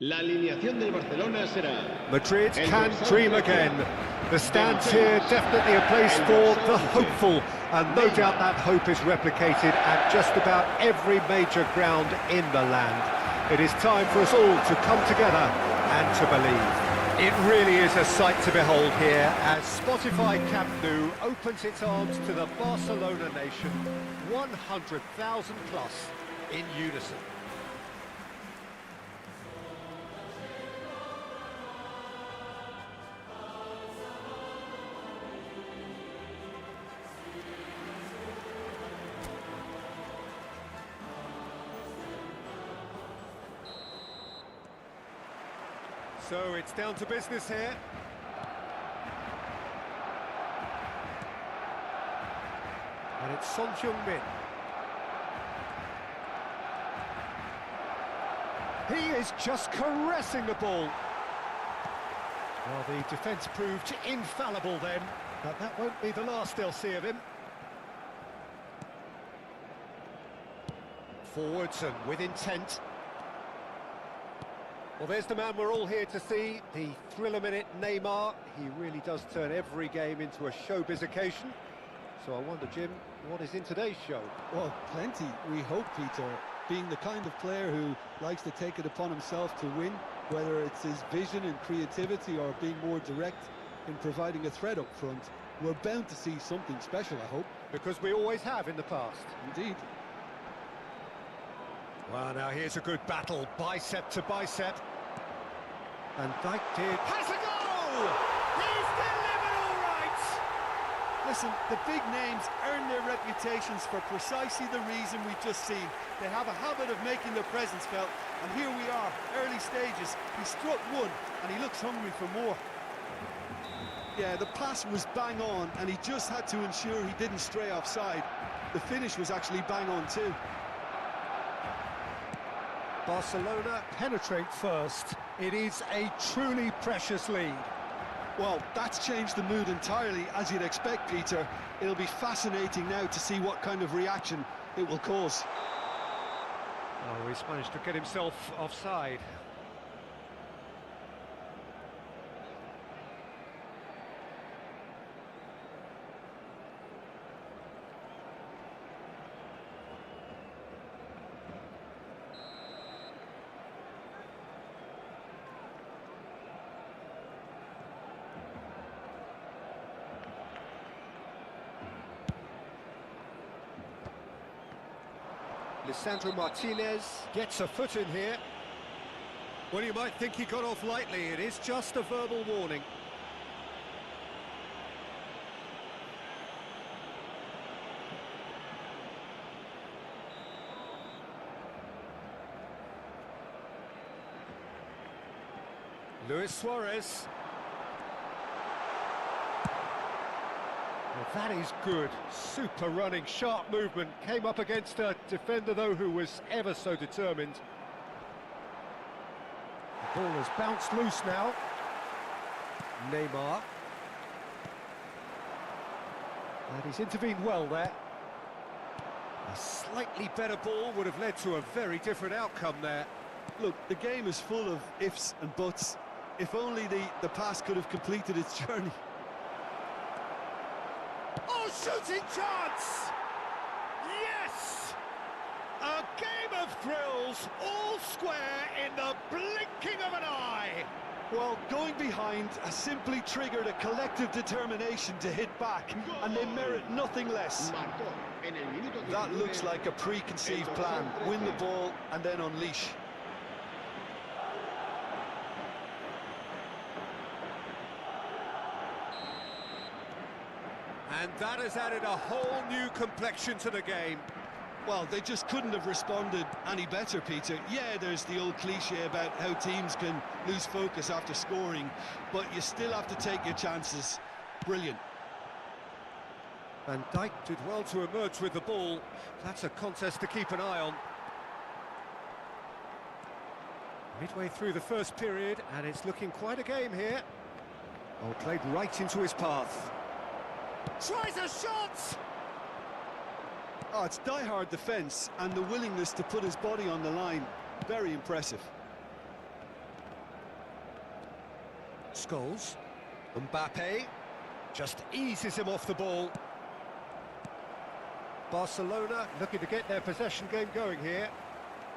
La alineación del Barcelona será... Madrid can dream again. The stands here definitely a place for the hopeful, and no doubt that hope is replicated at just about every major ground in the land. It is time for us all to come together and to believe. It really is a sight to behold here as Spotify Camp Nou opens its arms to the Barcelona nation, 100,000 plus in unison. So it's down to business here. And it's Son Heung-min. He is just caressing the ball. Well, the defence proved infallible then, but that won't be the last they'll see of him. Forwards and with intent. Well, there's the man we're all here to see, the thriller-minute Neymar. He really does turn every game into a showbiz occasion. So I wonder, Jim, what is in today's show? Well, plenty, we hope, Peter. Being the kind of player who likes to take it upon himself to win, whether it's his vision and creativity or being more direct in providing a threat up front, we're bound to see something special, I hope. Because we always have in the past. Indeed. Well, now here's a good battle, bicep to bicep. And Dijk did... Has a goal! He's delivered all right! Listen, the big names earn their reputations for precisely the reason we've just seen. They have a habit of making their presence felt, and here we are, early stages. He struck one, and he looks hungry for more. Yeah, the pass was bang on, and he just had to ensure he didn't stray offside. The finish was actually bang on too. Barcelona penetrate first. It is a truly precious lead. Well, that's changed the mood entirely, as you'd expect, Peter. It'll be fascinating now to see what kind of reaction it will cause. Oh, he's managed to get himself offside. Lisandro Martinez gets a foot in here. Well, you might think he got off lightly. It is just a verbal warning. Luis Suarez. Well, that is good. Super running, sharp movement. Came up against a defender, though, who was ever so determined. The ball has bounced loose now. Neymar. And he's intervened well there. A slightly better ball would have led to a very different outcome there. Look, the game is full of ifs and buts. If only the pass could have completed its journey. Oh, shooting chance! Yes! A game of thrills, all square in the blinking of an eye! Well, going behind has simply triggered a collective determination to hit back, and they merit nothing less. That looks like a preconceived plan. Win the ball and then unleash. And that has added a whole new complexion to the game. Well, they just couldn't have responded any better, Peter. Yeah, there's the old cliche about how teams can lose focus after scoring, but you still have to take your chances. Brilliant. And Dijk did well to emerge with the ball. That's a contest to keep an eye on. Midway through the first period, and it's looking quite a game here. Oh, played right into his path. Tries a shot! Oh, it's die-hard defence and the willingness to put his body on the line. Very impressive. Scholes. Mbappe just eases him off the ball. Barcelona looking to get their possession game going here.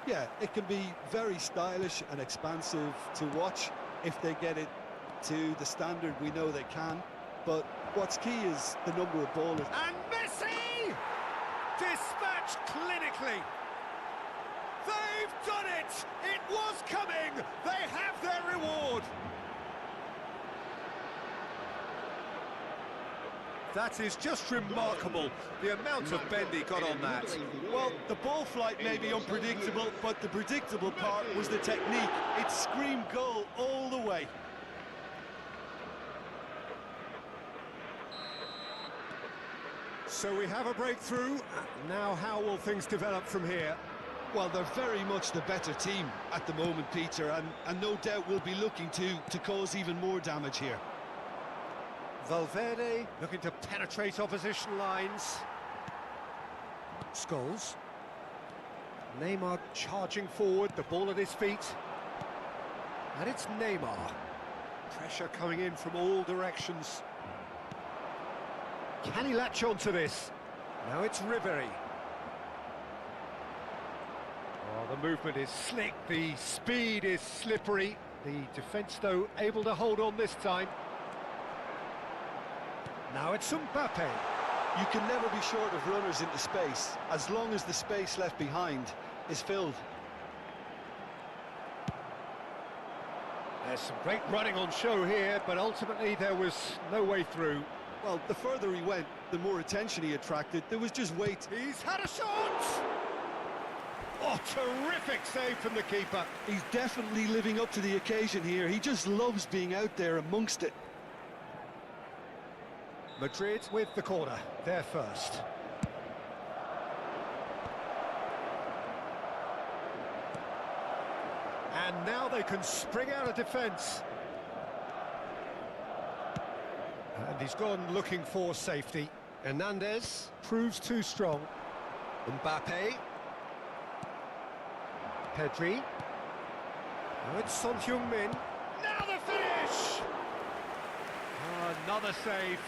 Yeah, it can be very stylish and expansive to watch if they get it to the standard we know they can. But what's key is the number of ballers. And Messi! Dispatched clinically. They've done it! It was coming! They have their reward! That is just remarkable, the amount of bend he got on that. Well, the ball flight may be unpredictable, but the predictable part was the technique. It screamed goal all the way. So we have a breakthrough. Now how will things develop from here? Well, they're very much the better team at the moment, Peter, and no doubt will be looking to cause even more damage here. Valverde looking to penetrate opposition lines. Scholes. Neymar charging forward, the ball at his feet. And it's Neymar. Pressure coming in from all directions. Can he latch on to this? Now it's Ribery. Oh, the movement is slick, the speed is slippery. The defence, though, able to hold on this time. Now it's Mbappe. You can never be short of runners into space, as long as the space left behind is filled. There's some great running on show here, but ultimately there was no way through. Well, the further he went, the more attention he attracted. There was just weight. He's had a shot! Oh, terrific save from the keeper. He's definitely living up to the occasion here. He just loves being out there amongst it. Madrid with the corner, they're first. And now they can spring out of defence. And he's gone looking for safety. Hernandez proves too strong. Mbappe. Pedri. Now it's Son Heung-min. Now the finish! Oh, another save.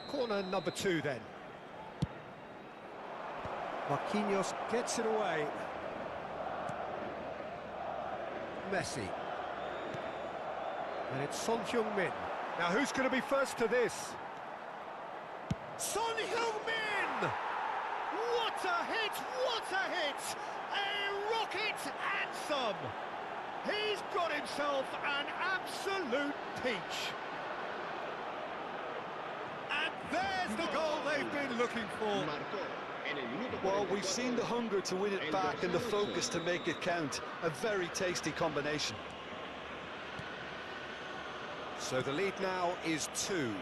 Corner number 2 then. Marquinhos gets it away. Messi. And it's Son Heung-min. Now who's going to be first to this? Son Heung-min! What a hit! What a hit! A rocket anthem! He's got himself an absolute peach. And there's the goal they've been looking for. Well, we've seen the hunger to win it back and the focus to make it count. A very tasty combination. So the lead now is 2.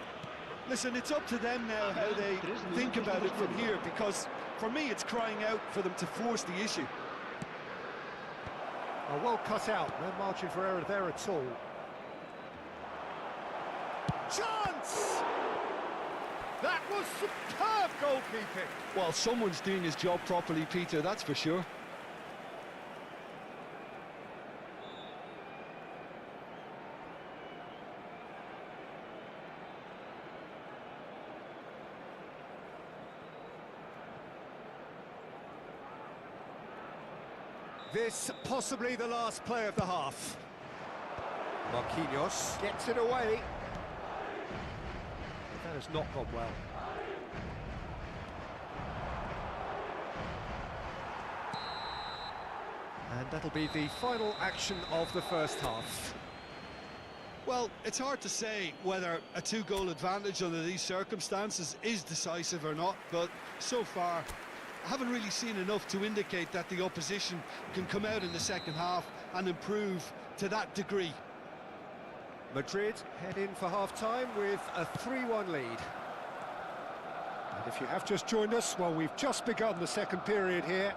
Listen, it's up to them now how they think about it from here, because for me it's crying out for them to force the issue. Oh, well cut out, no margin for error there at all. Chance! That was superb goalkeeping. Well, someone's doing his job properly, Peter, that's for sure. This possibly the last play of the half. Marquinhos gets it away. That has not gone well. And that'll be the final action of the first half. Well, it's hard to say whether a 2-goal advantage under these circumstances is decisive or not, but so far I haven't really seen enough to indicate that the opposition can come out in the second half and improve to that degree. Madrid head in for half-time with a 3-1 lead. And if you have just joined us, well, we've just begun the second period here.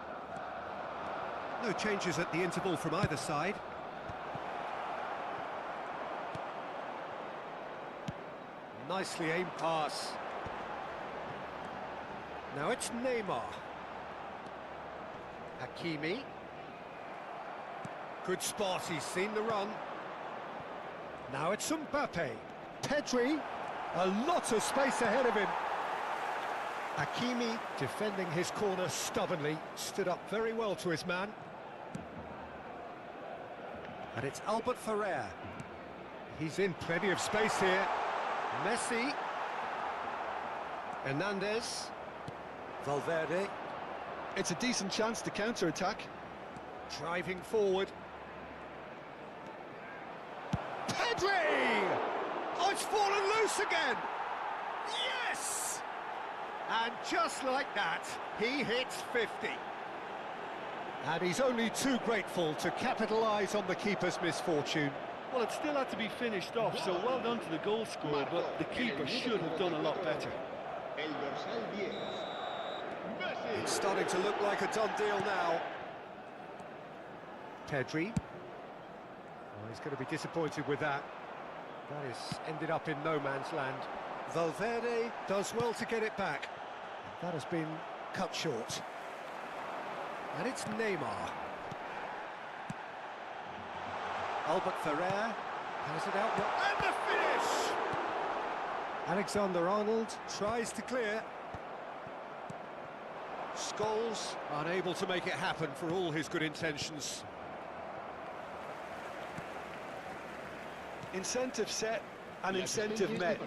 No changes at the interval from either side. Nicely aimed pass. Now it's Neymar. Hakimi. Good spot, he's seen the run. Now it's Mbappe. Pedri. A lot of space ahead of him. Hakimi defending his corner stubbornly. Stood up very well to his man. And it's Albert Ferrer. He's in plenty of space here. Messi. Hernandez. Valverde. It's a decent chance to counter-attack. Driving forward. Pedri! Oh, it's fallen loose again! Yes! And just like that, he hits 50. And he's only too grateful to capitalise on the keeper's misfortune. Well, it still had to be finished off, so well done to the goal scorer, but the keeper should have done a lot better. It's starting to look like a done deal now. Pedri. Oh, he's going to be disappointed with that. That has ended up in no man's land. Valverde does well to get it back. That has been cut short. And it's Neymar. Albert Ferrer has it out. And the finish! Alexander-Arnold tries to clear. Scholes unable to make it happen for all his good intentions. Incentive set and incentive met.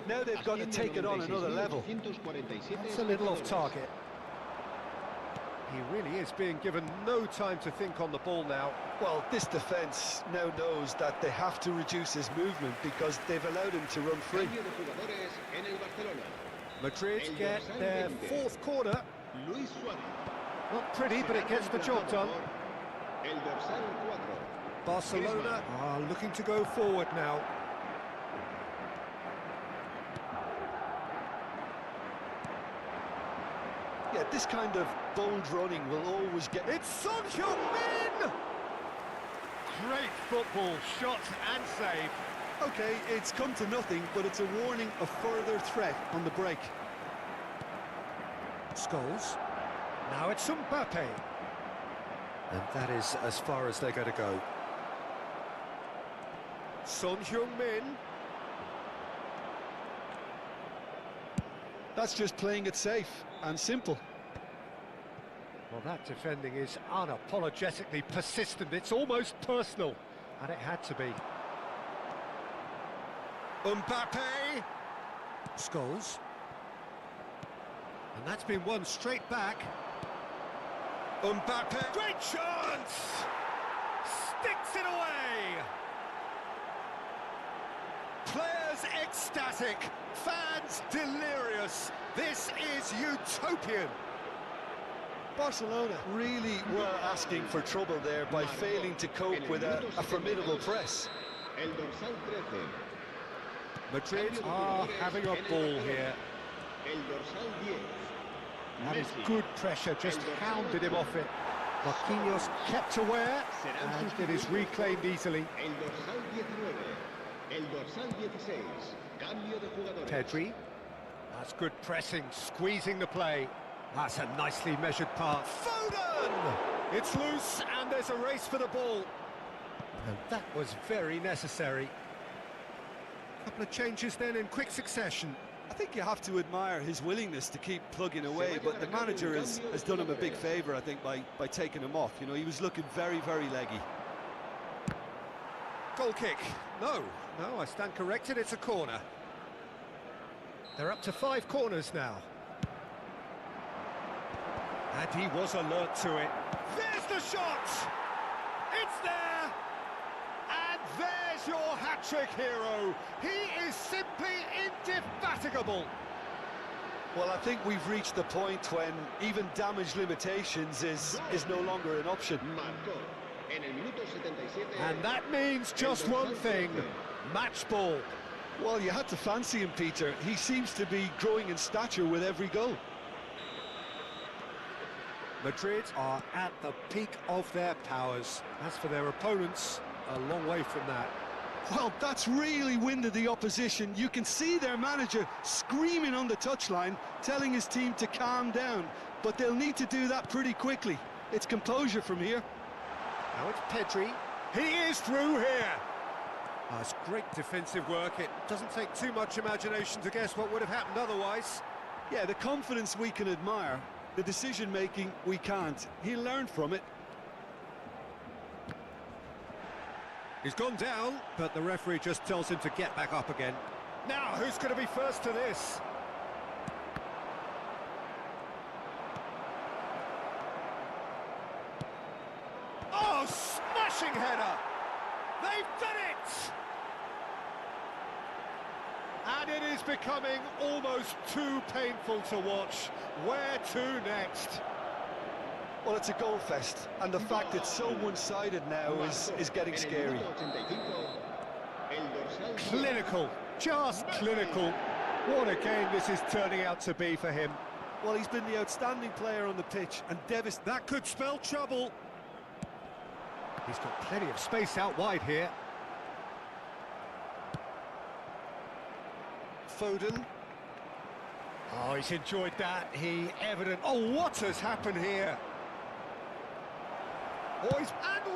Now they've got to take it on another level. That's a little off target. He really is being given no time to think on the ball now. Well, this defence now knows that they have to reduce his movement because they've allowed him to run free. Madrid get their fourth corner. Not pretty, but it gets the job done. Barcelona are looking to go forward now. Yeah, this kind of bold running will always get... It's Son Heung-min! Great football, shot and save. OK, it's come to nothing, but it's a warning of further threat on the break. Scholes. Now it's Mbappe. And that is as far as they're going to go. Son Heung-min. That's just playing it safe and simple. Well, that defending is unapologetically persistent. It's almost personal. And it had to be. Mbappe. Scholes. And that's been won straight back. Mbappe. Great chance! Sticks it away! Players ecstatic, fans delirious. This is utopian. Barcelona really were asking for trouble there by failing to cope with a formidable press. Madrid are having a ball here. That is good pressure, just hounded him off it. Marquinhos kept aware, and it is reclaimed easily. Pedri. That's good pressing, squeezing the play. That's a nicely measured pass. Foden! It's loose, and there's a race for the ball. And that was very necessary. A couple of changes then in quick succession. I think you have to admire his willingness to keep plugging away, but the manager has done him a big favour, I think, by taking him off. You know, he was looking very, very leggy. Goal kick. No, I stand corrected, it's a corner. They're up to 5 corners now. And he was alert to it. There's the shot! It's there! And there's your hat-trick hero. He is simply indefatigable. Well, I think we've reached the point when even damage limitations is no longer an option. And that means just one thing, match ball. Well, you had to fancy him, Peter. He seems to be growing in stature with every goal. Madrid are at the peak of their powers. As for their opponents, a long way from that. Well, that's really winded the opposition. You can see their manager screaming on the touchline, telling his team to calm down. But they'll need to do that pretty quickly. It's composure from here. Now it's Pedri. He is through here. Oh, it's great defensive work. It doesn't take too much imagination to guess what would have happened otherwise. Yeah, the confidence we can admire, the decision-making we can't. He'll learn from it. He's gone down, but the referee just tells him to get back up again. Now, who's going to be first to this? Oh, smashing header! They've done it! And it is becoming almost too painful to watch. Where to next? Well, it's a goal fest, and the fact it's so one-sided now is getting scary. Clinical, just clinical. What a game this is turning out to be for him. Well, he's been the outstanding player on the pitch, and That could spell trouble. He's got plenty of space out wide here. Foden. Oh, he's enjoyed that. Oh, what has happened here? Oh, and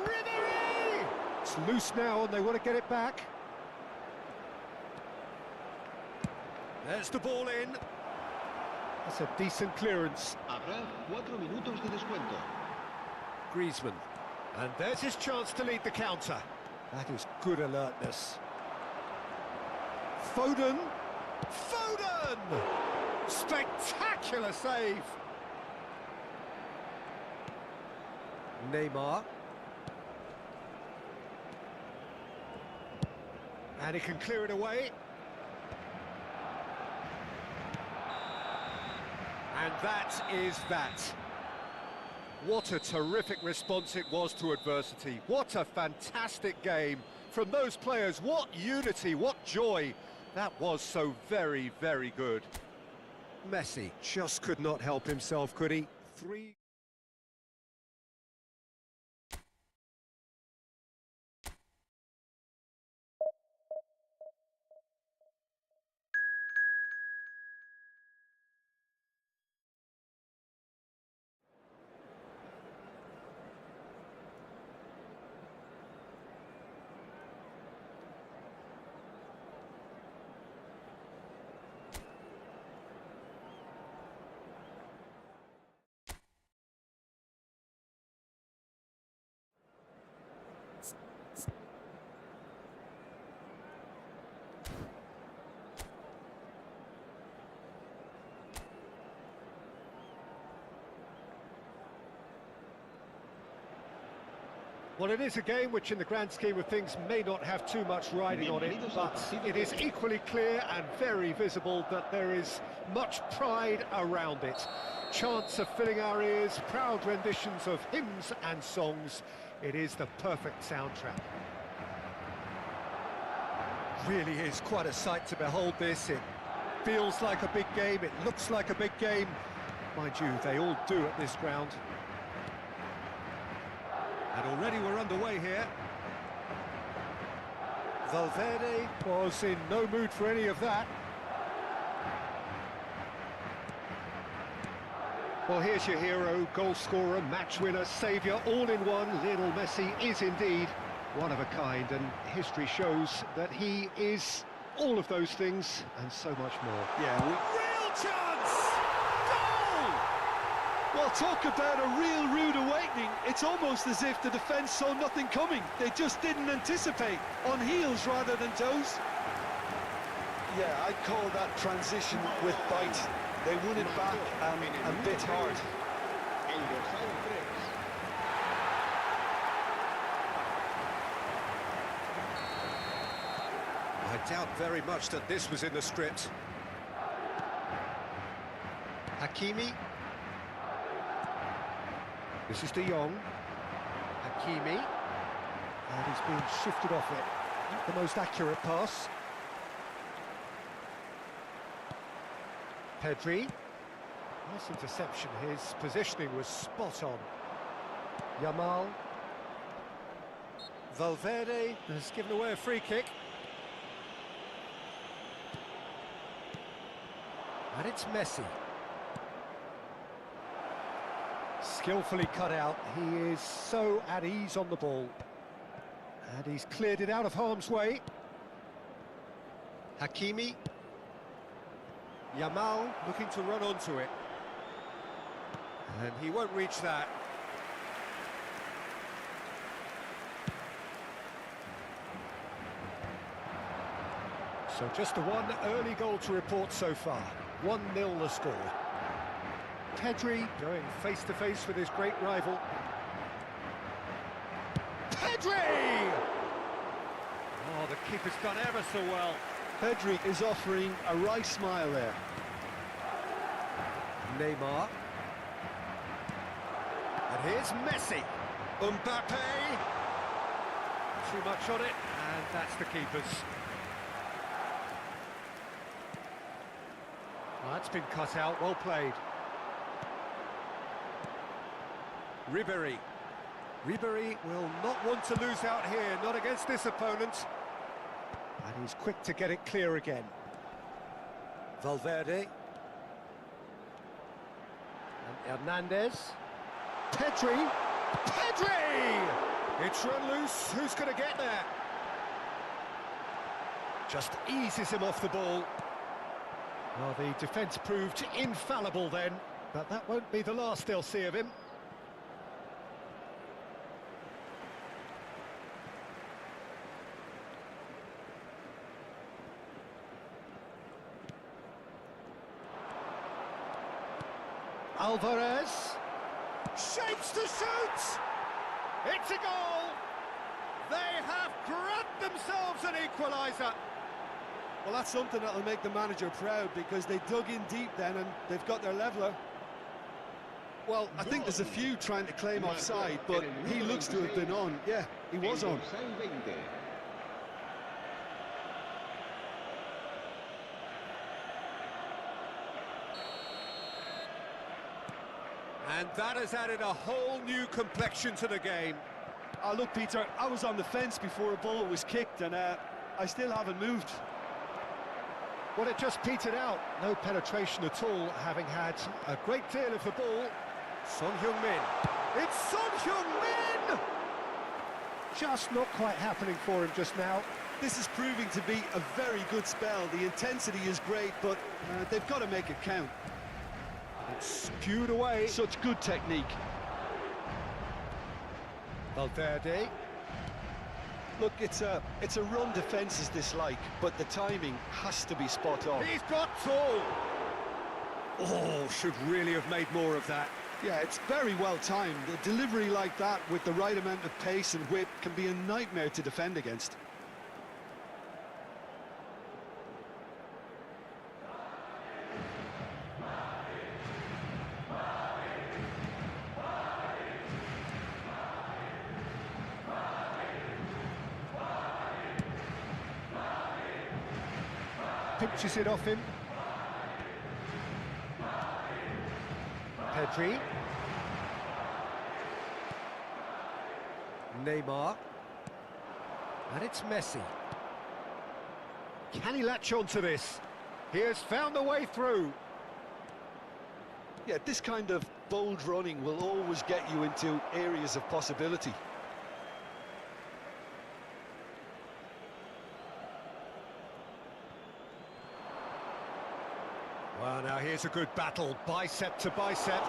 Ribery! It's loose now, and they want to get it back. There's the ball in. That's a decent clearance. Habrá 4 minutos de descuento. Griezmann. And there's his chance to lead the counter. That is good alertness. Foden. Foden! Spectacular save. Neymar. And he can clear it away. And that is that. What a terrific response it was to adversity. What a fantastic game from those players. What unity, what joy. That was so very, very good. Messi just could not help himself, could he? 3. Well, it is a game which, in the grand scheme of things, may not have too much riding on it, but it is equally clear and very visible that there is much pride around it. Chants of filling our ears, proud renditions of hymns and songs. It is the perfect soundtrack. Really is quite a sight to behold this. It feels like a big game, it looks like a big game. Mind you, they all do at this ground. And already we're underway here. Valverde was in no mood for any of that. Well, here's your hero, goal scorer, match winner, saviour, all in one. Lionel Messi is indeed one of a kind, and history shows that he is all of those things and so much more. Yeah, Real chance! Goal! well, talk about a real rude awakening. It's almost as if the defence saw nothing coming. They just didn't anticipate, on heels rather than toes. Yeah, I'd call that transition with bite. They won it back and bit hard. I doubt very much that this was in the script. Hakimi. This is De Jong. Hakimi. And he's being shifted off it. Not the most accurate pass. Pedri. Nice interception. His positioning was spot on. Yamal. Valverde has given away a free kick. And it's Messi. Skillfully cut out. He is so at ease on the ball. And he's cleared it out of harm's way. Hakimi. Yamal looking to run onto it. And he won't reach that. So just the one early goal to report so far. 1-0 the score. Pedri going face-to-face with his great rival. Pedri! Oh, the keeper's done ever so well. Pedri is offering a right smile there. Neymar. And here's Messi. Mbappe. Too much on it, and that's the keeper's. Well, that's been cut out, well played. Ribéry. Ribéry will not want to lose out here, not against this opponent. And he's quick to get it clear again. Valverde. And Hernandez. Pedri. Pedri! It's run loose. Who's going to get there? Just eases him off the ball. Well, the defence proved infallible then, but that won't be the last they'll see of him. Alvarez shapes to shoot. It's a goal. They have grabbed themselves an equaliser. Well, that's something that'll make the manager proud, because they dug in deep then and they've got their leveller. Well, I think there's a few trying to claim offside, but he looks to have been on. Yeah, he was on. And that has added a whole new complexion to the game. Oh, look, Peter, I was on the fence before a ball was kicked, and I still haven't moved. Well, it just petered out. No penetration at all, having had a great deal of the ball. Son Heung-min. It's Son Heung-min! Just not quite happening for him just now. This is proving to be a very good spell. The intensity is great, but they've got to make it count. It's skewed away. Such good technique. Valverde. Look, it's a run defences dislike, but the timing has to be spot on. He's got tall. Oh, should really have made more of that. Yeah, it's very well timed. A delivery like that with the right amount of pace and whip can be a nightmare to defend against. Pinches it off him. Pedri. Neymar. And it's Messi. Can he latch onto this? He has found the way through. Yeah, this kind of bold running will always get you into areas of possibility. Well, now here's a good battle, bicep to bicep.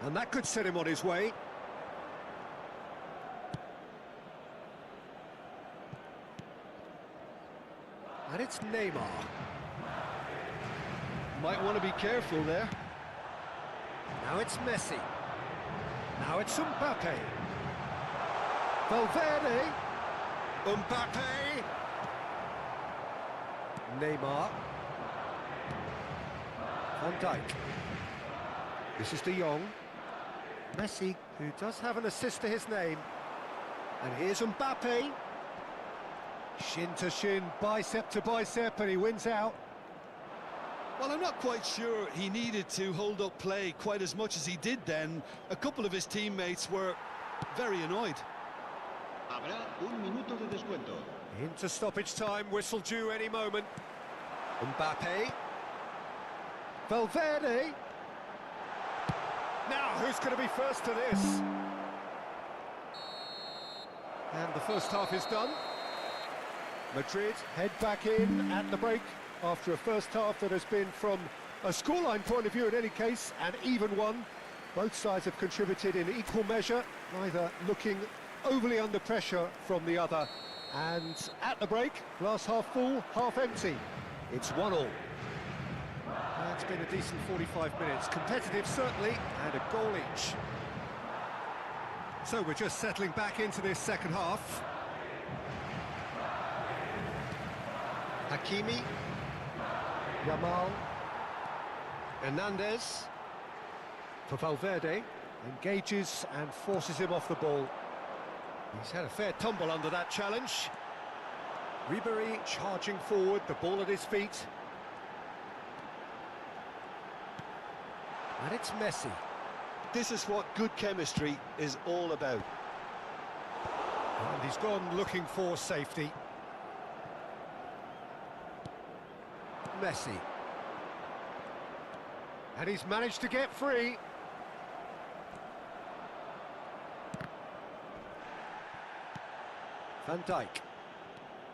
And that could set him on his way. And it's Neymar. Might want to be careful there. Now it's Messi. Now it's Mbappe. Valverde. Mbappe. Neymar. Van Dijk. This is De Jong. Messi, who does have an assist to his name. And here's Mbappe. Shin to shin, bicep to bicep, and he wins out. Well, I'm not quite sure he needed to hold up play quite as much as he did then. A couple of his teammates were very annoyed. Habrá un minuto de descuento. Into stoppage time, whistle due any moment. Mbappe. Valverde. Now, who's going to be first to this? And the first half is done. Madrid head back in at the break after a first half that has been, from a scoreline point of view in any case, an even one. Both sides have contributed in equal measure, neither looking overly under pressure from the other. And at the break, glass half full, half empty. It's 1-1. It's been a decent 45 minutes. Competitive, certainly, and a goal each. So we're just settling back into this second half. Hakimi. Yamal. Hernandez. For Valverde. Engages and forces him off the ball. He's had a fair tumble under that challenge. Ribery charging forward, the ball at his feet. And it's Messi. This is what good chemistry is all about. And he's gone looking for safety. Messi. And he's managed to get free. Van Dijk.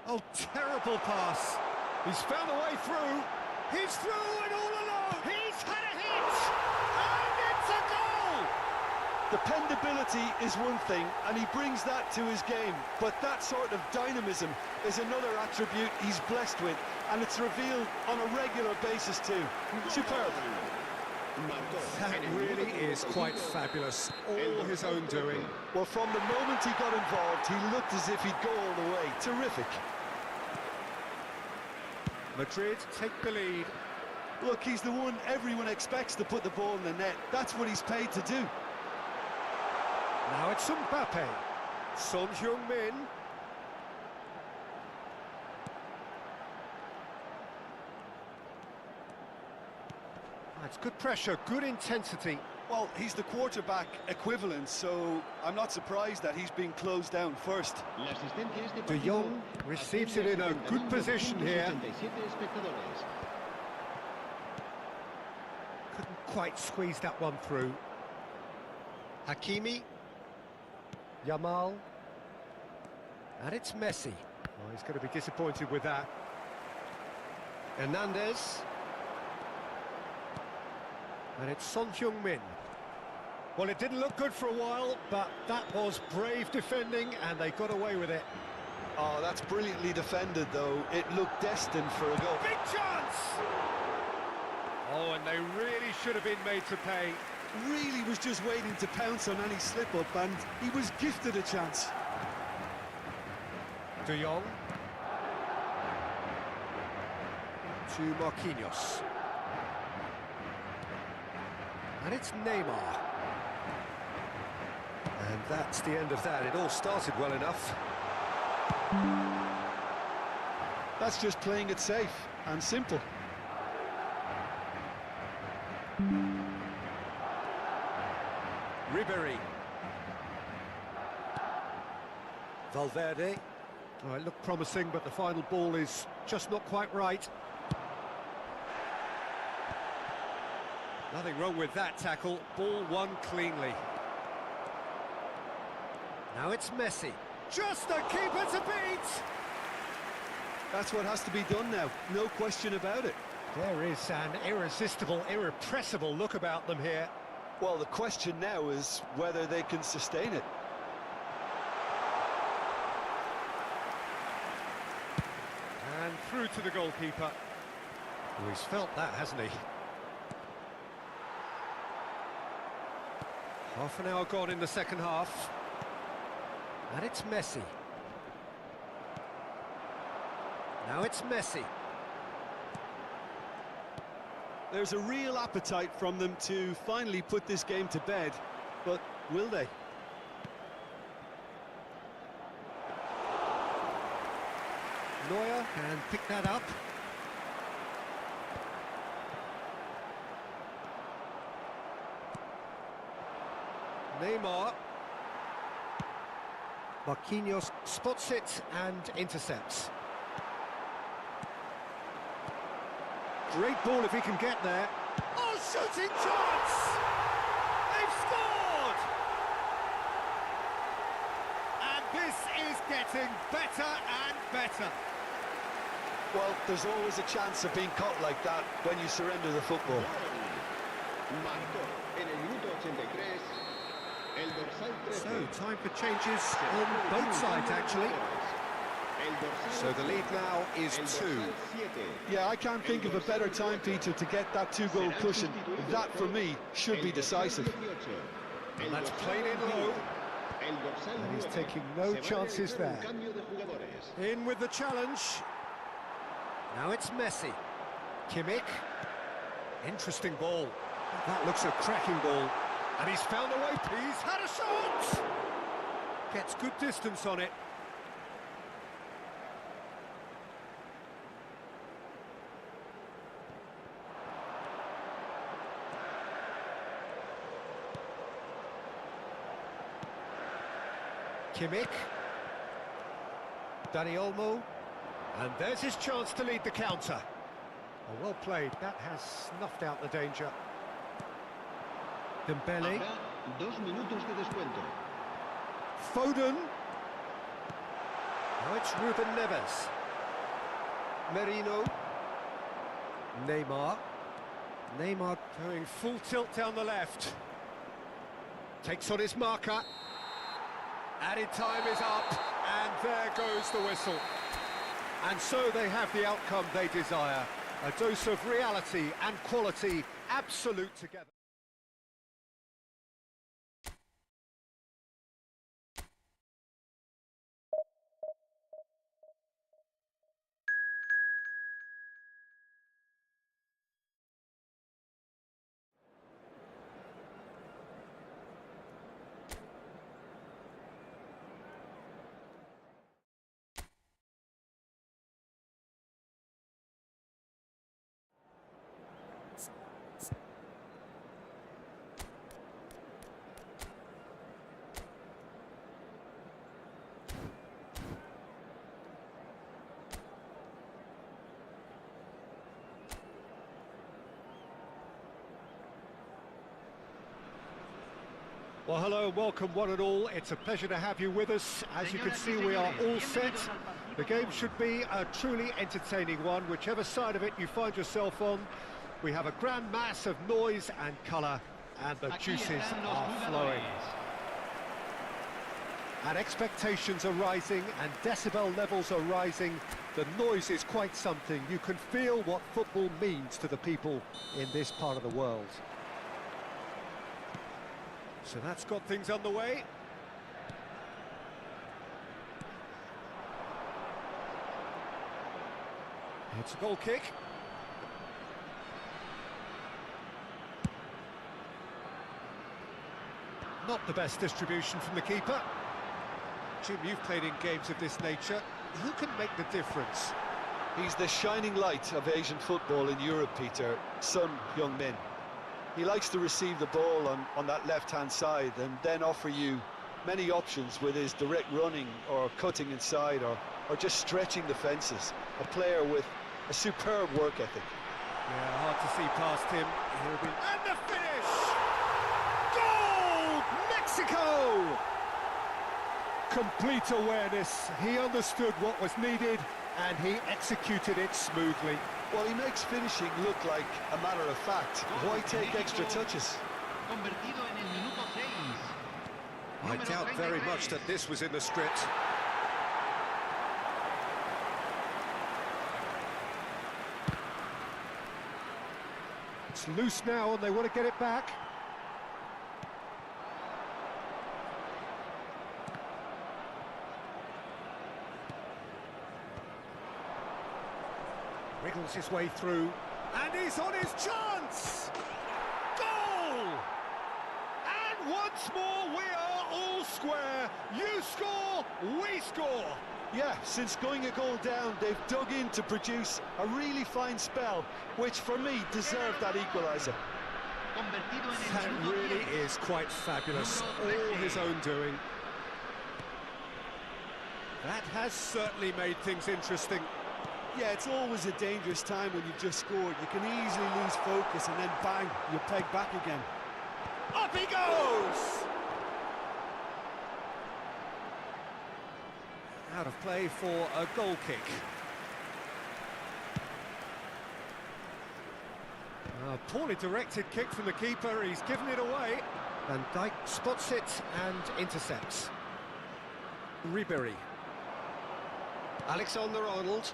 Oh, terrible pass. He's found a way through. He's through and all alone. He's had a hit. And it's a goal. Dependability is one thing, and he brings that to his game. But that sort of dynamism is another attribute he's blessed with, and it's revealed on a regular basis too. Superb. That really is quite fabulous. All his own doing. Well, from the moment he got involved, he looked as if he'd go all the way. Terrific. Madrid take the lead. Look, he's the one everyone expects to put the ball in the net. That's what he's paid to do. Now it's Mbappe. Son Heung-min. It's good pressure, good intensity. Well, he's the quarterback equivalent, so I'm not surprised that he's being closed down first. De Jong receives it in a good position here. Couldn't quite squeeze that one through. Hakimi. Yamal. And it's Messi. Oh, he's going to be disappointed with that. Hernandez. And it's Son Heung-min. Well, it didn't look good for a while, but that was brave defending, and they got away with it. Oh, that's brilliantly defended, though. It looked destined for a goal. Big chance! Oh, and they really should have been made to pay. Really was just waiting to pounce on any slip-up, and he was gifted a chance. De Jong. To Marquinhos. And it's Neymar. And that's the end of that. It all started well enough. That's just playing it safe and simple. Ribery. Valverde. Oh, it looked promising, but the final ball is just not quite right. Nothing wrong with that tackle. Ball won cleanly. Now it's Messi. Just the keeper to beat! That's what has to be done now. No question about it. There is an irresistible, irrepressible look about them here. Well, the question now is whether they can sustain it. And through to the goalkeeper. Oh, he's felt that, hasn't he? Half an hour gone in the second half. And it's Messi. Now it's Messi. There's a real appetite from them to finally put this game to bed, but will they? Neuer can pick that up. Neymar. Marquinhos spots it and intercepts. Great ball if he can get there. Oh, shooting chance! They've scored! And this is getting better and better. Well, there's always a chance of being caught like that when you surrender the football. Marcó en el minuto 83 el dorsal 13. So, time for changes on both sides, actually. So the lead now is 2. Yeah, I can't think of a better time, Peter, to get that 2-goal cushion. That, for me, should be decisive. And that's played in low. And he's taking no chances there. In with the challenge. Now it's Messi. Kimmich. Interesting ball. That looks a cracking ball. And he's found a way. He's had a shot! Gets good distance on it. Kimmich. Dani Olmo. And there's his chance to lead the counter. Oh, well played. That has snuffed out the danger. Dembele. Habrá 2 minutos de descuento. Foden. Now it's Ruben Neves. Merino. Neymar. Neymar going full tilt down the left. Takes on his marker. Added time is up, and there goes the whistle. And so they have the outcome they desire. A dose of reality and quality, absolute together. Well, hello and welcome one and all. It's a pleasure to have you with us. As you can see, we are all set. The game should be a truly entertaining one, whichever side of it you find yourself on. We have a grand mass of noise and colour, and the juices are flowing. And expectations are rising, and decibel levels are rising. The noise is quite something. You can feel what football means to the people in this part of the world. So that's got things underway. It's a goal kick. Not the best distribution from the keeper. Jim, you've played in games of this nature. Who can make the difference? He's the shining light of Asian football in Europe, Peter. Son Heung-min. He likes to receive the ball on that left-hand side and then offer you many options with his direct running or cutting inside or just stretching the fences. A player with a superb work ethic. Yeah, hard to see past him. He'll be... And the finish! Goal! Mexico! Complete awareness. He understood what was needed and he executed it smoothly. Well, he makes finishing look like a matter of fact. Why take extra touches? I doubt very much that this was in the script. It's loose now and they want to get it back. Wriggles his way through, and he's on his chance! Goal! And once more we are all square. You score, we score! Yeah, since going a goal down, they've dug in to produce a really fine spell, which for me deserved that equaliser. That really is quite fabulous, all his own doing. That has certainly made things interesting. Yeah, it's always a dangerous time when you've just scored. You can easily lose focus and then bang, you peg back again. Up he goes! Out of play for a goal kick. A poorly directed kick from the keeper, he's given it away. Van Dijk spots it and intercepts. Ribery. Alexander-Arnold.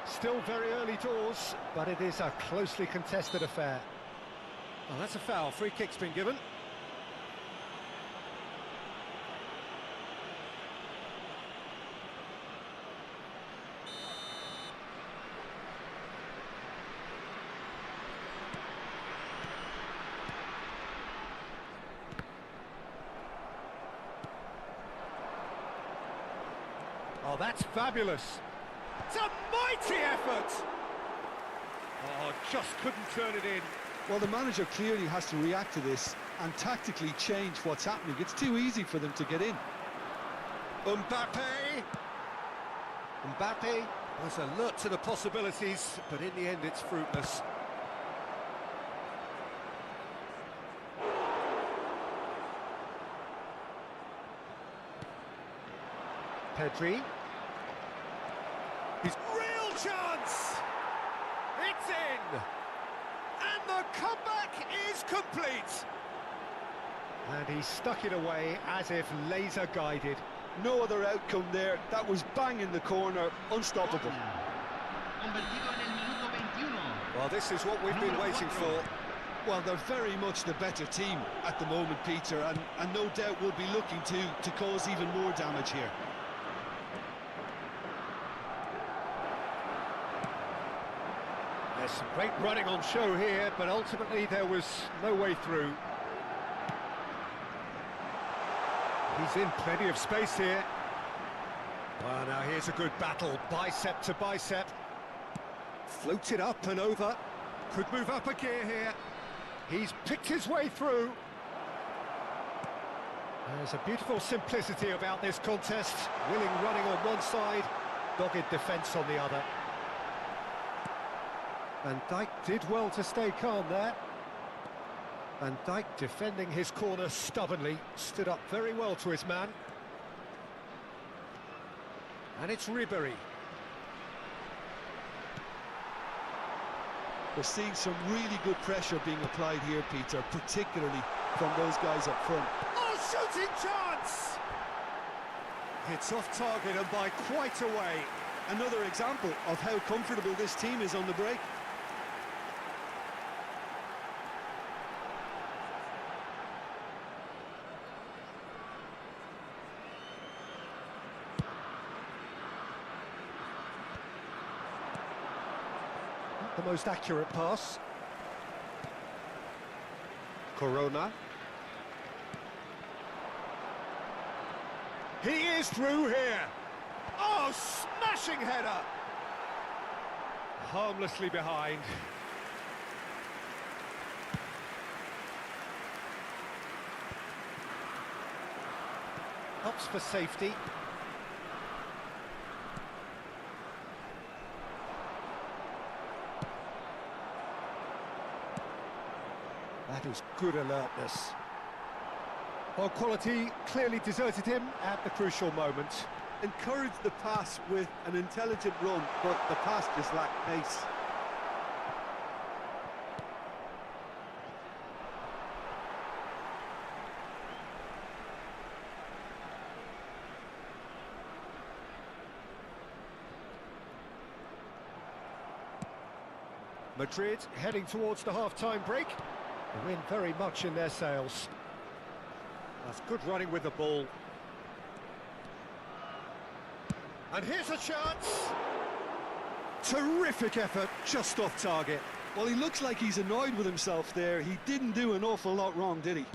Still very early doors, but it is a closely contested affair. Well, that's a foul. Free kick's been given. Oh, that's fabulous. It's a mighty effort! Oh, just couldn't turn it in. Well, the manager clearly has to react to this and tactically change what's happening. It's too easy for them to get in. Mbappe was alert to the possibilities, but in the end it's fruitless. Pedri. His real chance! It's in! And the comeback is complete! And he stuck it away as if laser guided. No other outcome there. That was bang in the corner, unstoppable. Well, this is what we've been waiting for. Well, they're very much the better team at the moment, Peter, and no doubt will be looking to cause even more damage here. There's some great running on show here, but ultimately there was no way through. He's in plenty of space here. Well, now here's a good battle, bicep to bicep. Floats it up and over. Could move up a gear here. He's picked his way through. There's a beautiful simplicity about this contest. Willing running on one side, dogged defence on the other. Van Dijk did well to stay calm there. Van Dijk defending his corner stubbornly, stood up very well to his man. And it's Ribery. We're seeing some really good pressure being applied here, Peter, particularly from those guys up front. Oh, shooting chance! It's off target and by quite a way. Another example of how comfortable this team is on the break. The most accurate pass. Corona. He is through here. Oh, smashing header. Harmlessly behind. Helps for safety. That is good alertness. Well, quality clearly deserted him at the crucial moment. Encouraged the pass with an intelligent run, but the pass just lacked pace. Madrid heading towards the half-time break. The wind very much in their sails. That's good running with the ball. And here's a chance! Terrific effort, just off target. Well, he looks like he's annoyed with himself there. He didn't do an awful lot wrong, did he?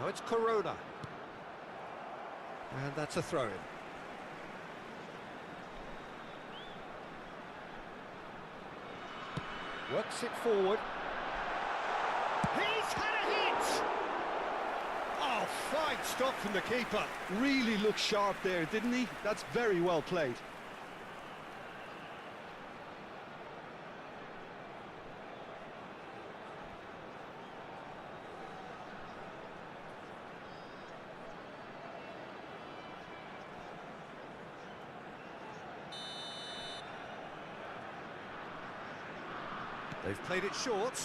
Now it's Corona. And that's a throw-in. Works it forward. He's had a hit! Oh, fine stop from the keeper. Really looked sharp there, didn't he? That's very well played. They've played it short.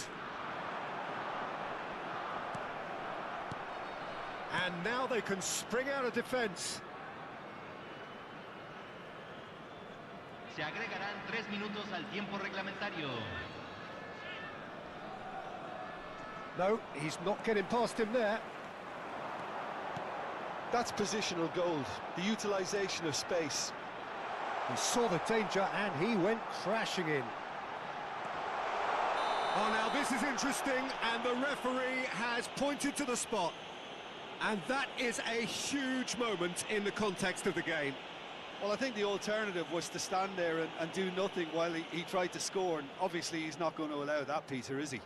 And now they can spring out of defence. Se agregarán 3 minutos al tiempo reglamentario. No, he's not getting past him there. That's positional gold, the utilisation of space. He saw the danger and he went crashing in. Oh, now this is interesting, and the referee has pointed to the spot. And that is a huge moment in the context of the game. Well, I think the alternative was to stand there and do nothing while he tried to score, and obviously he's not going to allow that, Peter, is he?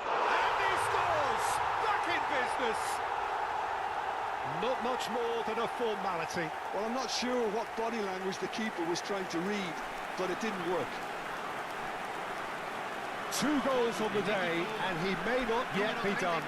And he scores! Back in business! Not much more than a formality. Well, I'm not sure what body language the keeper was trying to read, but it didn't work. 2 goals on the day, and he may not yet be done.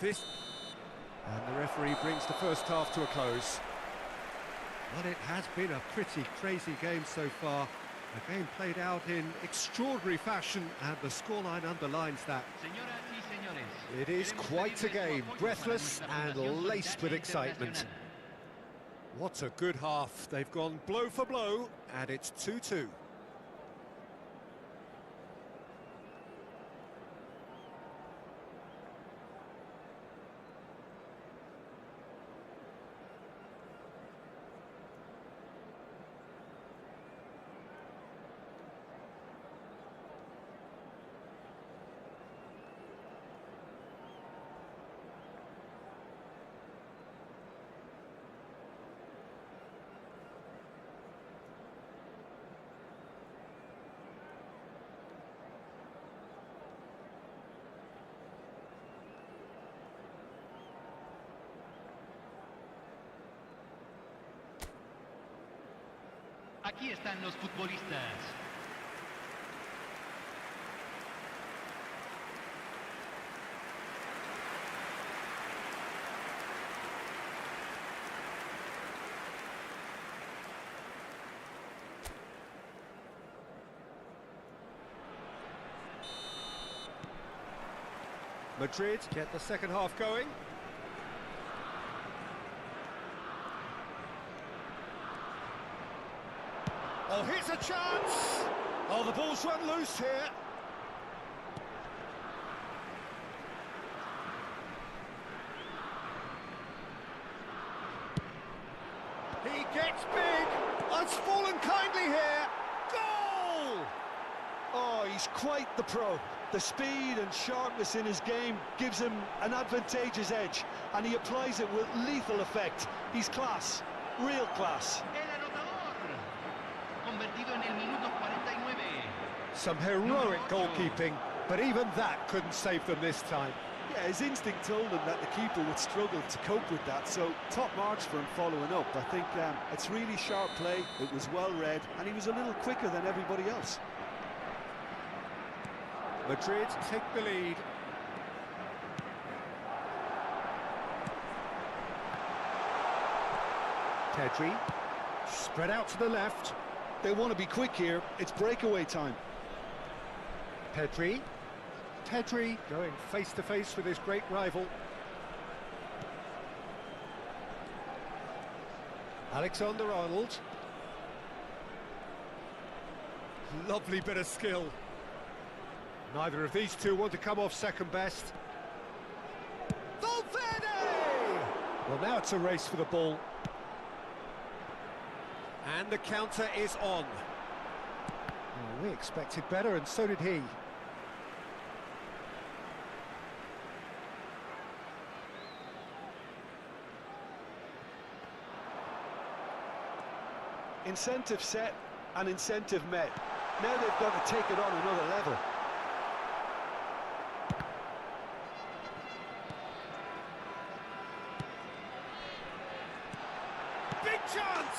And the referee brings the first half to a close. Well, it has been a pretty crazy game so far. A game played out in extraordinary fashion, and the scoreline underlines that. It is quite a game, breathless and laced with excitement. What a good half. They've gone blow for blow, and it's 2-2. Aquí están los futbolistas. Madrid get the second half going. Oh, here's a chance! Oh, the ball's run loose here. He gets big. Oh, it's fallen kindly here. Goal! Oh, he's quite the pro. The speed and sharpness in his game gives him an advantageous edge, and he applies it with lethal effect. He's class, real class. convertido en el minuto 49. Some heroic goalkeeping, but even that couldn't save them this time. Yeah, his instinct told him that the keeper would struggle to cope with that, so top marks for him following up. I think it's really sharp play, it was well read, and he was a little quicker than everybody else. Madrid take the lead. Pedri, spread out to the left. They want to be quick here, it's breakaway time. Pedri going face-to-face with his great rival. Alexander-Arnold. Lovely bit of skill. Neither of these two want to come off second best. Valverde! Well, now it's a race for the ball. And the counter is on. Well, we expected better, and so did he. Incentive set and incentive met. Now they've got to take it on another level. Big chance!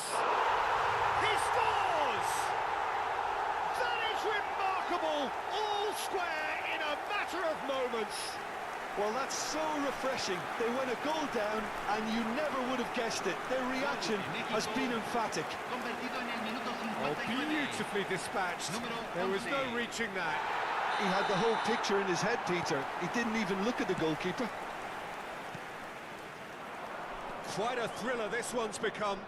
He scores! That is remarkable! All square in a matter of moments. Well, that's so refreshing. They went a goal down and you never would have guessed it. Their reaction has been emphatic. Convertido en el minuto Oh, 59. beautifully dispatched. There was no reaching that. He had the whole picture in his head, Peter. He didn't even look at the goalkeeper. Quite a thriller this one's become.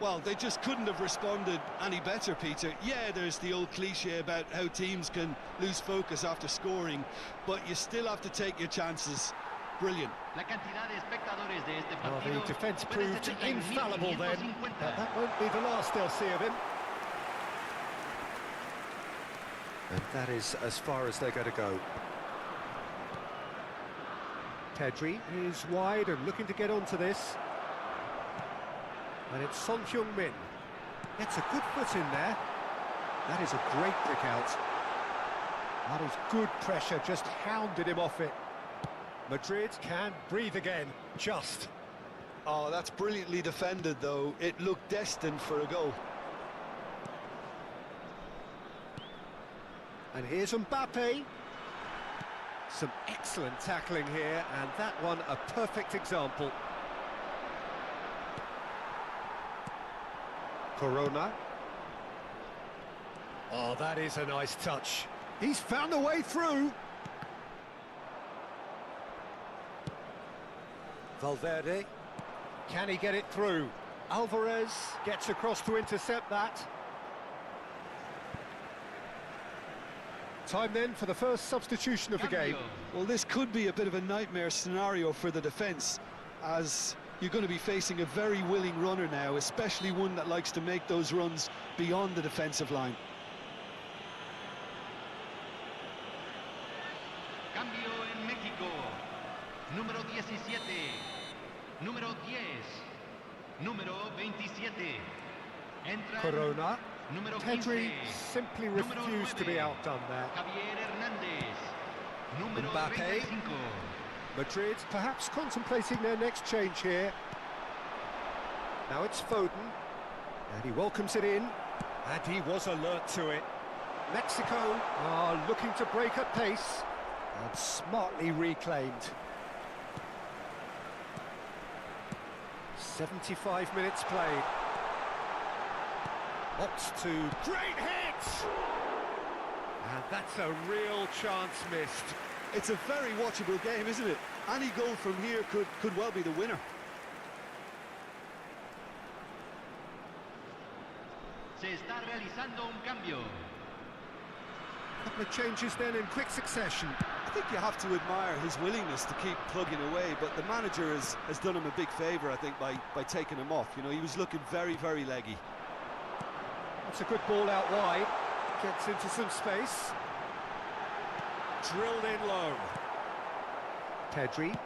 Well, they just couldn't have responded any better, Peter. Yeah, there's the old cliche about how teams can lose focus after scoring, but you still have to take your chances. Brilliant. La cantidad de espectadores de este Well, partido the defence fue de proved infallible then, 70.550. but that won't be the last they'll see of him. And that is as far as they're going to go. Pedri is wide and looking to get onto this. And it's Son Heung-min. Gets a good foot in there. That is a great pick out. That is good pressure, just hounded him off it. Madrid can breathe again, just. Oh, that's brilliantly defended, though. It looked destined for a goal. And here's Mbappe. Some excellent tackling here, and that one a perfect example. Corona. Oh, that is a nice touch. He's found a way through. Valverde. Can he get it through? Alvarez gets across to intercept that. Time then for the first substitution of the game. Well, this could be a bit of a nightmare scenario for the defence, as you're going to be facing a very willing runner now, especially one that likes to make those runs beyond the defensive line. Cambio en México. Número 17. Número 10. Número 27. Entra Corona. número Pedri 15. simply refused to be outdone there. Javier Hernández. Número Mbappe. 35. Madrid perhaps contemplating their next change here. Now it's Foden, and he welcomes it in, and he was alert to it. Mexico are looking to break at pace, and smartly reclaimed. 75 minutes played. Opts to great hit! And that's a real chance missed. It's a very watchable game, isn't it? Any goal from here could well be the winner. Se está realizando un cambio. Couple of changes then in quick succession. I think you have to admire his willingness to keep plugging away, but the manager has done him a big favour, I think, by taking him off. You know, he was looking very, very leggy. That's a good ball out wide. Gets into some space. Drilled in low. Pedri.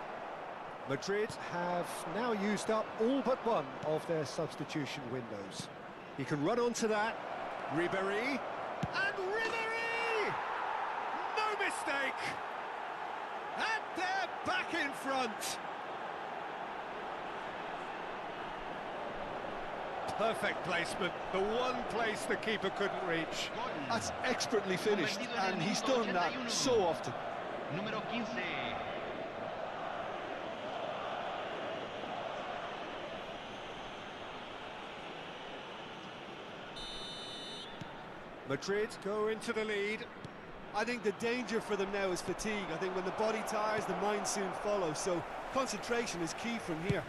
Madrid have now used up all but one of their substitution windows. He can run onto that, Ribéry, and Ribéry! No mistake! And they're back in front! Perfect placement, the one place the keeper couldn't reach. That's expertly finished, and he's done that so often. Número 15. Madrid go into the lead. I think the danger for them now is fatigue. I think when the body tires, the mind soon follows, so concentration is key from here.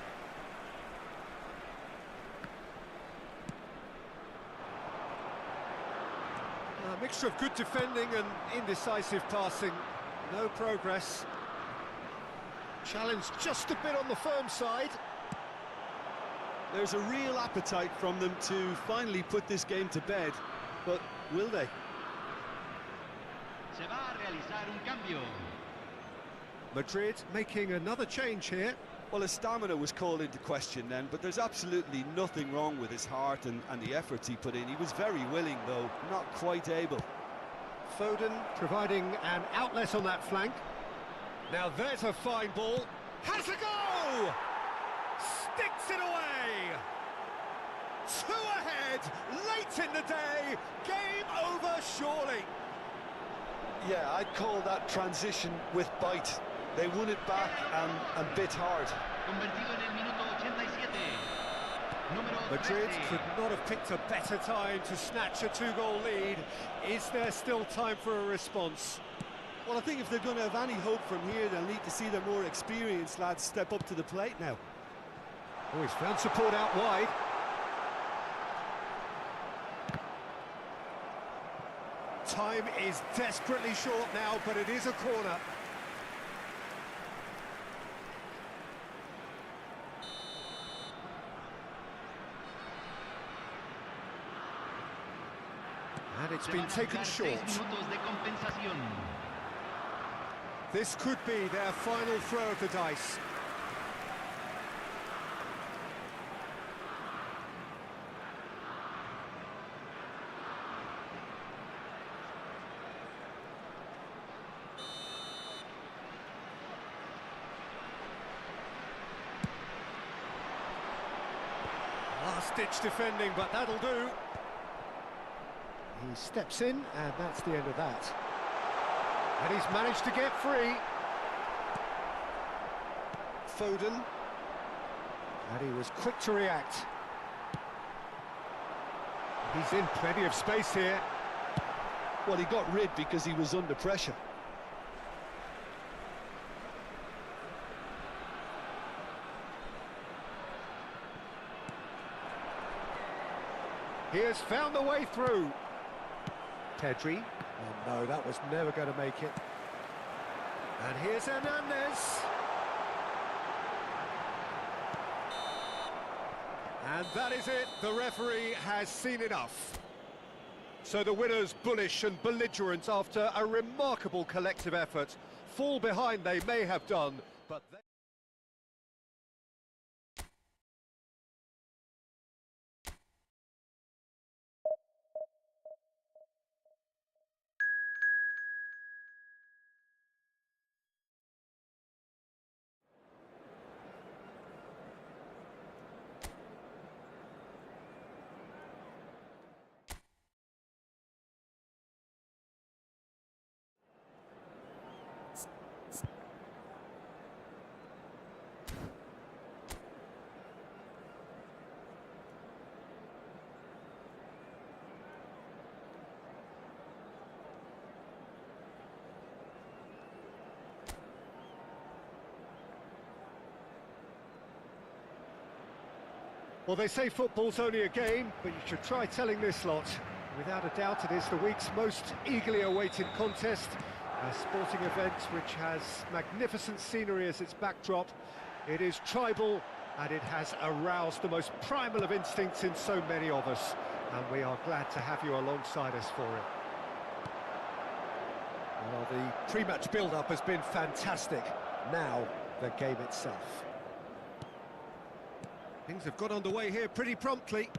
A mixture of good defending and indecisive passing. No progress. Challenge just a bit on the firm side. There's a real appetite from them to finally put this game to bed, but will they? Se va a realizar un cambio. Madrid making another change here. Well, his stamina was called into question then, but there's absolutely nothing wrong with his heart and the efforts he put in. He was very willing, though, not quite able. Foden providing an outlet on that flank. Now there's a fine ball. Has a go! Sticks it away! 2 ahead, late in the day. Game over, surely. Yeah, I'd call that transition with bite. They won it back and bit hard. Convertido en el minuto 87. Número Madrid 13. could not have picked a better time to snatch a 2-goal lead. Is there still time for a response? Well, I think if they're going to have any hope from here, they'll need to see their more experienced lads step up to the plate now. Oh, he's found support out wide. Time is desperately short now, but it is a corner. And it's been taken short. 6 minutos de compensación. This could be their final throw of the dice. Last-ditch defending, but that'll do. He steps in, and that's the end of that. And he's managed to get free. Foden. And he was quick to react. He's in plenty of space here. Well, he got rid because he was under pressure. He has found the way through. Pedri. Oh no, that was never going to make it. And here's Hernandez. And that is it. The referee has seen enough. So the winners, bullish and belligerent after a remarkable collective effort. Fall behind they may have done, but they... Well, they say football's only a game, but you should try telling this lot. Without a doubt, it is the week's most eagerly awaited contest. A sporting event which has magnificent scenery as its backdrop. It is tribal, and it has aroused the most primal of instincts in so many of us. And we are glad to have you alongside us for it. Well, the pre-match build-up has been fantastic. Now, the game itself. Things have got underway here pretty promptly.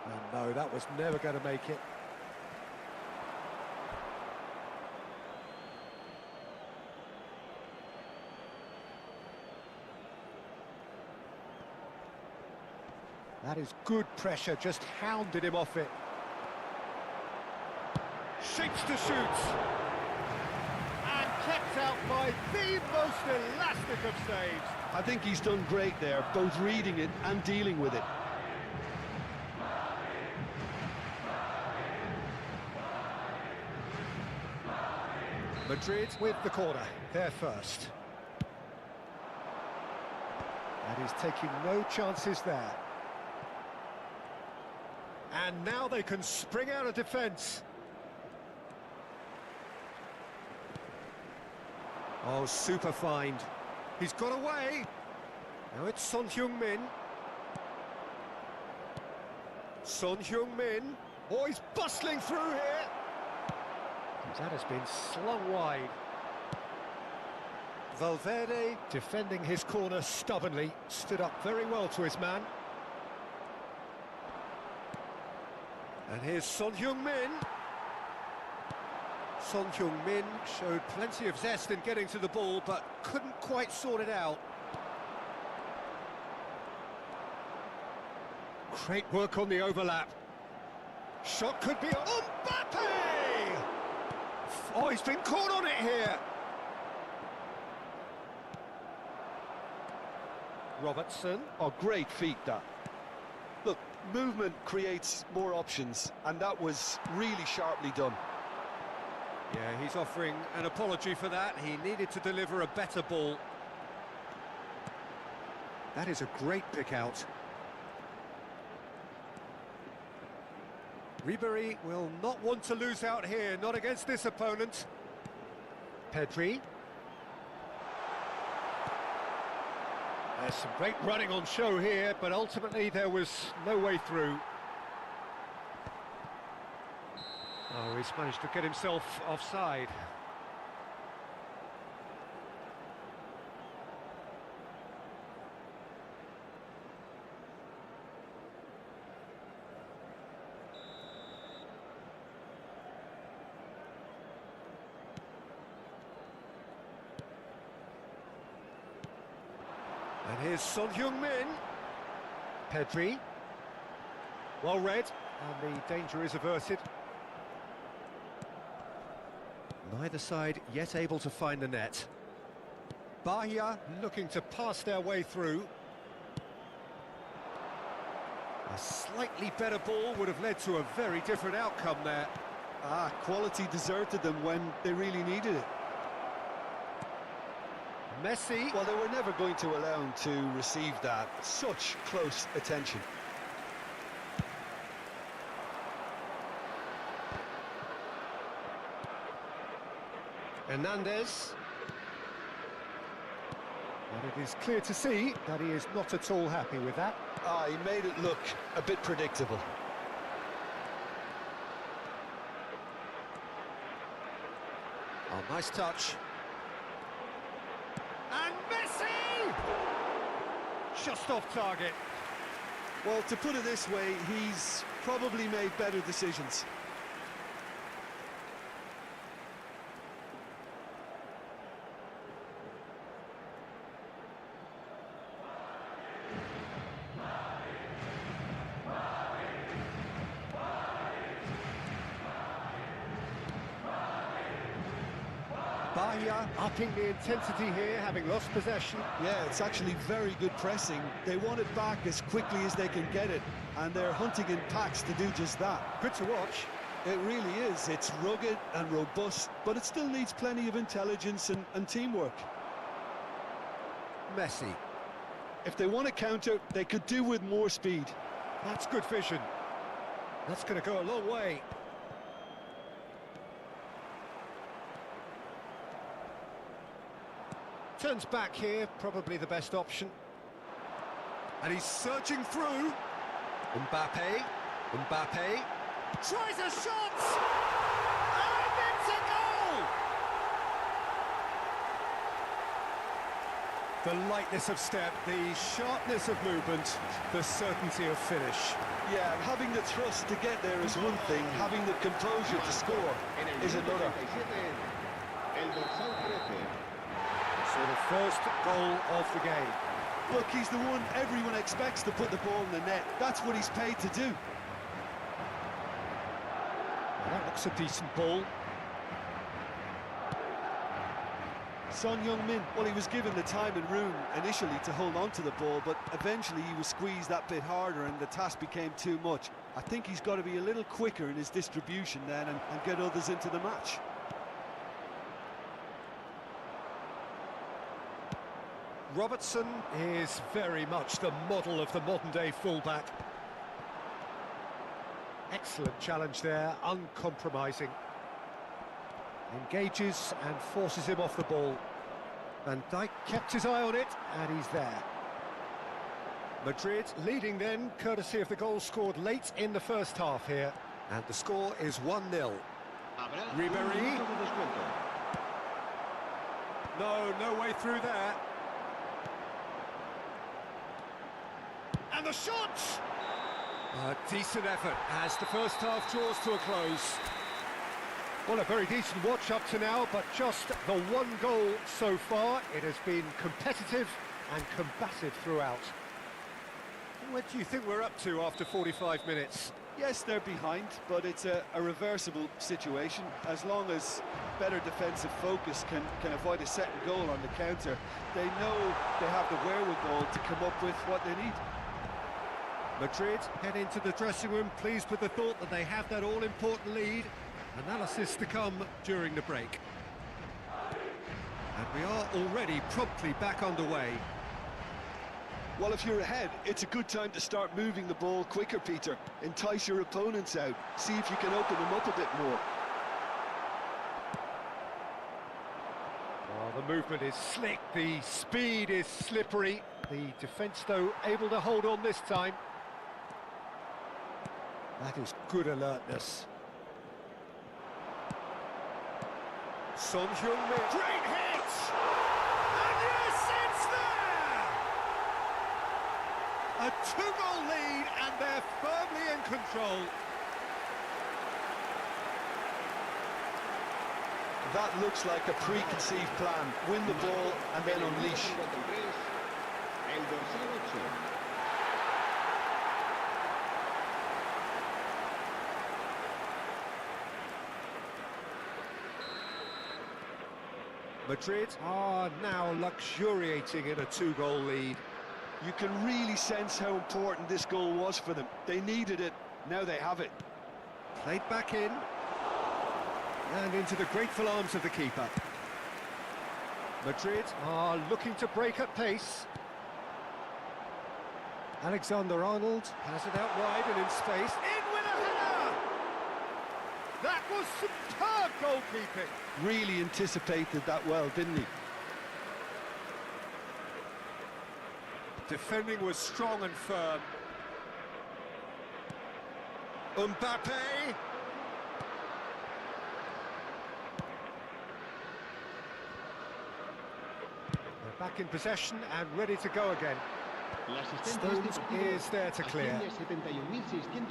And no, that was never going to make it. That is good pressure, just hounded him off it. Shapes to shoot. And kept out by the most elastic of saves. I think he's done great there, both reading it and dealing with it. Madrid with the corner, they're first. And he's taking no chances there. And now they can spring out of defence. Oh, super find. He's got away. Now it's Son Heung-min. Son Heung-min. Oh, he's bustling through here. That has been slung wide. Valverde, defending his corner stubbornly, stood up very well to his man. And here's Son Heung-min. Son Heung-min showed plenty of zest in getting to the ball, but couldn't quite sort it out. Great work on the overlap. Shot could be on. Mbappe! Oh, he's been caught on it here. Robertson. Oh, great feat, that. Look, movement creates more options, and that was really sharply done. Yeah, he's offering an apology for that. He needed to deliver a better ball. That is a great pick out. Ribéry will not want to lose out here, not against this opponent. Pedri. There's some great running on show here, but ultimately there was no way through. Oh, he's managed to get himself offside. And here's Son Heung-min. Pedri. Well read, and the danger is averted. Neither side yet able to find the net. Bahia looking to pass their way through. A slightly better ball would have led to a very different outcome there. Quality deserted them when they really needed it. Messi. Well, they were never going to allow him to receive that. Such close attention. Hernandez. And it is clear to see that he is not at all happy with that. He made it look a bit predictable. Oh, nice touch. And Messi! Just off target. Well, to put it this way, he's probably made better decisions. Bahia upping the intensity here, having lost possession. Yeah, it's actually very good pressing. They want it back as quickly as they can get it, and they're hunting in packs to do just that. Good to watch. It really is. It's rugged and robust, but it still needs plenty of intelligence and teamwork. Messi. If they want to counter, they could do with more speed. That's good vision. That's going to go a long way. Turns back here, probably the best option. And he's surging through. Mbappe. Mbappe. Tries a shot! And it's a goal! The lightness of step, the sharpness of movement, the certainty of finish. Yeah, and having the thrust to get there is one thing, having the composure to score is another. El dorsal 13. So the first goal of the game. Look, he's the one everyone expects to put the ball in the net. That's what he's paid to do. Well, that looks a decent ball. Son Heung-min, well, he was given the time and room initially to hold on to the ball, but eventually he was squeezed that bit harder and the task became too much. I think he's got to be a little quicker in his distribution then and get others into the match. Robertson is very much the model of the modern-day fullback. Excellent challenge there, uncompromising. Engages and forces him off the ball. Van Dijk kept his eye on it, and he's there. Madrid leading then, courtesy of the goal scored late in the first half here. And the score is 1-0. Ribéry. No way through there. And the shot! A decent effort as the first half draws to a close. Well, a very decent watch up to now, but just the one goal so far. It has been competitive and combative throughout. What do you think we're up to after 45 minutes? Yes, they're behind, but it's a reversible situation. As long as better defensive focus can avoid a second goal on the counter, they know they have the wherewithal to come up with what they need. Madrid head into the dressing room pleased with the thought that they have that all-important lead. Analysis to come during the break. And we are already promptly back underway. Well, if you're ahead, it's a good time to start moving the ball quicker, Peter. Entice your opponents out. See if you can open them up a bit more. Oh, the movement is slick, the speed is slippery. The defence, though, able to hold on this time. That is good alertness. Son Heung-min. Great hit! And yes, it's there! A two-goal lead, and they're firmly in control. That looks like a preconceived plan. Win the ball and then unleash. El dorsal 8. Madrid are now luxuriating in a two-goal lead. You can really sense how important this goal was for them. They needed it, now they have it. Played back in. And into the grateful arms of the keeper. Madrid are looking to break at pace. Alexander-Arnold has it out wide and in space. In with a header! That was superb goalkeeping. Really anticipated that well, didn't he? Defending was strong and firm. Mbappe. They're back in possession and ready to go again. Stones is there to clear.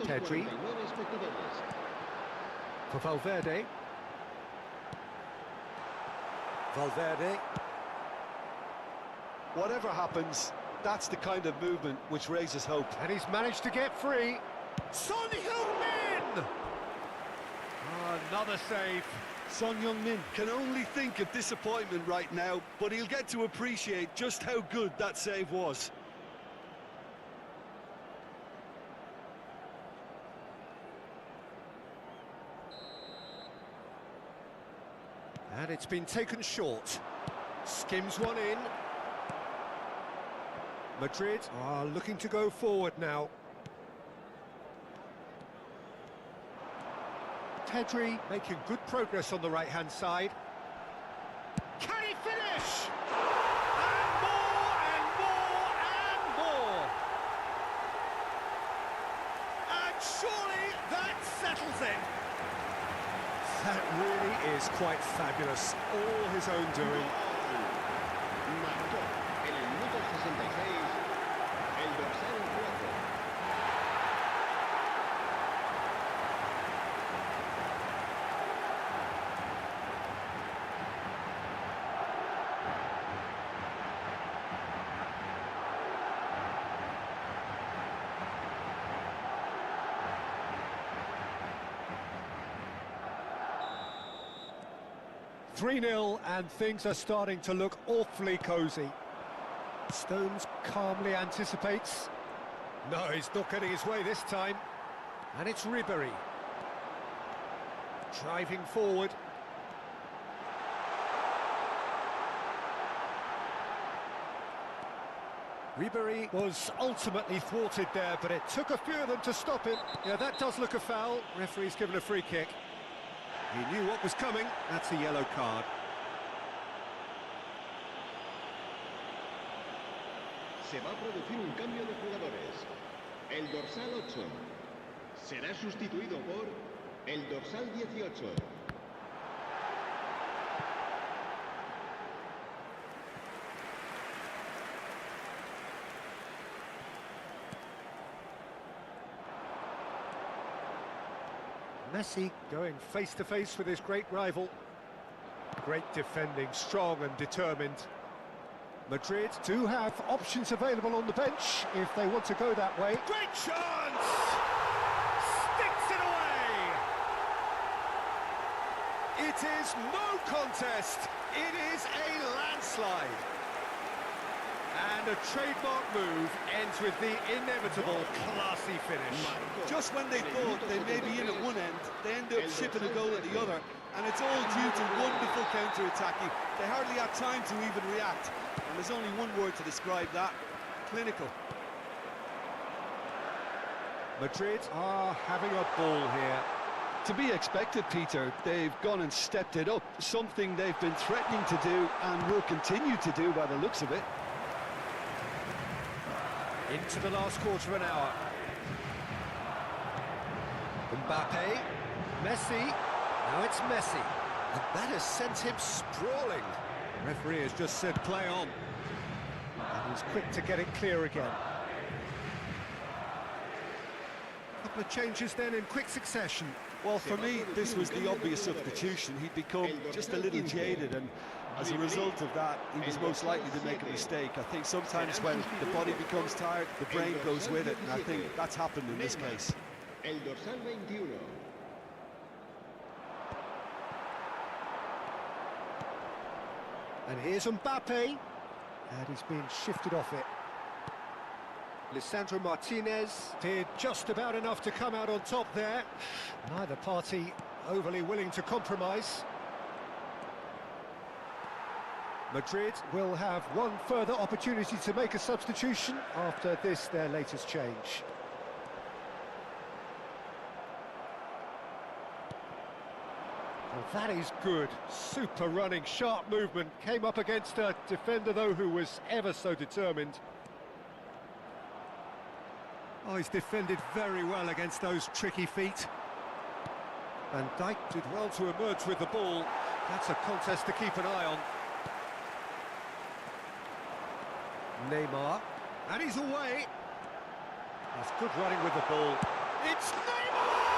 Pedri. For Valverde. Valverde. Whatever happens, that's the kind of movement which raises hope. And he's managed to get free. Son Heung-min! Another save. Son Heung-min can only think of disappointment right now, but he'll get to appreciate just how good that save was. And it's been taken short. Skims one in. Madrid are looking to go forward now. Pedri making good progress on the right-hand side. Can he finish? And more, and more, and more! And surely that settles it. That really is quite fabulous. All his own doing. Marcó en el 3-0, and things are starting to look awfully cosy. Stones calmly anticipates. No, he's not getting his way this time. And it's Ribery. Driving forward. Ribery was ultimately thwarted there, but it took a few of them to stop him. Yeah, that does look a foul. Referee's given a free kick. He knew what was coming. That's a yellow card. Se va a producir un cambio de jugadores. El dorsal 8 será sustituido por el dorsal 18. Messi going face-to-face with his great rival. Great defending, strong and determined. Madrid do have options available on the bench if they want to go that way. Great chance! Sticks it away! It is no contest. It is a landslide. And a trademark move ends with the inevitable classy finish. Just when they thought they may be in at one end, they end up shipping a goal at the other, and it's all due to wonderful counter-attacking. They hardly had time to even react, and there's only one word to describe that: clinical. Madrid are having a ball here. To be expected, Peter. They've gone and stepped it up, something they've been threatening to do and will continue to do by the looks of it. Into the last quarter of an hour. Mbappe, Messi, now it's Messi. And that has sent him sprawling. The referee has just said play on. And he's quick to get it clear again. Couple of changes then in quick succession. Well, for me, this was the obvious substitution. He'd become just a little jaded, and as a result of that, he was most likely to make a mistake. I think sometimes when the body becomes tired, the brain goes with it, and I think that's happened in this case. El dorsal 21. And here's Mbappe, and he's being shifted off it. Lisandro Martinez did just about enough to come out on top there. Neither party overly willing to compromise. Madrid will have one further opportunity to make a substitution after this, their latest change. Well, that is good. Super running, sharp movement. Came up against a defender, though, who was ever so determined. Oh, he's defended very well against those tricky feet. Van Dijk did well to emerge with the ball. That's a contest to keep an eye on. Neymar, and he's away. That's good running with the ball. It's Neymar!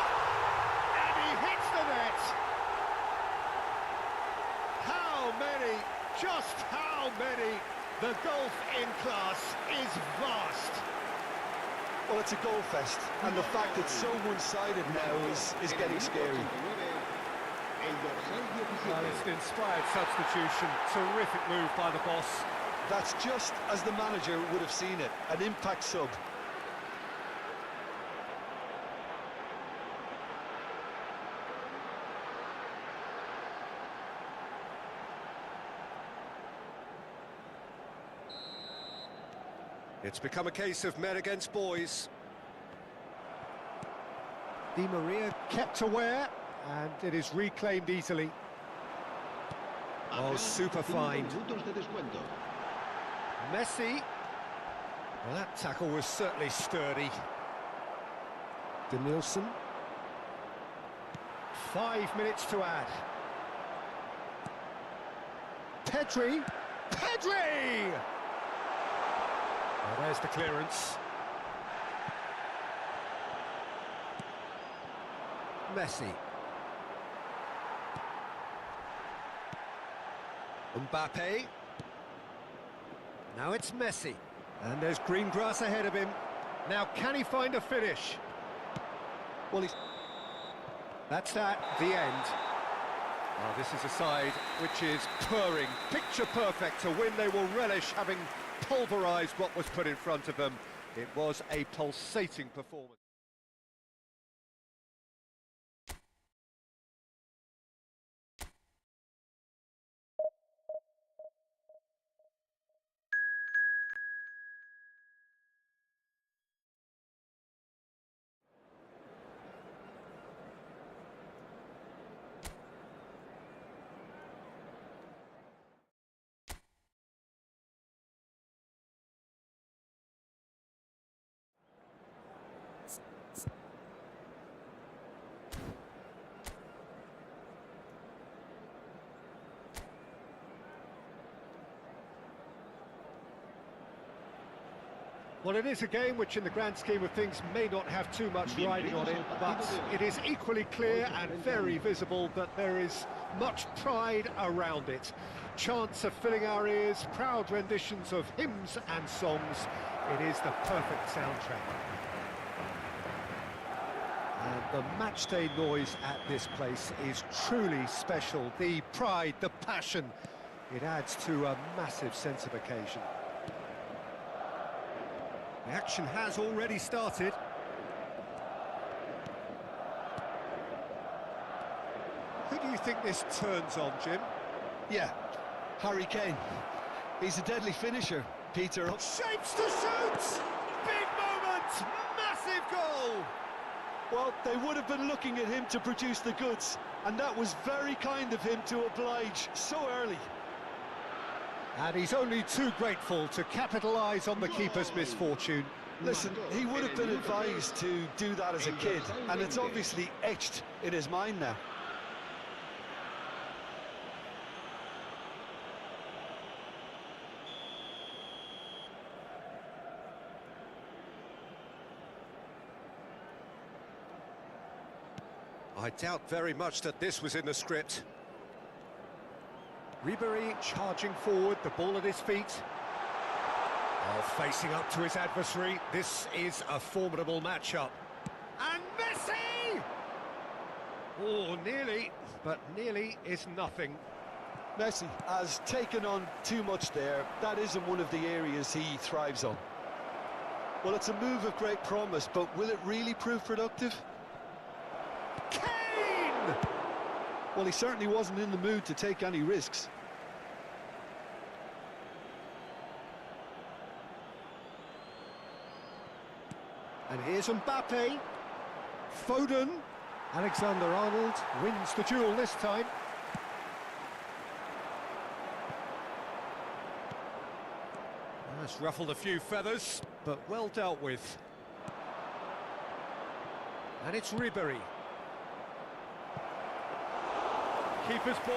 And he hits the net! How many, just how many? The gulf in class is vast. Well, it's a goal fest, and the fact it's so one-sided now is getting scary. Well, it's an inspired substitution. Terrific move by the boss. That's just as the manager would have seen it, an impact sub. It's become a case of men against boys. Di Maria kept aware, and it is reclaimed easily. Oh, super fine. Messi. Well, that tackle was certainly sturdy. Denilson. 5 minutes to add. Pedri! Pedri! Well, there's the clearance. Messi. Mbappe. Now it's Messi. And there's green grass ahead of him. Now, can he find a finish? Well, that's that, the end. This is a side which is purring, picture perfect. To win, they will relish having pulverised what was put in front of them. It was a pulsating performance. Well, it is a game which, in the grand scheme of things, may not have too much riding on it, but it is equally clear and very visible that there is much pride around it. Chants are filling our ears, proud renditions of hymns and songs. It is the perfect soundtrack. And the matchday noise at this place is truly special. The pride, the passion, it adds to a massive sense of occasion. The action has already started. Who do you think this turns on, Jim? Yeah, Harry Kane. He's a deadly finisher, Peter. Shapes to shoot! Big moment! Massive goal! Well, they would have been looking at him to produce the goods, and that was very kind of him to oblige so early. And he's only too grateful to capitalise on the keeper's misfortune. Listen, he would have been advised to do that as a kid, and it's obviously etched in his mind now. I doubt very much that this was in the script. Ribery charging forward, the ball at his feet. Oh, facing up to his adversary. This is a formidable matchup. And Messi! Oh, nearly, but nearly is nothing. Messi has taken on too much there. That isn't one of the areas he thrives on. Well, it's a move of great promise, but will it really prove productive? Kane! Well, he certainly wasn't in the mood to take any risks. And here's Mbappe. Foden. Alexander-Arnold wins the duel this time. That's ruffled a few feathers, but well dealt with. And it's Ribery. Keeper's ball.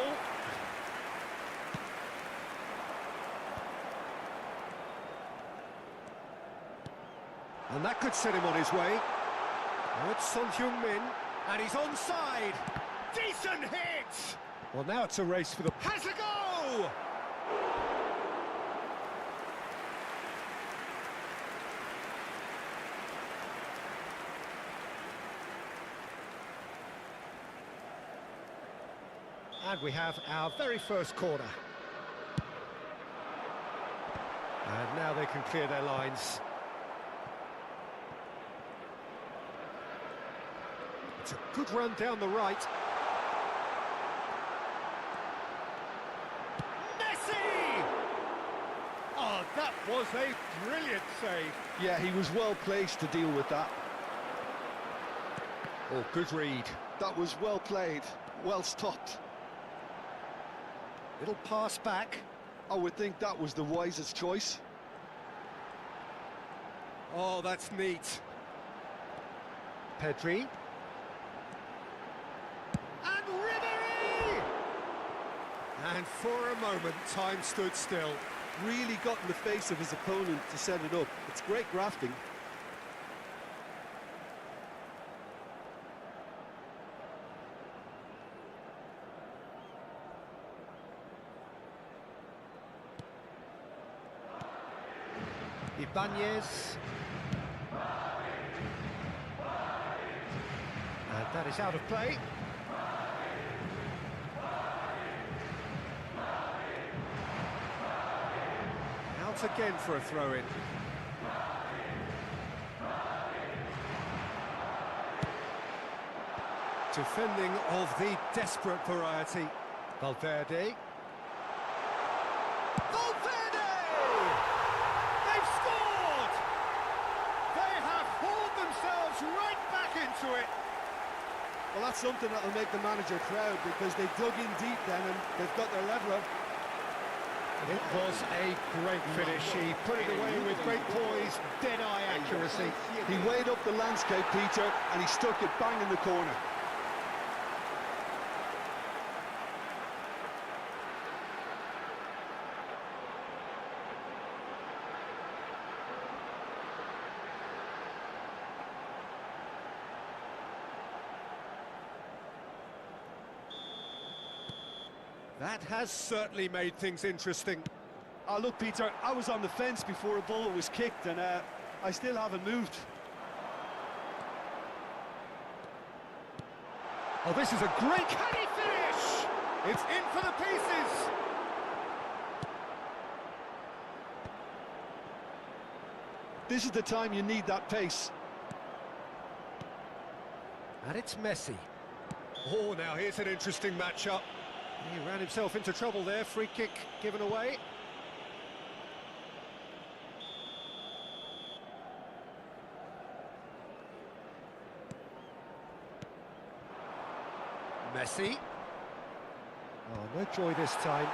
And that could set him on his way. Now it's Son Heung-min, and he's onside. Decent hit! Well, now it's a race for the... Has a go! And we have our very first corner. And now they can clear their lines. It's a good run down the right. Messi! Oh, that was a brilliant save. Yeah, he was well placed to deal with that. Oh, good read. That was well played, well stopped. Little pass back. I would think that was the wisest choice. Oh, that's neat. Pedri. And Ribery! And for a moment, time stood still. Really got in the face of his opponent to set it up. It's great grafting. Ibanez. And that is out of play. Chance again for a throw-in. Defending of the desperate variety. Valverde. Valverde! They've scored! They have hauled themselves right back into it. Well, that's something that'll make the manager proud, because they dug in deep then and they've got their leveller. It was a great finish. He put it away with great poise, dead-eye accuracy. He weighed up the landscape, Peter, and he stuck it bang in the corner. That has certainly made things interesting. Oh, look, Peter, I was on the fence before a ball was kicked, and I still haven't moved. Oh, this is a great... Can he finish? It's in for the pieces. This is the time you need that pace. And it's Messi. Oh, now here's an interesting matchup. He ran himself into trouble there. Free kick given away. Messi. Oh, no joy this time.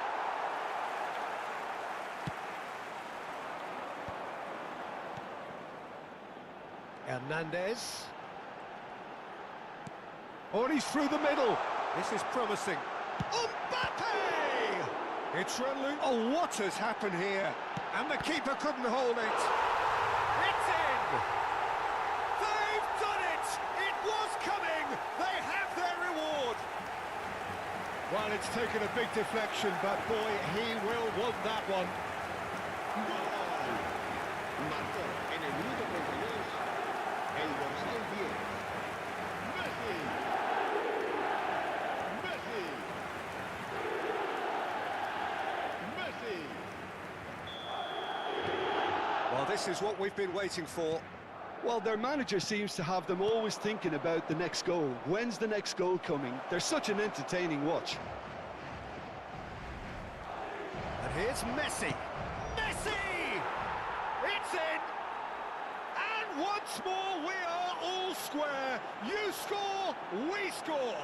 Hernandez. Oh, and he's through the middle. This is promising. Mbappe! It's run loose. Oh, what has happened here? And the keeper couldn't hold it. It's in! They've done it! It was coming! They have their reward! Well, it's taken a big deflection, but boy, he will want that one. Marcó en el minuto 32 el dorsal 10. Messi. Messi. Messi. Well, this is what we've been waiting for. Well, their manager seems to have them always thinking about the next goal. When's the next goal coming? They're such an entertaining watch. And here's Messi. Messi! It's in! And once more, we are all square. You score, we score.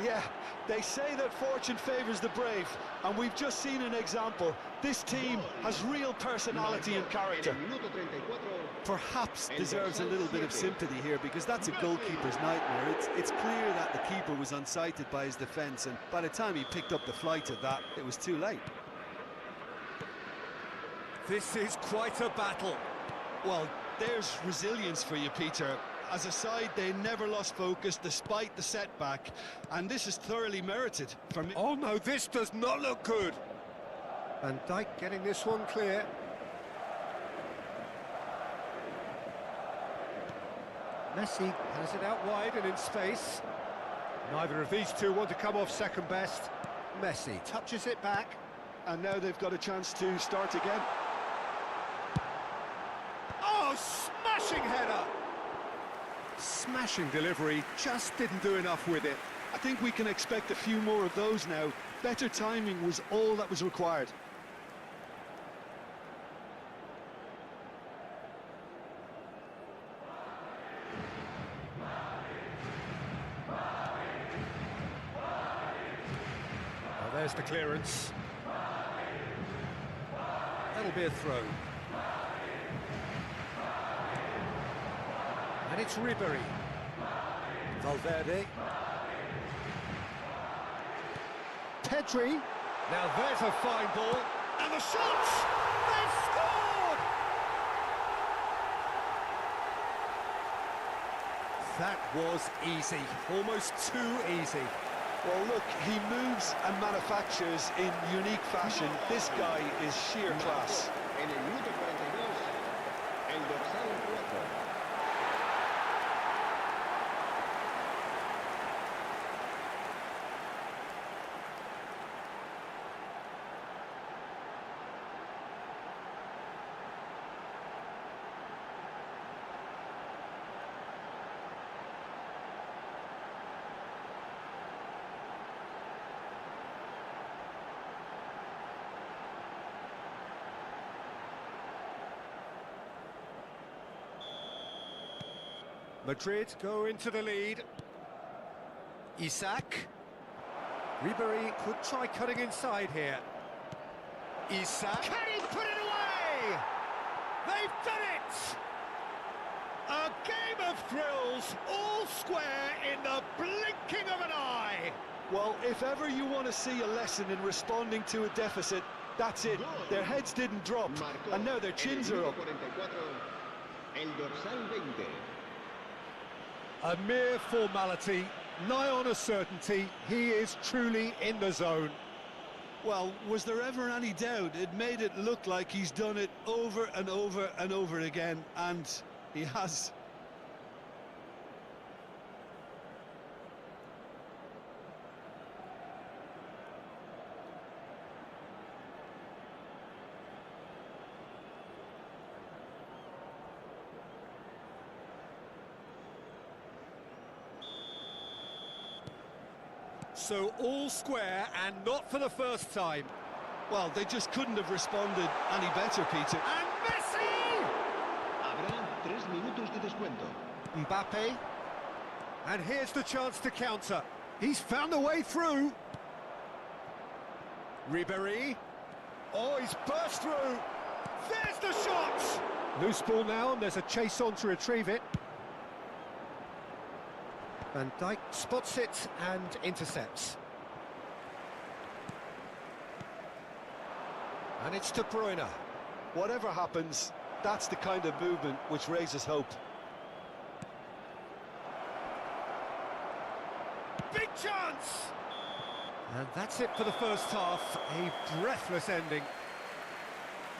Yeah, they say that fortune favours the brave, and we've just seen an example. This team has real personality and character. En el minuto 34 Perhaps deserves a little bit of sympathy here, because that's a goalkeeper's nightmare. It's clear that the keeper was unsighted by his defence, and by the time he picked up the flight of that, it was too late. This is quite a battle. Well, there's resilience for you, Peter. As a side, they never lost focus despite the setback, and this is thoroughly merited for me. Oh no, this does not look good. Van Dijk getting this one clear. Messi has it out wide and in space. Neither of these two want to come off second best. Messi touches it back. And now they've got a chance to start again. Oh, smashing header! Smashing delivery, just didn't do enough with it. I think we can expect a few more of those now. Better timing was all that was required. Well, there's the clearance. That'll be a throw. And it's Ribery. Valverde. Pedri. Now there's a fine ball. And the shot! They've scored! That was easy. Almost too easy. Well, look, he moves and manufactures in unique fashion. This guy is sheer class. en el minuto 42 el dorsal 4. Madrid go into the lead. Isak. Ribery could try cutting inside here. Isak. Can he put it away? They've done it! A game of thrills, all square in the blinking of an eye. Well, if ever you want to see a lesson in responding to a deficit, that's it. Their heads didn't drop, and now their chins are up. El dorsal 20. A mere formality, nigh on a certainty, he is truly in the zone. Well, was there ever any doubt? It made it look like he's done it over and over and over again, and he has. So all square, and not for the first time. Well, they just couldn't have responded any better, Peter. And Messi! Habrá 3 minutos de descuento. Mbappe. And here's the chance to counter. He's found a way through. Ribery. Oh, he's burst through. There's the shot! Loose ball now, and there's a chase on to retrieve it. Van Dijk spots it and intercepts. And it's De Bruyne. Whatever happens, that's the kind of movement which raises hope. Big chance! And that's it for the first half, a breathless ending.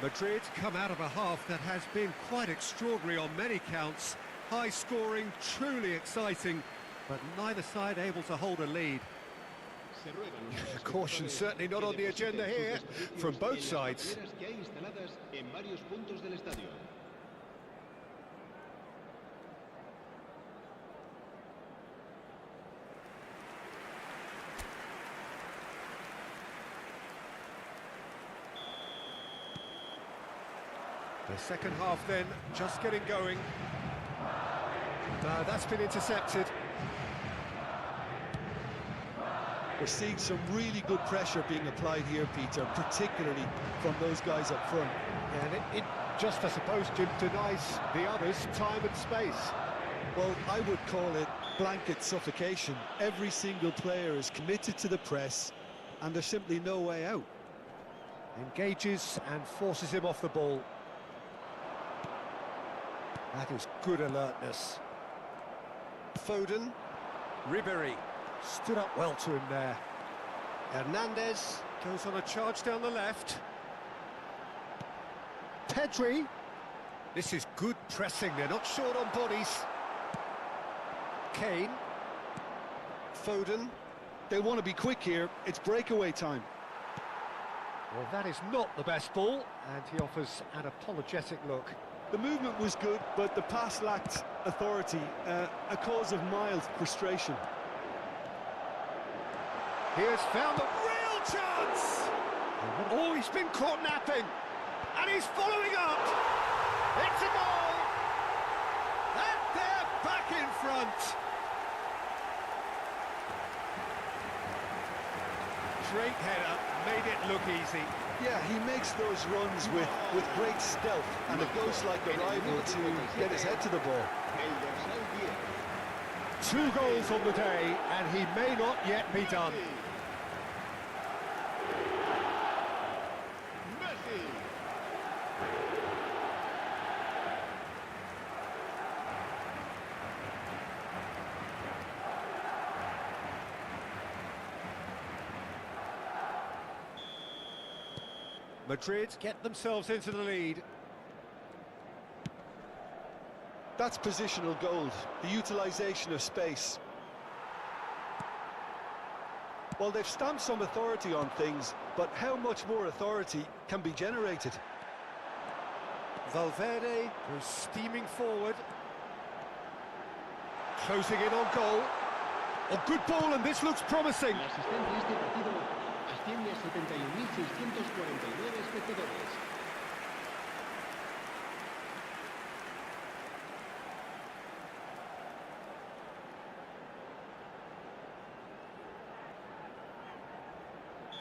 Madrid come out of a half that has been quite extraordinary on many counts. High scoring, truly exciting, but neither side able to hold a lead. Caution certainly not on the agenda here, from both sides. The second half then, just getting going. That's been intercepted. We're seeing some really good pressure being applied here, Peter, particularly from those guys up front. And it just, I suppose, Jim, denies the others time and space. Well, I would call it blanket suffocation. Every single player is committed to the press, and there's simply no way out. Engages and forces him off the ball. That is good alertness. Foden. Ribery stood up well to him there. Hernandez goes on a charge down the left. Pedri. This is good pressing, they're not short on bodies. Kane. Foden. They want to be quick here, it's breakaway time. Well, that is not the best ball, and he offers an apologetic look. The movement was good, but the pass lacked authority, a cause of mild frustration. He has found a real chance! Oh, he's been caught napping, and he's following up! It's a goal! And they're back in front! Straight header, made it look easy. Yeah, he makes those runs with great stealth, and a ghost like a rival to get his head to the ball. 2 goals on the day, and he may not yet be done. Madrid get themselves into the lead. That's positional gold, the utilisation of space. Well, they've stamped some authority on things, but how much more authority can be generated? Valverde goes steaming forward. Closing in on goal. A good ball, and this looks promising. La asistencia a este partido asciende a 71.649 espectadores.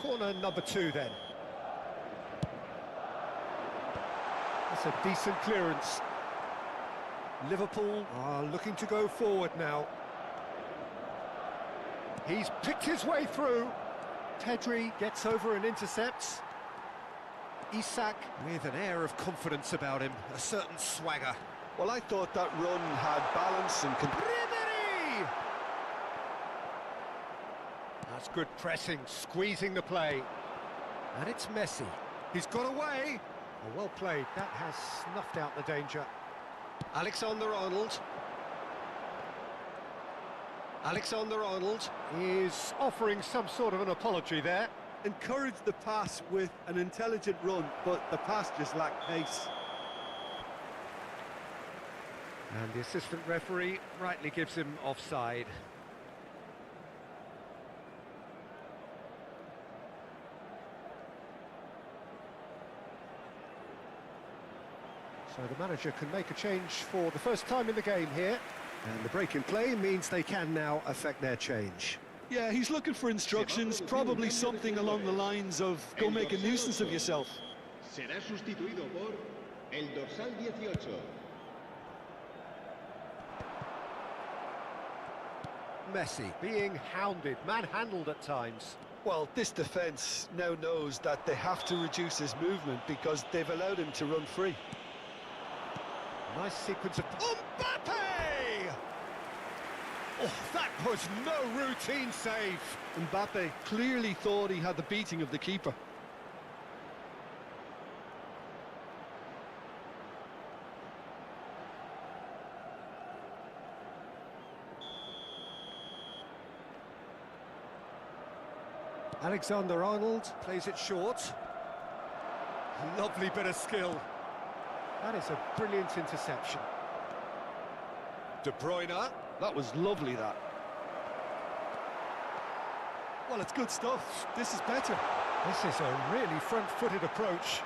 Corner number 2 then. That's a decent clearance. Liverpool are looking to go forward now. He's picked his way through. Pedri gets over and intercepts. Isak with an air of confidence about him, a certain swagger. Well, I thought that run had balance and... Ribery! That's good pressing, squeezing the play. And it's Messi. He's got away. Oh, well played. That has snuffed out the danger. Alexander-Arnold. Alexander-Arnold is offering some sort of an apology there. Encouraged the pass with an intelligent run, but the pass just lacked pace. And the assistant referee rightly gives him offside. So the manager can make a change for the first time in the game here. And the break in play means they can now affect their change. Yeah, he's looking for instructions, probably something along the lines of, go make a nuisance of yourself. Será sustituido por el dorsal 18. Messi being hounded, manhandled at times. Well, this defence now knows that they have to reduce his movement because they've allowed him to run free. Nice sequence of... Mbappe! Oh, that was no routine save. Mbappe clearly thought he had the beating of the keeper. Alexander-Arnold plays it short. Lovely bit of skill. That is a brilliant interception. De Bruyne. That was lovely, that. Well, it's good stuff. This is better. This is a really front-footed approach.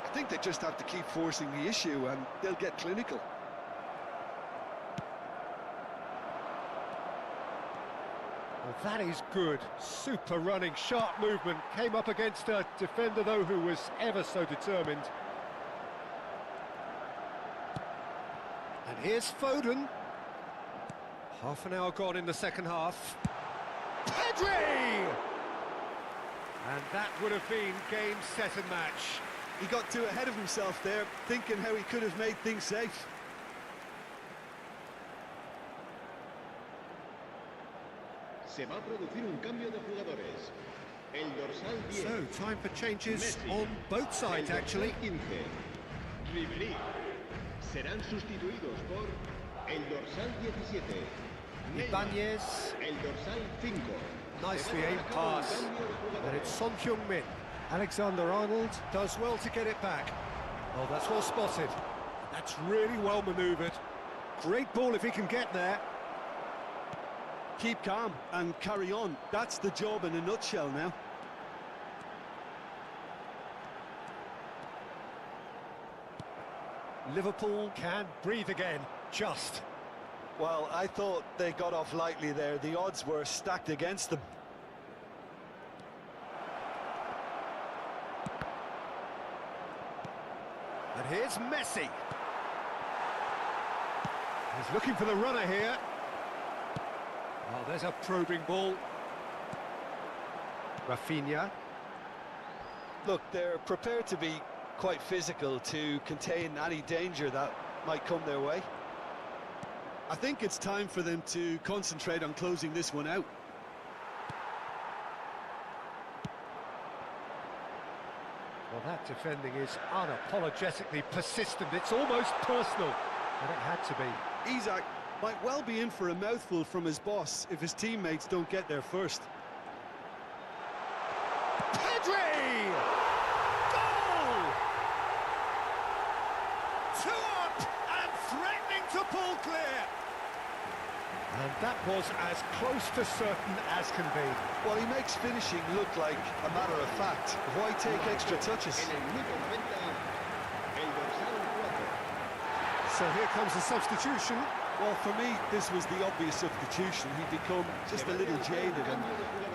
I think they just have to keep forcing the issue and they'll get clinical. Well, that is good. Super running, sharp movement. Came up against a defender, though, who was ever so determined. And here's Foden. Half an hour gone in the second half. Pedri! And that would have been game, set and match. He got too ahead of himself there, thinking how he could have made things safe. Se va a producir un cambio de jugadores. El dorsal 10. So, time for changes Messi. on both sides, El dorsal actually. 15. Ribery. Serán sustituidos por el dorsal 17. Ibanez. El dorsal 5. Nicely aimed pass. And it's Son Heung-min. Alexander-Arnold does well to get it back. Oh, that's well spotted. That's really well manoeuvred. Great ball if he can get there. Keep calm and carry on. That's the job in a nutshell now. Liverpool can breathe again, just. Well, I thought they got off lightly there. The odds were stacked against them. And here's Messi. He's looking for the runner here. Oh, there's a probing ball. Rafinha. Look, they're prepared to be quite physical to contain any danger that might come their way. I think it's time for them to concentrate on closing this one out. Well, that defending is unapologetically persistent. It's almost personal, and it had to be. Isak might well be in for a mouthful from his boss if his teammates don't get there first. Pedri! Goal! 2 up and threatening to pull clear. And that was as close to certain as can be. Well, he makes finishing look like a matter of fact. Why take extra touches? En el minuto 90, el dorsal 4. So here comes the substitution. Well, for me, this was the obvious substitution. He'd become just a little jaded, and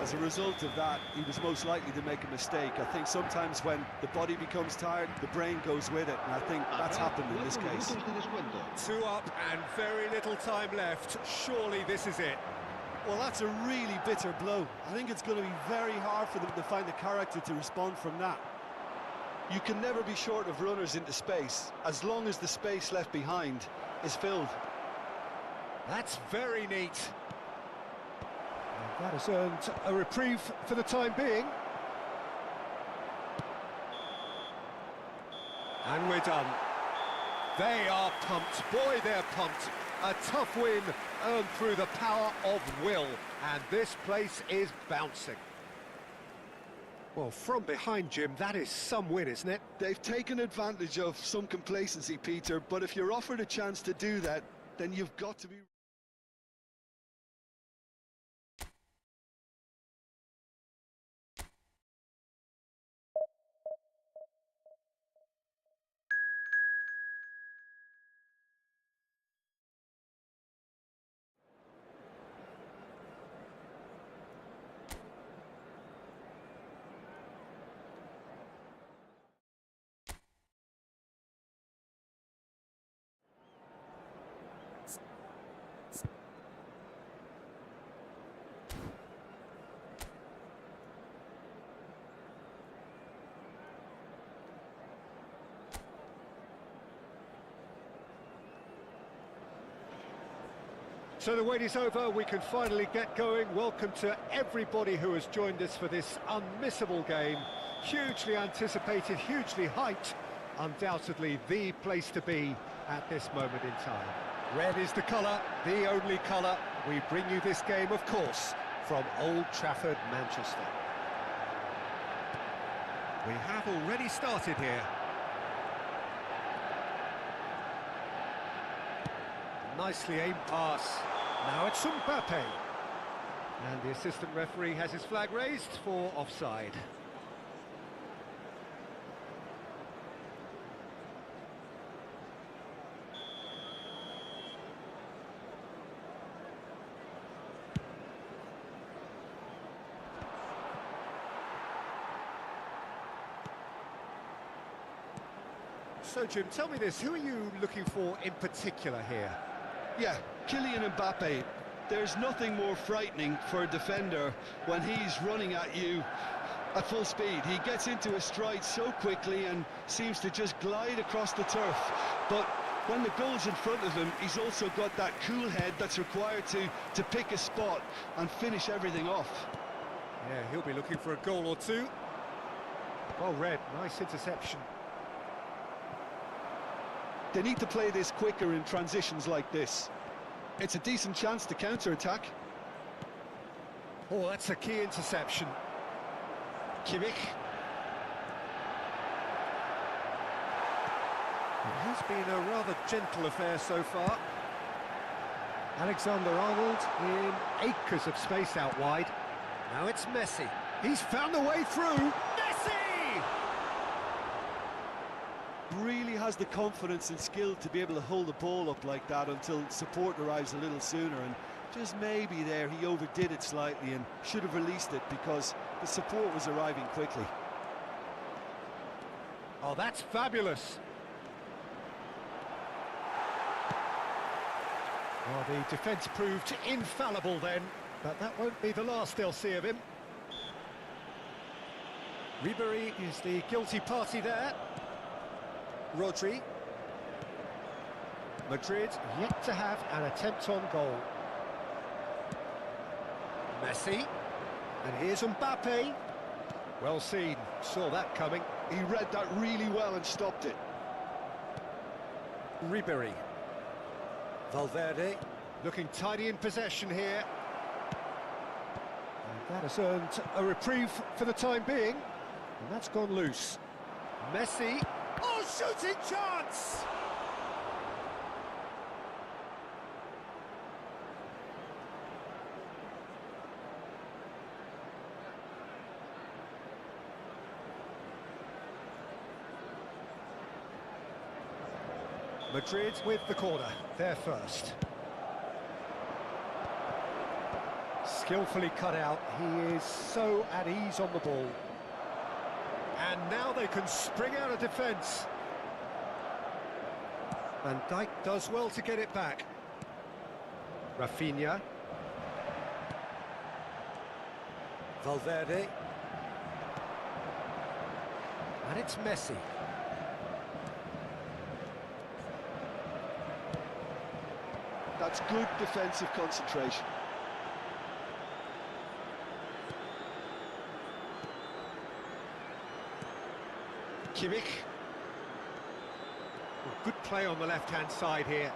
as a result of that, he was most likely to make a mistake. I think sometimes when the body becomes tired, the brain goes with it, and I think that's happened in this case. 2 up and very little time left. Surely this is it. Well, that's a really bitter blow. I think it's going to be very hard for them to find the character to respond from that. You can never be short of runners into space, as long as the space left behind is filled. That's very neat. And that has earned a reprieve for the time being. And we're done. They are pumped. Boy, they're pumped. A tough win earned through the power of will. And this place is bouncing. Well, from behind, Jim, that is some win, isn't it? They've taken advantage of some complacency, Peter, but if you're offered a chance to do that, then you've got to be... So the wait is over, we can finally get going. Welcome to everybody who has joined us for this unmissable game. Hugely anticipated, hugely hyped. Undoubtedly the place to be at this moment in time. Red is the colour, the only colour. We bring you this game, of course, from Old Trafford, Manchester. We have already started here. Nicely aimed pass. Now it's Mbappe. And the assistant referee has his flag raised for offside. So, Jim, tell me this, who are you looking for in particular here? Yeah, Kylian Mbappe. There's nothing more frightening for a defender when he's running at you at full speed. He gets into a stride so quickly and seems to just glide across the turf. But when the goal's in front of him, he's also got that cool head that's required to pick a spot and finish everything off. Yeah, he'll be looking for a goal or two. Well read, nice interception. They need to play this quicker in transitions like this. It's a decent chance to counter-attack. Oh, that's a key interception. Kimmich. It has been a rather gentle affair so far. Alexander-Arnold in acres of space out wide. Now it's Messi. He's found a way through. Messi! Really has the confidence and skill to be able to hold the ball up like that until support arrives a little sooner, and just maybe there he overdid it slightly and should have released it because the support was arriving quickly. Oh, that's fabulous. Well, the defence proved infallible then, but that won't be the last they'll see of him. Ribery is the guilty party there. Rodri. Madrid yet to have an attempt on goal. Messi. And here's Mbappe. Well seen, saw that coming. He read that really well and stopped it. Ribery. Valverde looking tidy in possession here. And that has earned a reprieve for the time being. And that's gone loose. Messi. Oh, shooting chance! Madrid with the corner, they're first. Skillfully cut out. He is so at ease on the ball. And now they can spring out of defence. Van Dijk does well to get it back. Rafinha. Valverde. And it's Messi. That's good defensive concentration. Kimmich. Good play on the left-hand side here.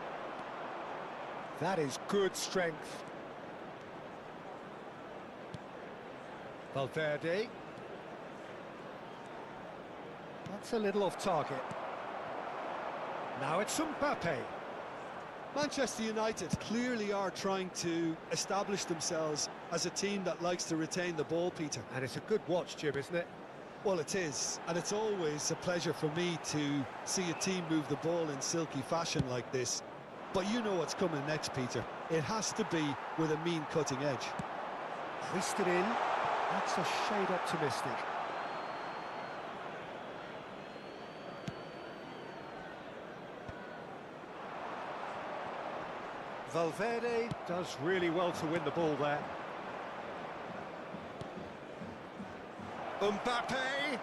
That is good strength. Valverde. That's a little off target. Now it's Mbappe. Manchester United clearly are trying to establish themselves as a team that likes to retain the ball, Peter. And it's a good watch, Jim, isn't it? Well, it is, and it's always a pleasure for me to see a team move the ball in silky fashion like this. But you know what's coming next, Peter. It has to be with a mean cutting edge. Hoisted in. That's a shade optimistic. Valverde does really well to win the ball there. Mbappe!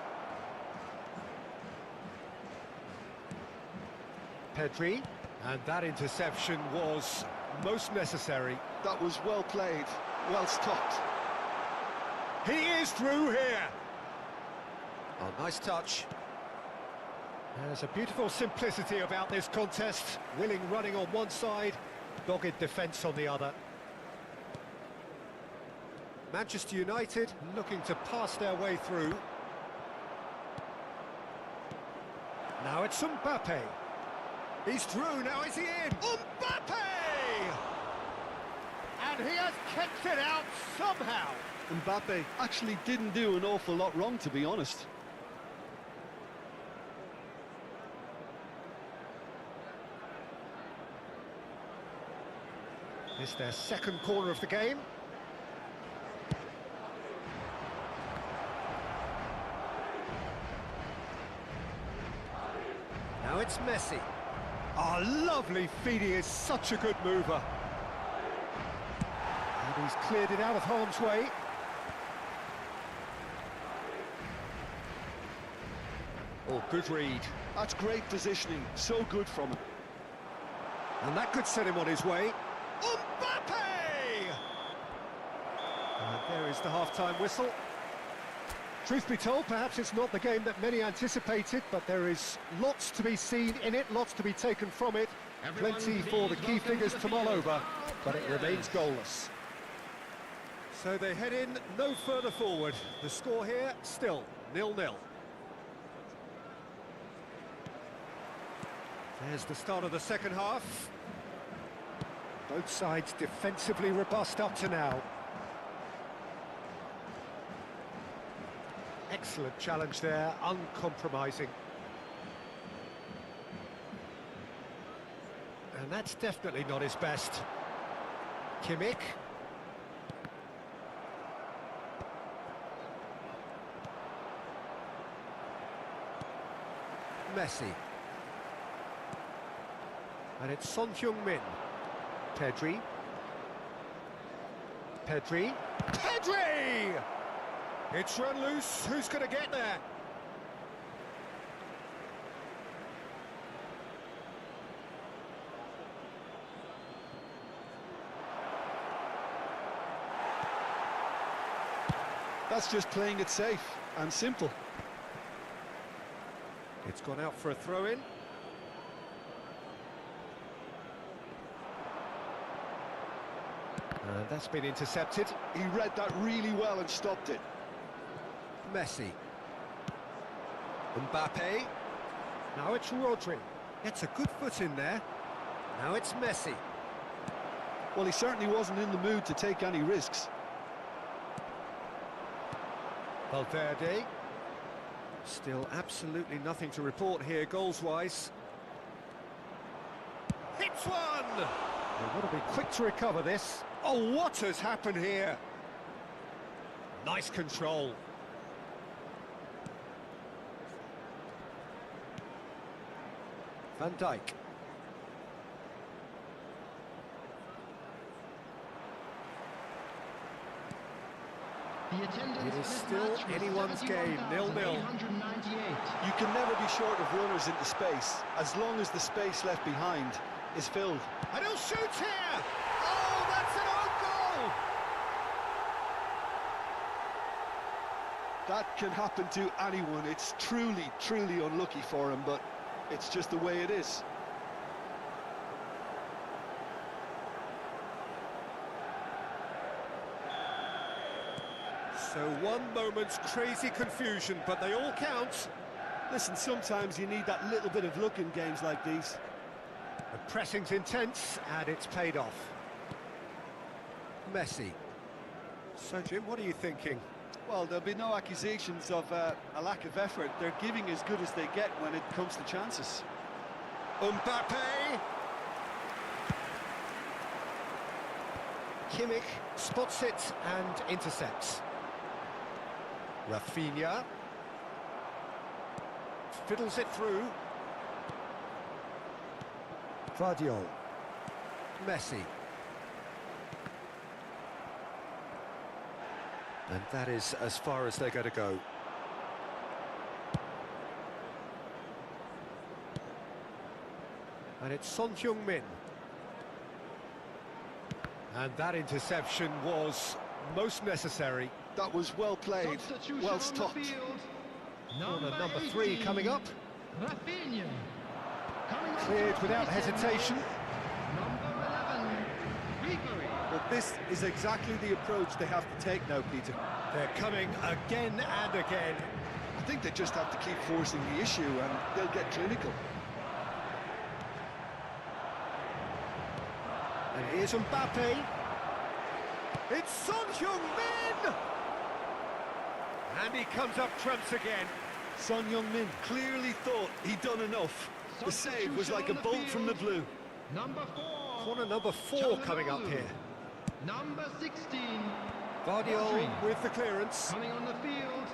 Pedri, and that interception was most necessary. That was well played, well stopped. He is through here! Oh, nice touch. There's a beautiful simplicity about this contest. Willing running on one side, dogged defence on the other. Manchester United looking to pass their way through. Now it's Mbappe. He's through, now is he in? Mbappe! And he has kept it out somehow. Mbappe actually didn't do an awful lot wrong, to be honest. It's their second corner of the game. Now it's Messi. Oh, lovely feed, he is such a good mover. And he's cleared it out of harm's way. Oh, good read. That's great positioning, so good from him. And that could set him on his way. Mbappe! And there is the half-time whistle. Truth be told, perhaps it's not the game that many anticipated, but there is lots to be seen in it, lots to be taken from it. Plenty for the key figures to mull over, but it remains goalless. So they head in no further forward. The score here, still 0-0. There's the start of the second half. Both sides defensively robust up to now. Excellent challenge there, uncompromising. And that's definitely not his best. Kimmich. Messi. And it's Son Heung-min. Pedri. Pedri. Pedri! It's run loose. Who's going to get there? That's just playing it safe and simple. It's gone out for a throw-in. And that's been intercepted. He read that really well and stopped it. Messi. Mbappe. Now it's Rodri. Gets a good foot in there. Now it's Messi. Well, he certainly wasn't in the mood to take any risks. Valverde. Still absolutely nothing to report here goals-wise. Hits one! They've got to be quick to recover this. Oh, what has happened here? Nice control. Van Dijk. It is still anyone's game, 0-0. You can never be short of runners into space, as long as the space left behind is filled. And he'll shoot here! Oh, that's an own goal! That can happen to anyone. It's truly, truly unlucky for him, but it's just the way it is. So one moment's crazy confusion, but they all count. Listen, sometimes you need that little bit of luck in games like these. The pressing's intense, and it's paid off. Messi. So, Jim, what are you thinking? Well, there'll be no accusations of a lack of effort. They're giving as good as they get when it comes to chances. Mbappe! Kimmich spots it and intercepts. Rafinha fiddles it through. Vardiol. Messi. And that is as far as they're going to go. And it's Son Heung-min. And that interception was most necessary. That was well played, well stopped. Corner number 3 coming up. Rafinha. Cleared without hesitation. Number 11, Ribery. But this is exactly the approach they have to take now, Peter. They're coming again and again. I think they just have to keep forcing the issue and they'll get clinical. And here's Mbappe. It's Son Heung-min! And he comes up trumps again. Son Heung-min. Clearly thought he'd done enough. The save was like a bolt from the blue. Number 4. Corner number 4 coming up here. Number 16. Vardiol with the clearance. Coming on the field.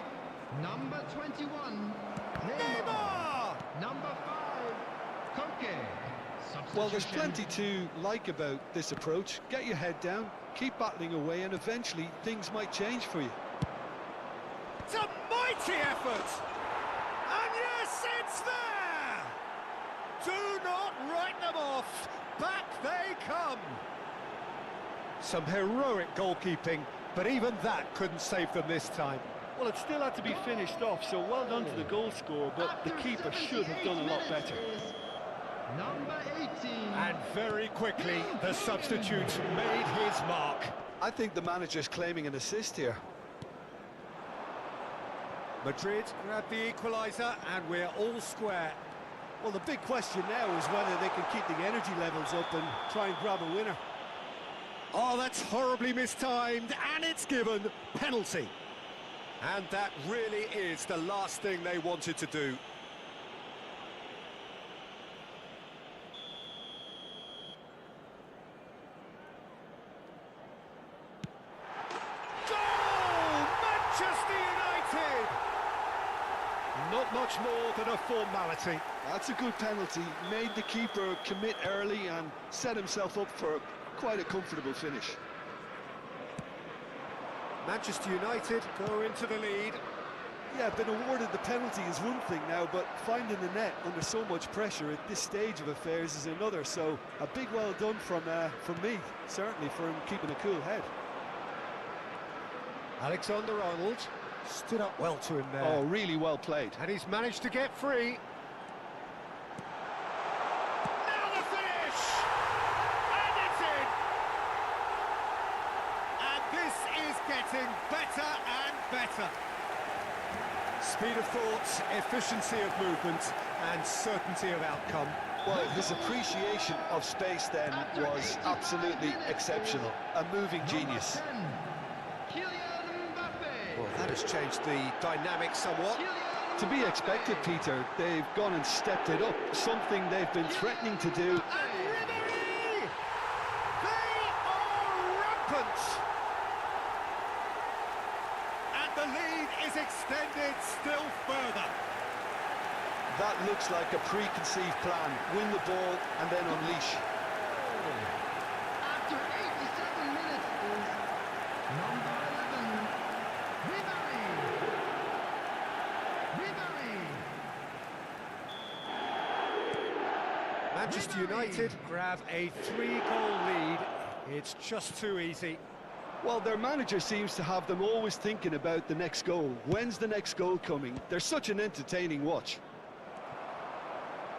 Number 21. Neymar! Number 5. Koke. Well, there's Substitution. plenty to like about this approach. Get your head down, keep battling away, and eventually things might change for you. It's a mighty effort! And yes, it's there! Do not write them off! Back they come! Some heroic goalkeeping, but even that couldn't save them this time. Well, it still had to be finished off, so well done to the goal scorer, but the keeper should have done a lot better. Number 18. And very quickly, the substitute made his mark. I think the manager's claiming an assist here. Madrid grab the equaliser, and we're all square. Well, the big question now is whether they can keep the energy levels up and try and grab a winner. Oh, that's horribly mistimed, and it's given penalty. And that really is the last thing they wanted to do. Goal! Manchester United! Not much more than a formality. That's a good penalty. Made the keeper commit early and set himself up for quite a comfortable finish. Manchester United go into the lead. Yeah, been awarded the penalty is one thing now, but finding the net under so much pressure at this stage of affairs is another. So a big well done from me, certainly, for him keeping a cool head. Alexander-Arnold stood up well to him there. Oh, really well played. And he's managed to get free. Now the finish! And it's in! And this is getting better and better. Speed of thought, efficiency of movement, and certainty of outcome. Well, his appreciation of space then was absolutely exceptional. A moving genius. Well, that has changed the dynamic somewhat. To be expected, Peter. They've gone and stepped it up, something they've been threatening to do. And Ribery! They are The lead is extended still further. That looks like a preconceived plan. Win the ball and then unleash. After 87 minutes is number 11, Ribery. Manchester United grab a 3-goal lead. It's just too easy. Well, their manager seems to have them always thinking about the next goal. When's the next goal coming? They're such an entertaining watch.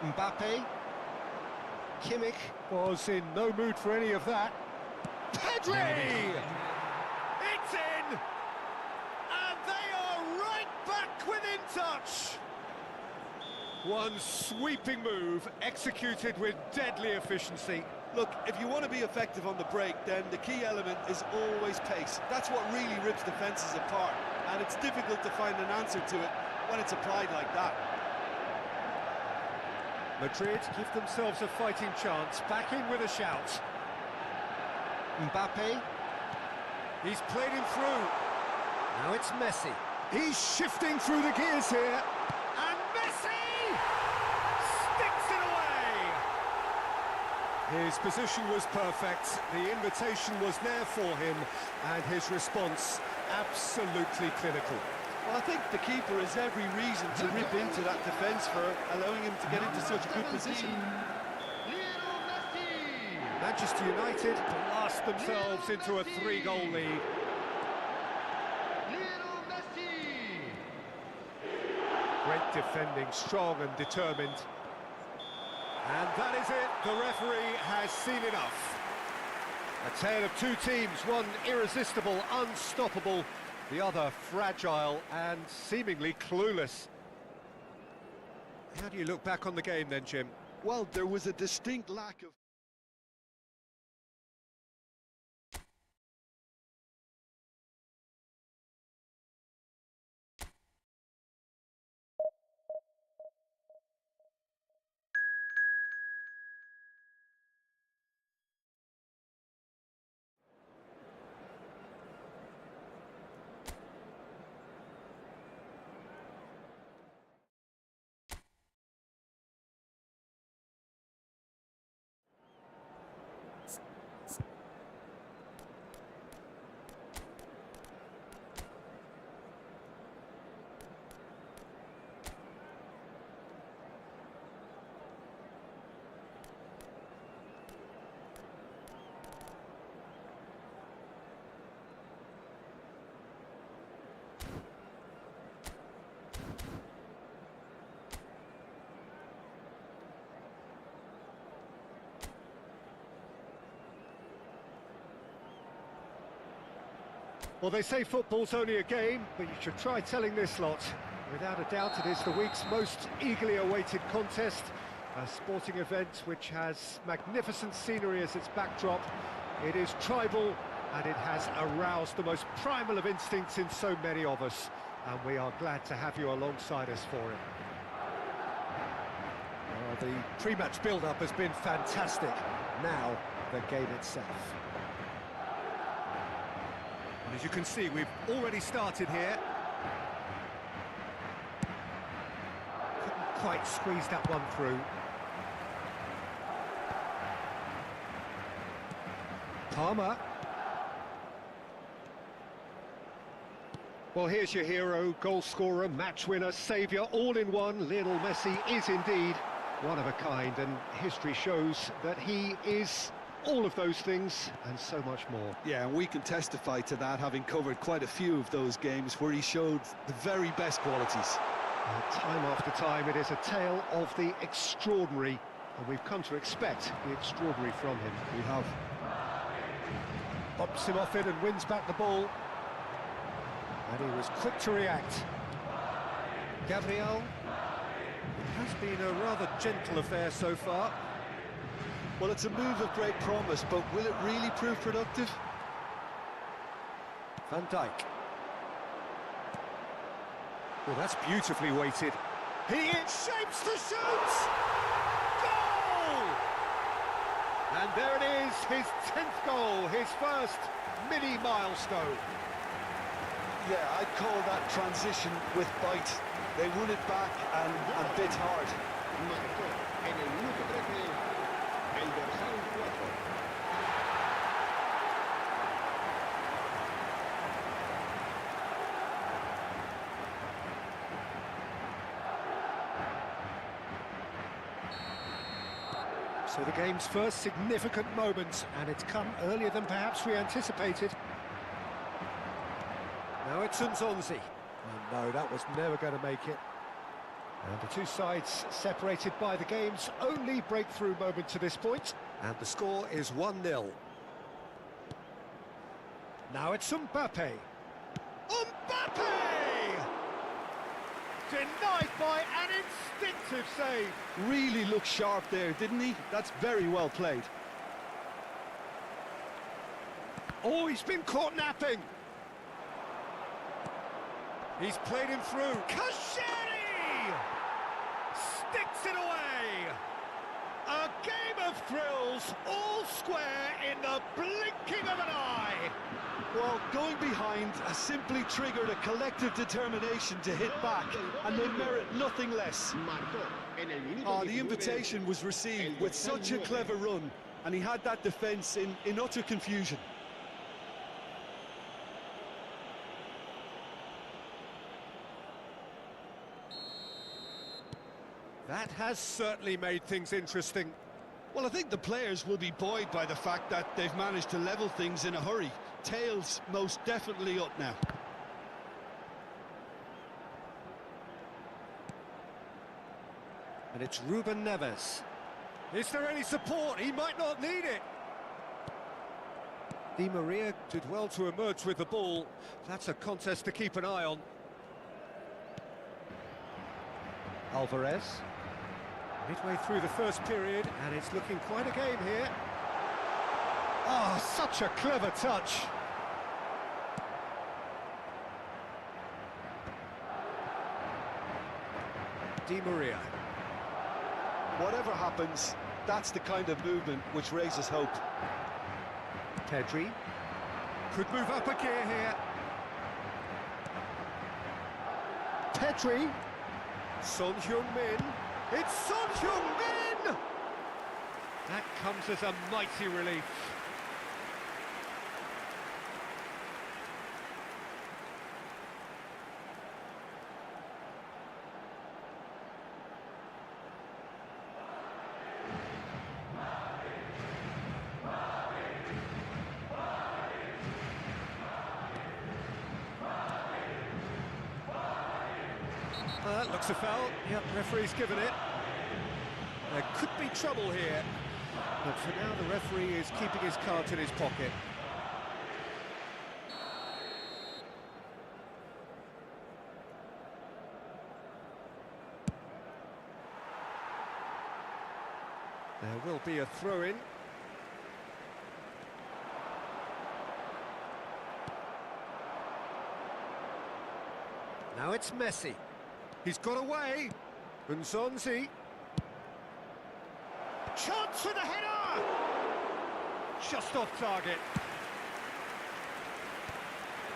Mbappe. Kimmich was in no mood for any of that. Pedri! It's in! And they are right back within touch! One sweeping move, executed with deadly efficiency. Look, if you want to be effective on the break, then the key element is always pace. That's what really rips defences apart, and it's difficult to find an answer to it when it's applied like that. Madrid give themselves a fighting chance, back in with a shout. Mbappe, he's played him through. Now it's Messi. He's shifting through the gears here. And Messi sticks it away! His position was perfect, the invitation was there for him, and his response absolutely clinical. Well, I think the keeper has every reason to rip into that defence for allowing him to get into such a good position. Manchester United blast themselves into a 3-goal lead. Great defending, strong and determined. And that is it, the referee has seen enough. A tale of two teams, one irresistible, unstoppable, the other fragile and seemingly clueless. How do you look back on the game then, Jim? Well, there was a distinct lack of... Well, they say football's only a game, but you should try telling this lot. Without a doubt, it is the week's most eagerly awaited contest, a sporting event which has magnificent scenery as its backdrop. It is tribal, and it has aroused the most primal of instincts in so many of us, and we are glad to have you alongside us for it. The pre-match build-up has been fantastic. Now, the game itself. As you can see, we've already started here. Couldn't quite squeeze that one through. Palmer. Well, here's your hero, goal scorer, match winner, saviour, all in one. Lionel Messi is indeed one of a kind, and history shows that he is all of those things and so much more. Yeah, and we can testify to that, having covered quite a few of those games where he showed the very best qualities. Time after time, it is a tale of the extraordinary, and we've come to expect the extraordinary from him. We have. Bumps him off it and wins back the ball. And he was quick to react. Gabriel. It has been a rather gentle affair so far. Well, it's a move of great promise, but will it really prove productive? Van Dijk. Well, that's beautifully weighted. He in shapes to shoot! Goal! And there it is, his 10th goal, his first mini milestone. Yeah, I'd call that transition with bite. They won it back and bit hard. Marcó en el minuto 13 el dorsal 4. So the game's first significant moment, and it's come earlier than perhaps we anticipated. Now it's Nzonzi. Oh no, that was never going to make it. And the two sides separated by the game's only breakthrough moment to this point. And the score is 1-0. Now it's Mbappe. Mbappe! Denied by an instinctive save. Really looked sharp there, didn't he? That's very well played. Oh, he's been caught napping. He's played him through. Kashiri! Sticks it away! A game of thrills, all square in the blinking of an eye. Well, going behind has simply triggered a collective determination to hit back, and they merit nothing less. Marcó en el minuto The 19 invitation was received with such a clever run, and he had that defence in utter confusion. That has certainly made things interesting. Well, I think the players will be buoyed by the fact that they've managed to level things in a hurry. Tails most definitely up now. And it's Ruben Neves. Is there any support? He might not need it. Di Maria did well to emerge with the ball. That's a contest to keep an eye on. Alvarez. Midway through the first period, and it's looking quite a game here. Oh, such a clever touch. Di Maria. Whatever happens, that's the kind of movement which raises hope. Pedri. Could move up a gear here. Pedri. Son Heung-min. It's Son Heung-min! That comes as a mighty relief. Looks a foul. Yep, referee's given it. There could be trouble here, but for now the referee is keeping his cards in his pocket. There will be a throw-in. Now it's Messi. He's got away. Nzonzi. Chance for the header! Just off target.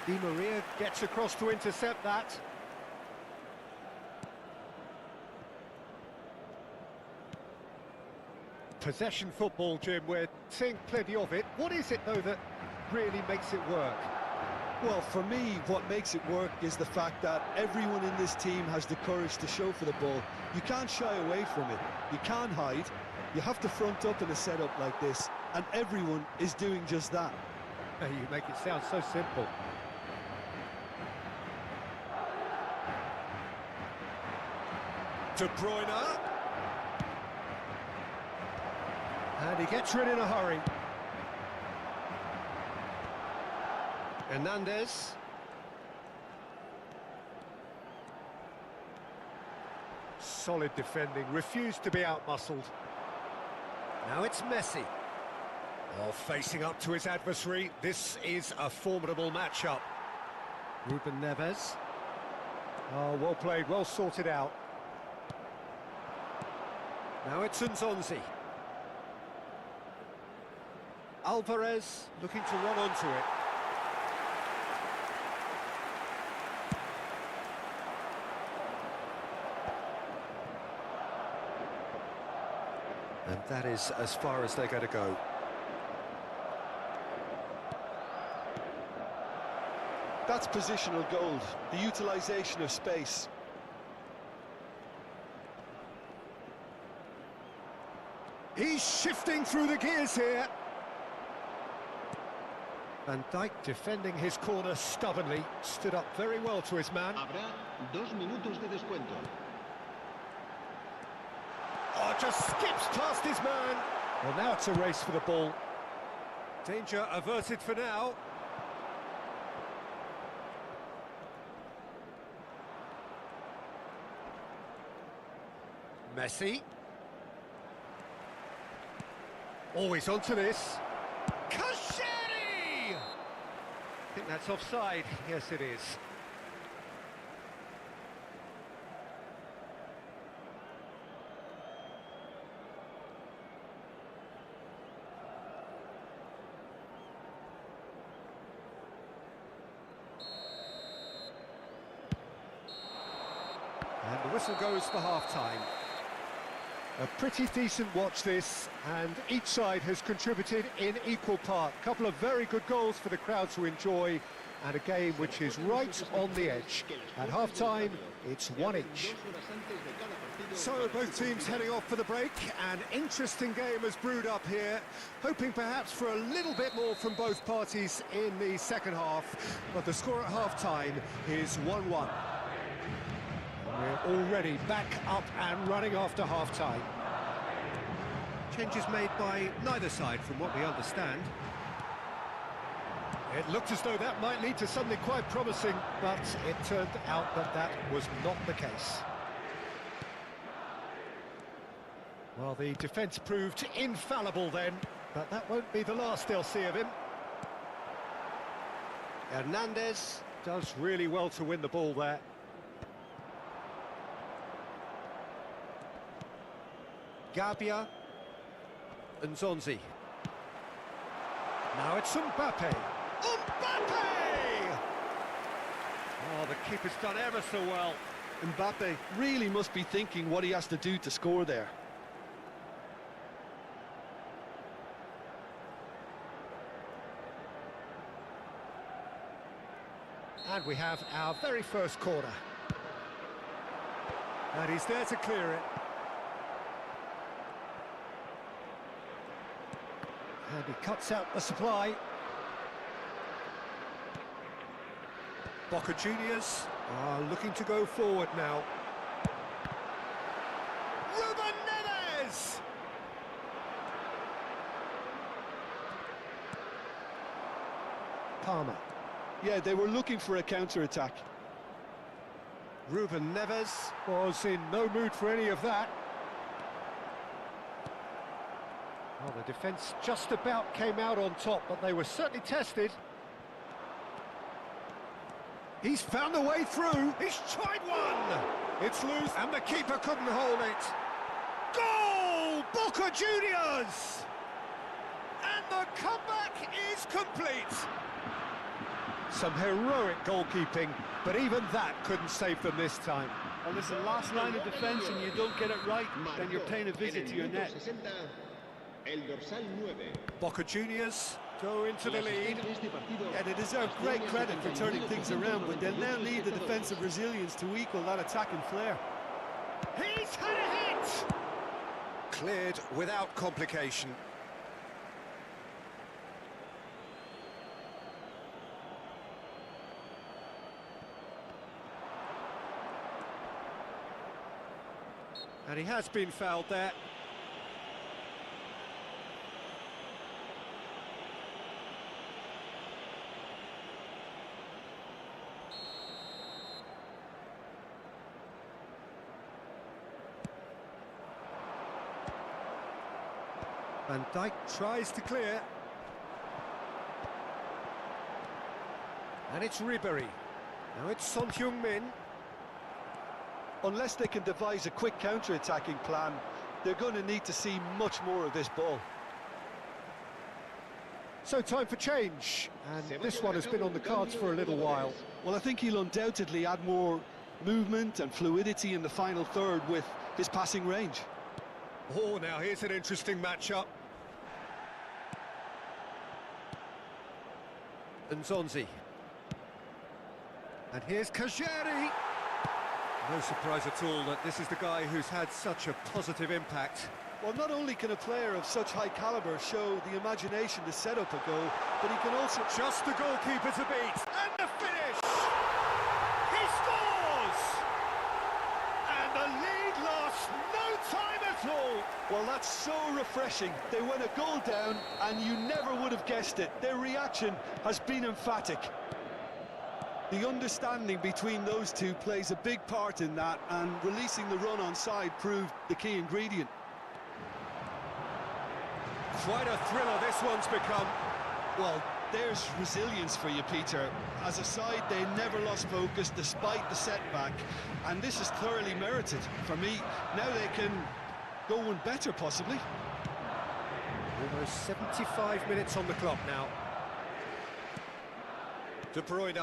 Di Maria gets across to intercept that. Possession football, Jim, we're seeing plenty of it. What is it, though, that really makes it work? Well, for me, what makes it work is the fact that everyone in this team has the courage to show for the ball. You can't shy away from it. You can't hide. You have to front up in a setup like this, and everyone is doing just that. You make it sound so simple. De Bruyne. And he gets rid in a hurry. Hernandez. Solid defending, refused to be outmuscled. Now it's Messi. Oh, facing up to his adversary. This is a formidable matchup. Ruben Neves. Oh, well played, well sorted out. Now it's Nzonzi. Alvarez looking to run onto it. And that is as far as they're going to go. That's positional gold, the utilisation of space. He's shifting through the gears here. Van Dijk defending his corner stubbornly, stood up very well to his man. Habrá 2 minutos de descuento. Oh, just skips past his man. Well, now it's a race for the ball. Danger averted for now. Messi. Always onto this. Kashani! I think that's offside. Yes, it is. And the whistle goes for half-time. A pretty decent watch this, and each side has contributed in equal part. A couple of very good goals for the crowd to enjoy, and a game which is right on the edge. At half-time, it's 1 each. So both teams heading off for the break. An interesting game has brewed up here, hoping perhaps for a little bit more from both parties in the second half, but the score at half-time is 1-1. We're already back up and running after half-time. Changes made by neither side from what we understand. It looked as though that might lead to something quite promising, but it turned out that that was not the case. Well, the defence proved infallible then, but that won't be the last they'll see of him. Hernandez does really well to win the ball there. Gabia and Zonzi. Now it's Mbappe. Mbappe! Oh, the keeper's done ever so well. Mbappe really must be thinking what he has to do to score there. And we have our very first corner. And he's there to clear it. And he cuts out the supply. Boca Juniors are looking to go forward now. Ruben Neves! Palmer. Yeah, they were looking for a counter-attack. Ruben Neves was in no mood for any of that. Well, the defence just about came out on top, but they were certainly tested. He's found a way through. He's tried one. It's loose, and the keeper couldn't hold it. Goal! Boca Juniors! And the comeback is complete. Some heroic goalkeeping, but even that couldn't save them this time. Well, listen, last line of defence and you don't get it right, then you're paying a visit to your net. El dorsal 9. Boca Juniors go into the lead. And they deserve great credit for turning things around, but they'll now need the defensive resilience to equal that attacking flair. He's had a hit! Cleared without complication. And he has been fouled there. Van Dijk tries to clear. And it's Ribéry. Now it's Son Heung-min. Unless they can devise a quick counter-attacking plan, they're going to need to see much more of this ball. So time for change, and this one has been on the cards for a little while. Well, I think he'll undoubtedly add more movement and fluidity in the final third with his passing range. Oh, now here's an interesting matchup. Nzonzi. And here's Kajeri. No surprise at all that this is the guy who's had such a positive impact. Well, not only can a player of such high calibre show the imagination to set up a goal, but he can also... Just the goalkeeper to beat. And the finish! He scores! And the lead lost no time at all. Well, that's so refreshing. They went a goal down, and you never would have guessed it. Their reaction has been emphatic. The understanding between those two plays a big part in that, and releasing the run on side proved the key ingredient. Quite a thriller this one's become. Well, there's resilience for you, Peter. As a side, they never lost focus despite the setback, and this is thoroughly merited. For me, now they can go one better, possibly. Almost 75 minutes on the clock now. De Bruyne.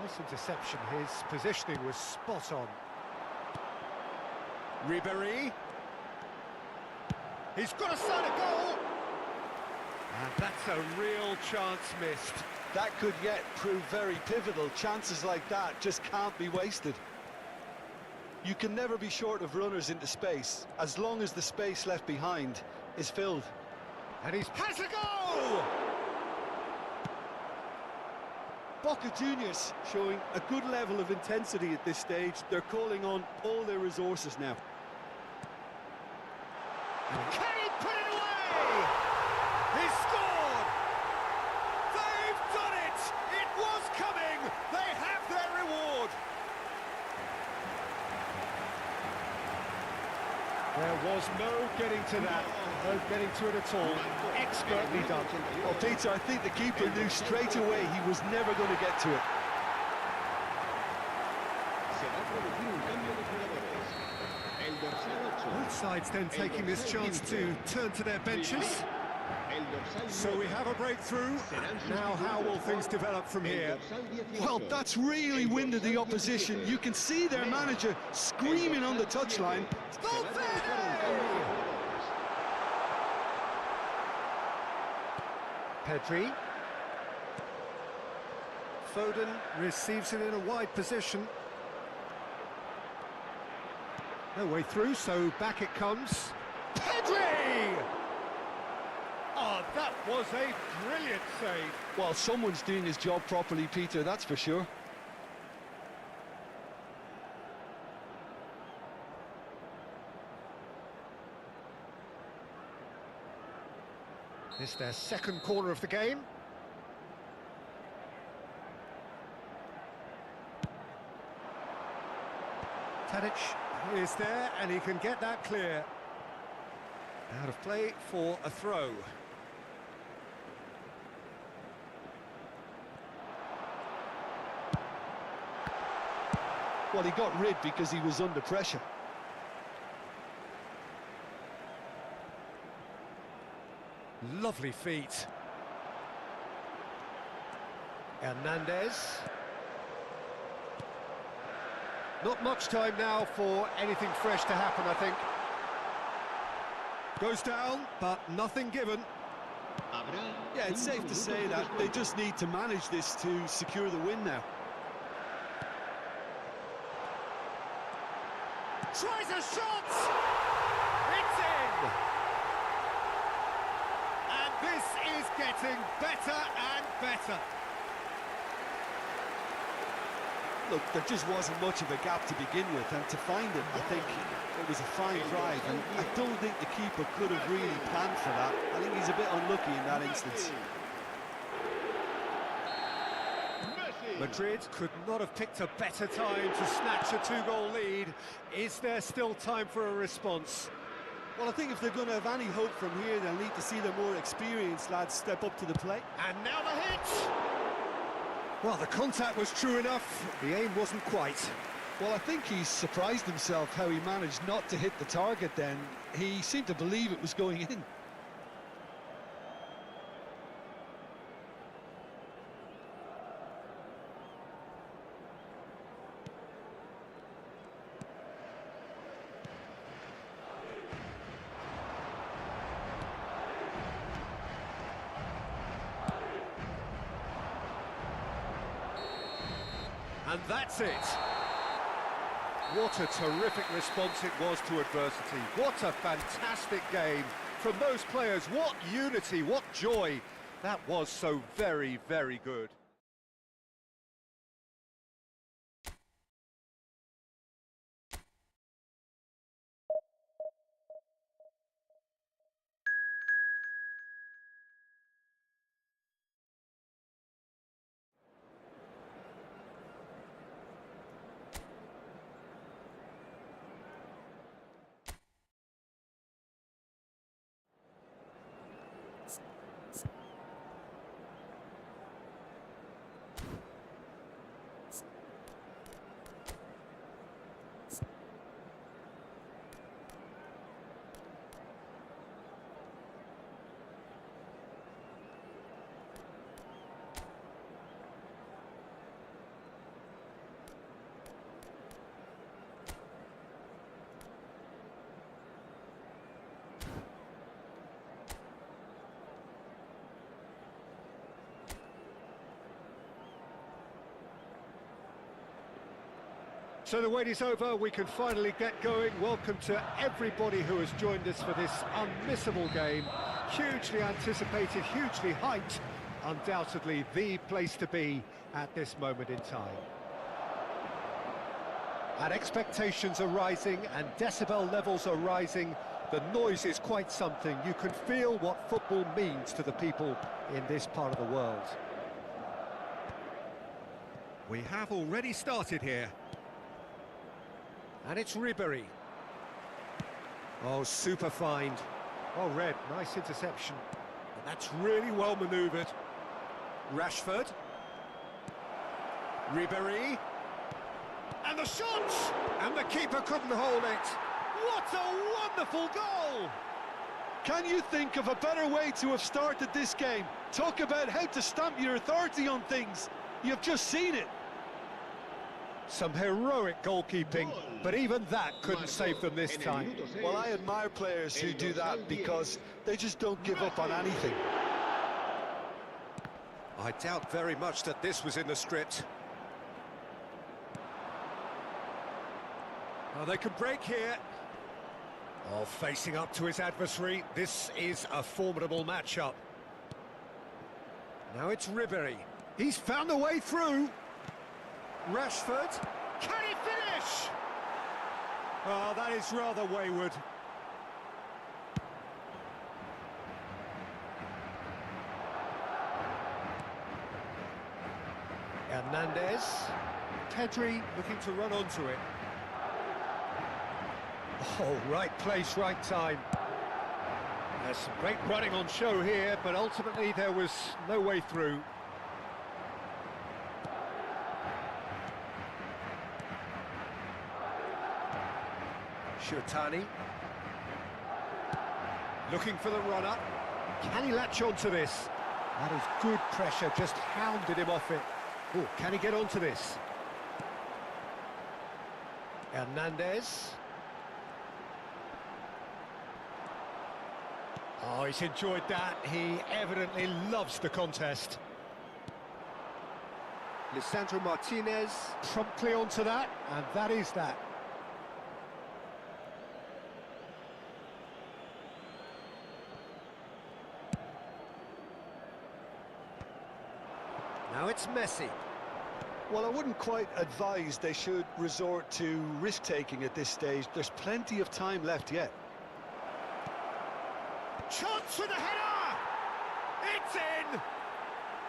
Nice interception, his positioning was spot on. Ribéry. He's got a side of goal! And that's a real chance missed. That could yet prove very pivotal. Chances like that just can't be wasted. You can never be short of runners into space, as long as the space left behind is filled. And he's has a goal! Boca Juniors showing a good level of intensity at this stage. They're calling on all their resources now. Can he put it away? He scored! They've done it! It was coming! They have their reward! There was no getting to that, no getting to it at all. Expertly done. Well, Peter, I think the keeper knew straight away he was never going to get to it. Both sides then taking this chance to turn to their benches. So we have a breakthrough. Now how will things develop from here? Well, that's really winded the opposition. You can see their manager screaming on the touchline. Pedri. Foden receives it in a wide position. No way through, so back it comes. Pedri! Oh, that was a brilliant save. Well, someone's doing his job properly, Peter, that's for sure. This is their second corner of the game. Tadic is there, and he can get that clear. Out of play for a throw. Well, he got rid because he was under pressure. Lovely feet. Hernandez. Not much time now for anything fresh to happen, I think. Goes down, but nothing given. Yeah, it's safe to say that they just need to manage this to secure the win now. Tries a shot! It's in! And this is getting better and better. Look, there just wasn't much of a gap to begin with, and to find it, I think it was a fine drive, and I don't think the keeper could have really planned for that. I think he's a bit unlucky in that instance. Madrid could not have picked a better time to snatch a two-goal lead. Is there still time for a response? Well, I think if they're going to have any hope from here, they'll need to see their more experienced lads step up to the plate. And now the hit! Well, the contact was true enough, the aim wasn't quite. Well, I think he's surprised himself how he managed not to hit the target then. He seemed to believe it was going in. And that's it. What a terrific response it was to adversity. What a fantastic game. From those players, what unity, what joy. That was so very, very good. So the wait is over, we can finally get going. Welcome to everybody who has joined us for this unmissable game. Hugely anticipated, hugely hyped. Undoubtedly the place to be at this moment in time. And expectations are rising and decibel levels are rising. The noise is quite something. You can feel what football means to the people in this part of the world. We have already started here. And it's Ribery. Oh, super find. Oh, Red, nice interception. And that's really well manoeuvred. Rashford. Ribery. And the shot! And the keeper couldn't hold it. What a wonderful goal! Can you think of a better way to have started this game? Talk about how to stamp your authority on things. You've just seen it. Some heroic goalkeeping, but even that couldn't save them this time. Well, I admire players who do that because they just don't give up on anything. I doubt very much that this was in the script. Oh, they can break here. Oh, facing up to his adversary. This is a formidable matchup. Now it's Ribery. He's found a way through. Rashford, can he finish? Oh, that is rather wayward. Hernandez, Pedri looking to run onto it. Oh, right place, right time. There's some great running on show here, but ultimately there was no way through. Shirtani. Looking for the run-up. Can he latch onto this? That is good pressure, just hounded him off it. Oh, can he get onto this? Hernandez. Oh, he's enjoyed that. He evidently loves the contest. Lisandro Martinez promptly onto that, and that is that. Now it's Messi. Well, I wouldn't quite advise they should resort to risk-taking at this stage. There's plenty of time left yet. Chance for the header! It's in!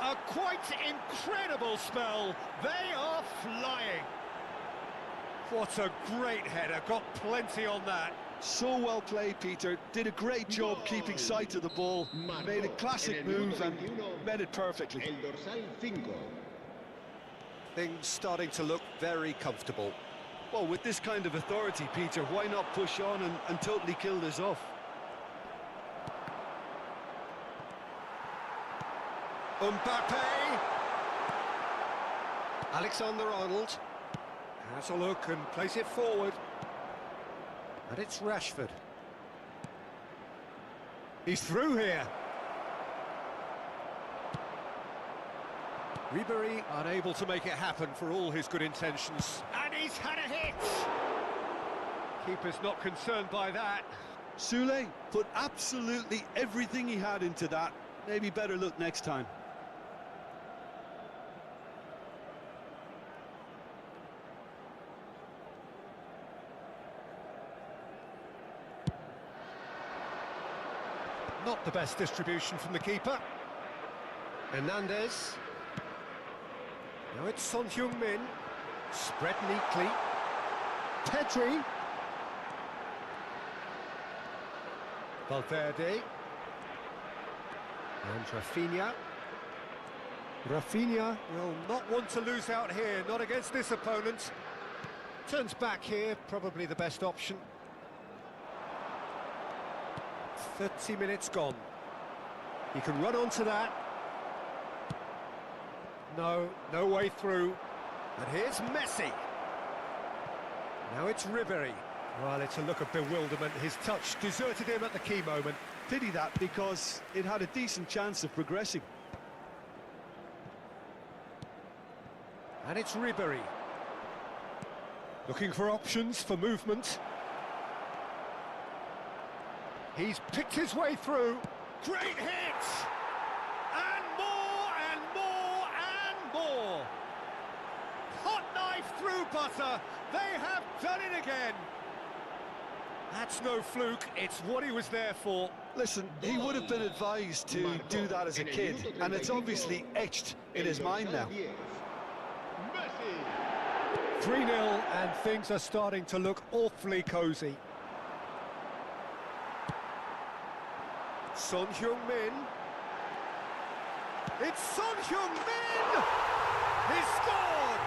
A quite incredible spell. They are flying. What a great header. Got plenty on that. So well played, Peter. Did a great job keeping sight of the ball. Made a classic move and met it perfectly. El dorsal 5. Things starting to look very comfortable. Well, with this kind of authority, Peter, why not push on and totally kill this off? Mbappe! Alexander-Arnold has a look and plays it forward. And it's Rashford. He's through here. Ribery unable to make it happen for all his good intentions. And he's had a hit! Keeper's not concerned by that. Sule put absolutely everything he had into that. Maybe better look next time. Not the best distribution from the keeper. Hernandez. Now it's Son Heung-min. Spread neatly. Pedri. Valverde. And Rafinha. Rafinha will not want to lose out here, not against this opponent. Turns back here, probably the best option. 30 minutes gone. He can run onto that. No way through. And here's Messi. Now it's Ribery. Well, it's a look of bewilderment. His touch deserted him at the key moment. Pity that, because it had a decent chance of progressing. And it's Ribery. Looking for options for movement. He's picked his way through. Great hit! And more, and more, and more! Hot knife through butter. They have done it again. That's no fluke. It's what he was there for. Listen, he would have been advised to do that as a kid, and it's obviously etched in his mind now. 3-0, and things are starting to look awfully cosy. Son Heung-min. It's Son Heung-min! He scored!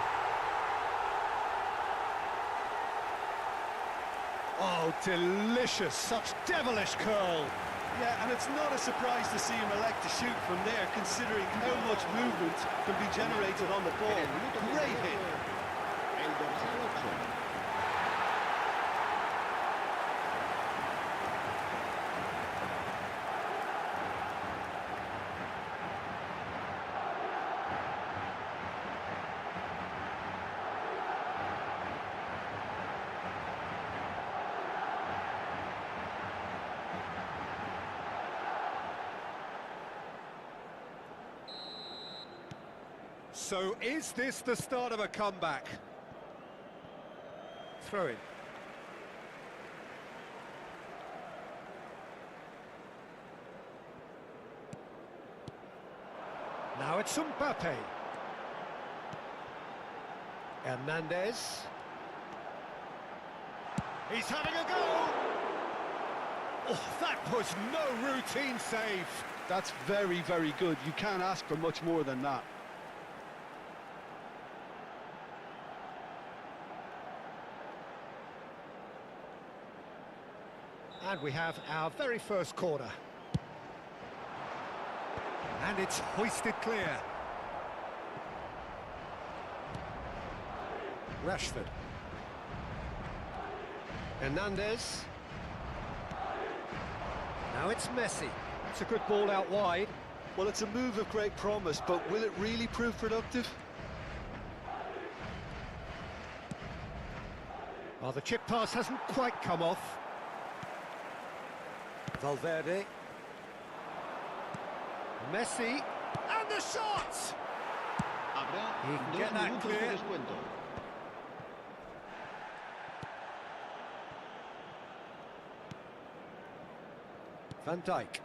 Oh, delicious, such devilish curl. Yeah, and it's not a surprise to see him elect to shoot from there, considering how much movement can be generated on the ball. Great hit. El dorsal 8. So is this the start of a comeback? Throw in. Now it's Mbappe. Hernandez. He's having a go! Oh, that was no routine save. That's very, very good. You can't ask for much more than that. And we have our very first corner. And it's hoisted clear. Rashford. Hernandez. Now it's Messi. It's a good ball out wide. Well, it's a move of great promise, but will it really prove productive? Well, the chip pass hasn't quite come off. Valverde. Messi. And the shot! He can get that clear. Van Dijk.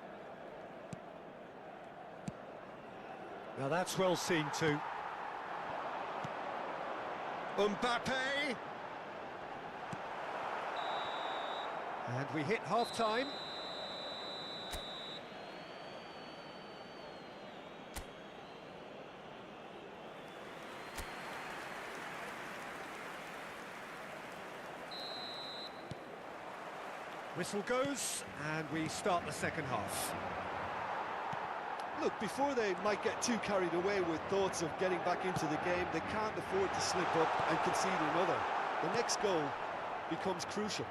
Now that's well seen too. Mbappe! And we hit half-time. Whistle goes, and we start the second half. Look, before they might get too carried away with thoughts of getting back into the game, they can't afford to slip up and concede another. The next goal becomes crucial.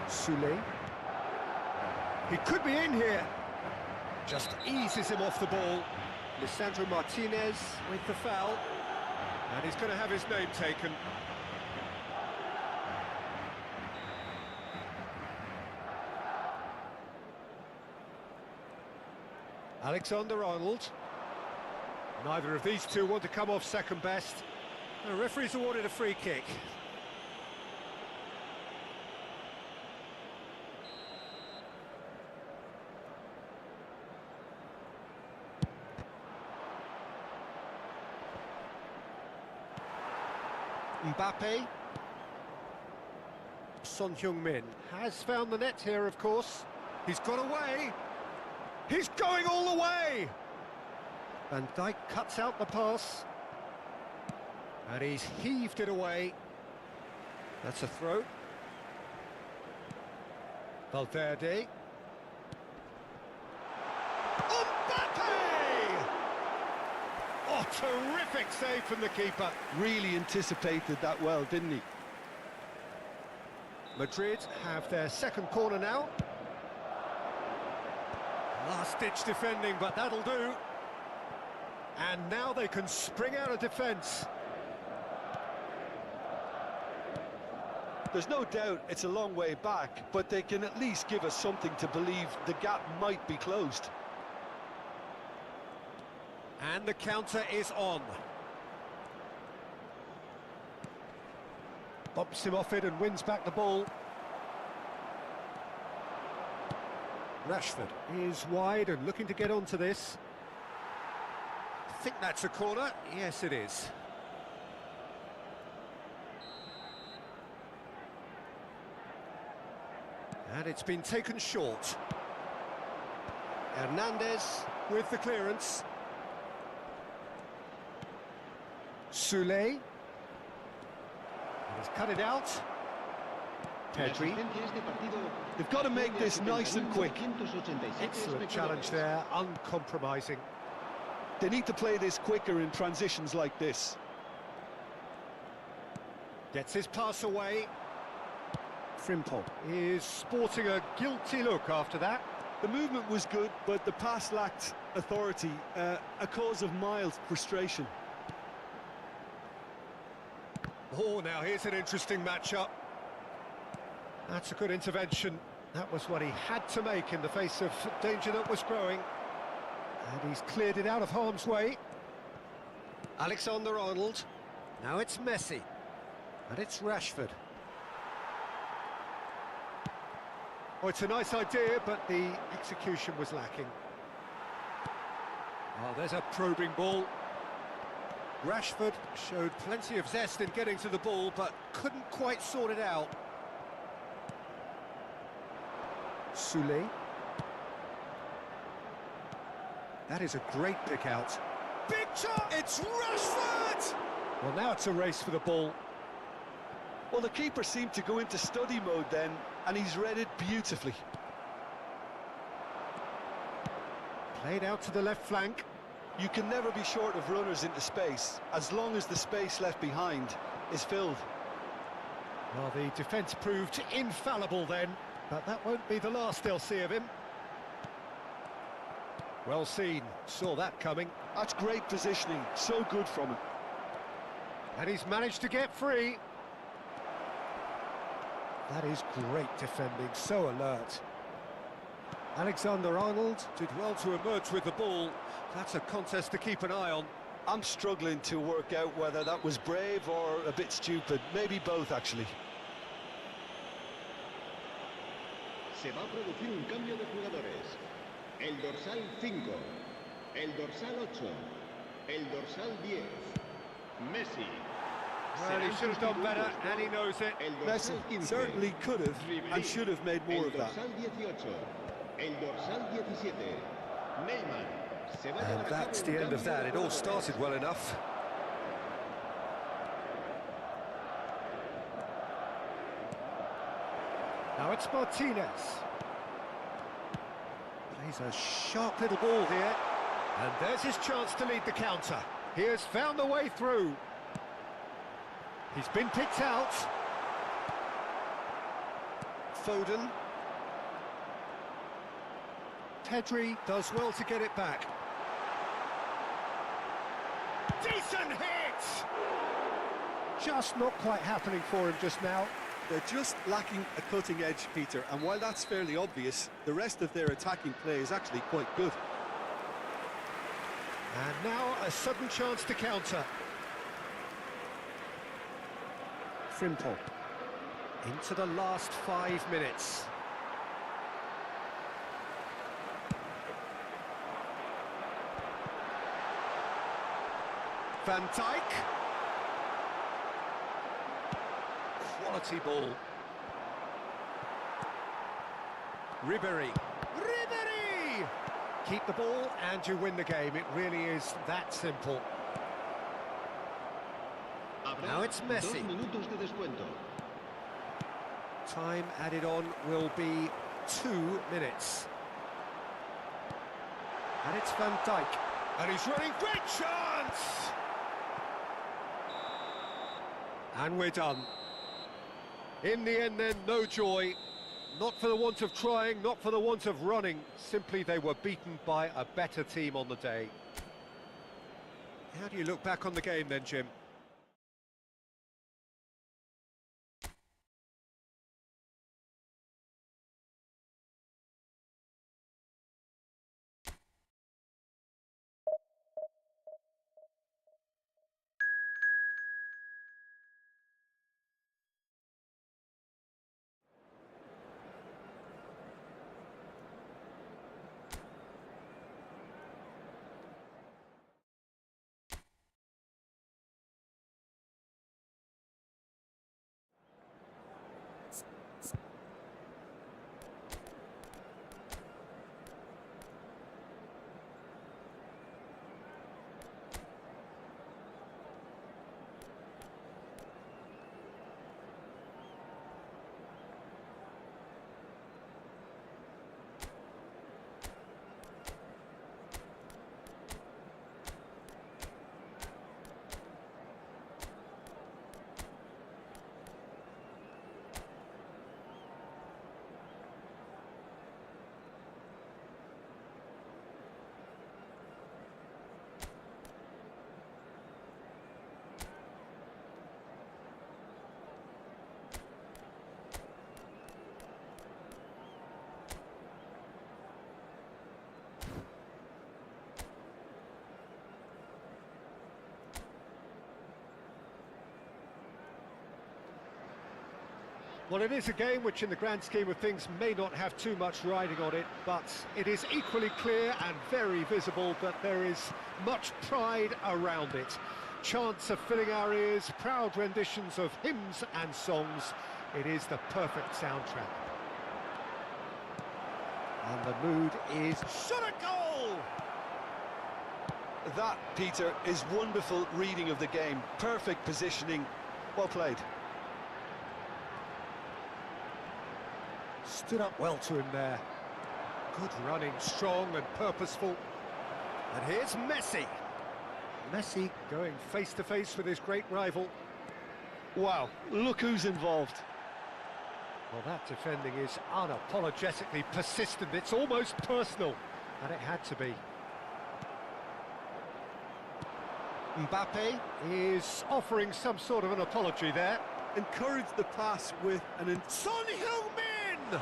Sule. He could be in here. Just eases him off the ball. Lisandro Martinez with the foul. And he's going to have his name taken. Alexander-Arnold. Neither of these two want to come off second best. The referee's awarded a free kick. Mbappe. Son Heung-min has found the net here, of course. He's got away. He's going all the way! Van Dijk cuts out the pass. And he's heaved it away. That's a throw. Valverde. Mbappe! Oh, terrific save from the keeper. Really anticipated that well, didn't he? Madrid have their second corner now. Last-ditch defending, but that'll do. And now they can spring out of defence. There's no doubt it's a long way back, but they can at least give us something to believe the gap might be closed. And the counter is on. Bumps him off it and wins back the ball. Rashford is wide and looking to get onto this. I think that's a corner. Yes, it is. And it's been taken short. Hernandez with the clearance. Soulé. He's cut it out. Pedri. They've got to make this nice and quick. Excellent challenge there, uncompromising. They need to play this quicker in transitions like this. Gets his pass away. Frimpong is sporting a guilty look after that. The movement was good, but the pass lacked authority, a cause of mild frustration. Oh, now here's an interesting matchup. That's a good intervention. That was what he had to make in the face of danger that was growing. And he's cleared it out of harm's way. Alexander-Arnold. Now it's Messi. And it's Rashford. Oh, it's a nice idea, but the execution was lacking. Oh, there's a probing ball. Rashford showed plenty of zest in getting to the ball, but couldn't quite sort it out. Soulé. That is a great pick out. Big chance! It's Rashford! Well, now it's a race for the ball. Well, the keeper seemed to go into study mode then, and he's read it beautifully. Played out to the left flank. You can never be short of runners into space, as long as the space left behind is filled. Well, the defence proved infallible then, but that won't be the last they'll see of him. Well seen, saw that coming. That's great positioning, so good from him. And he's managed to get free. That is great defending, so alert. Alexander-Arnold did well to emerge with the ball. That's a contest to keep an eye on. I'm struggling to work out whether that was brave or a bit stupid. Maybe both, actually. Se va a producir un cambio de jugadores. El dorsal 5, el dorsal 8, el dorsal 10. Messi. Well, he should have done better, and he knows it. Messi certainly could have and should have made more of that. El dorsal 17, Neymar. And that's the end of that. It all started well enough. Now it's Martinez. Plays a sharp little ball here. And there's his chance to lead the counter. He has found the way through. He's been picked out. Foden. Pedri does well to get it back. Decent hit! Just not quite happening for him just now. They're just lacking a cutting edge, Peter, and while that's fairly obvious, the rest of their attacking play is actually quite good. And now a sudden chance to counter. Frimpong. Into the last 5 minutes. Van Dijk. Quality ball. Ribéry. Ribéry! Keep the ball and you win the game. It really is that simple. Now it's Messi. 2 minutos de descuento. Time added on will be 2 minutes. And it's Van Dijk. And he's running, great chance! And we're done. In the end then, no joy. Not for the want of trying, not for the want of running. Simply they were beaten by a better team on the day. How do you look back on the game then, Jim? Well, it is a game which in the grand scheme of things may not have too much riding on it, but it is equally clear and very visible that there is much pride around it. Chants of filling our ears, proud renditions of hymns and songs. It is the perfect soundtrack. And the mood is shot a goal! That, Peter, is wonderful reading of the game. Perfect positioning. Well played. Stood up well to him there. Good running, strong and purposeful. And here's Messi. Messi going face-to-face with his great rival. Wow, look who's involved. Well, that defending is unapologetically persistent. It's almost personal, and it had to be. Mbappe is offering some sort of an apology there. Encourage the pass with an... Son Heung-min!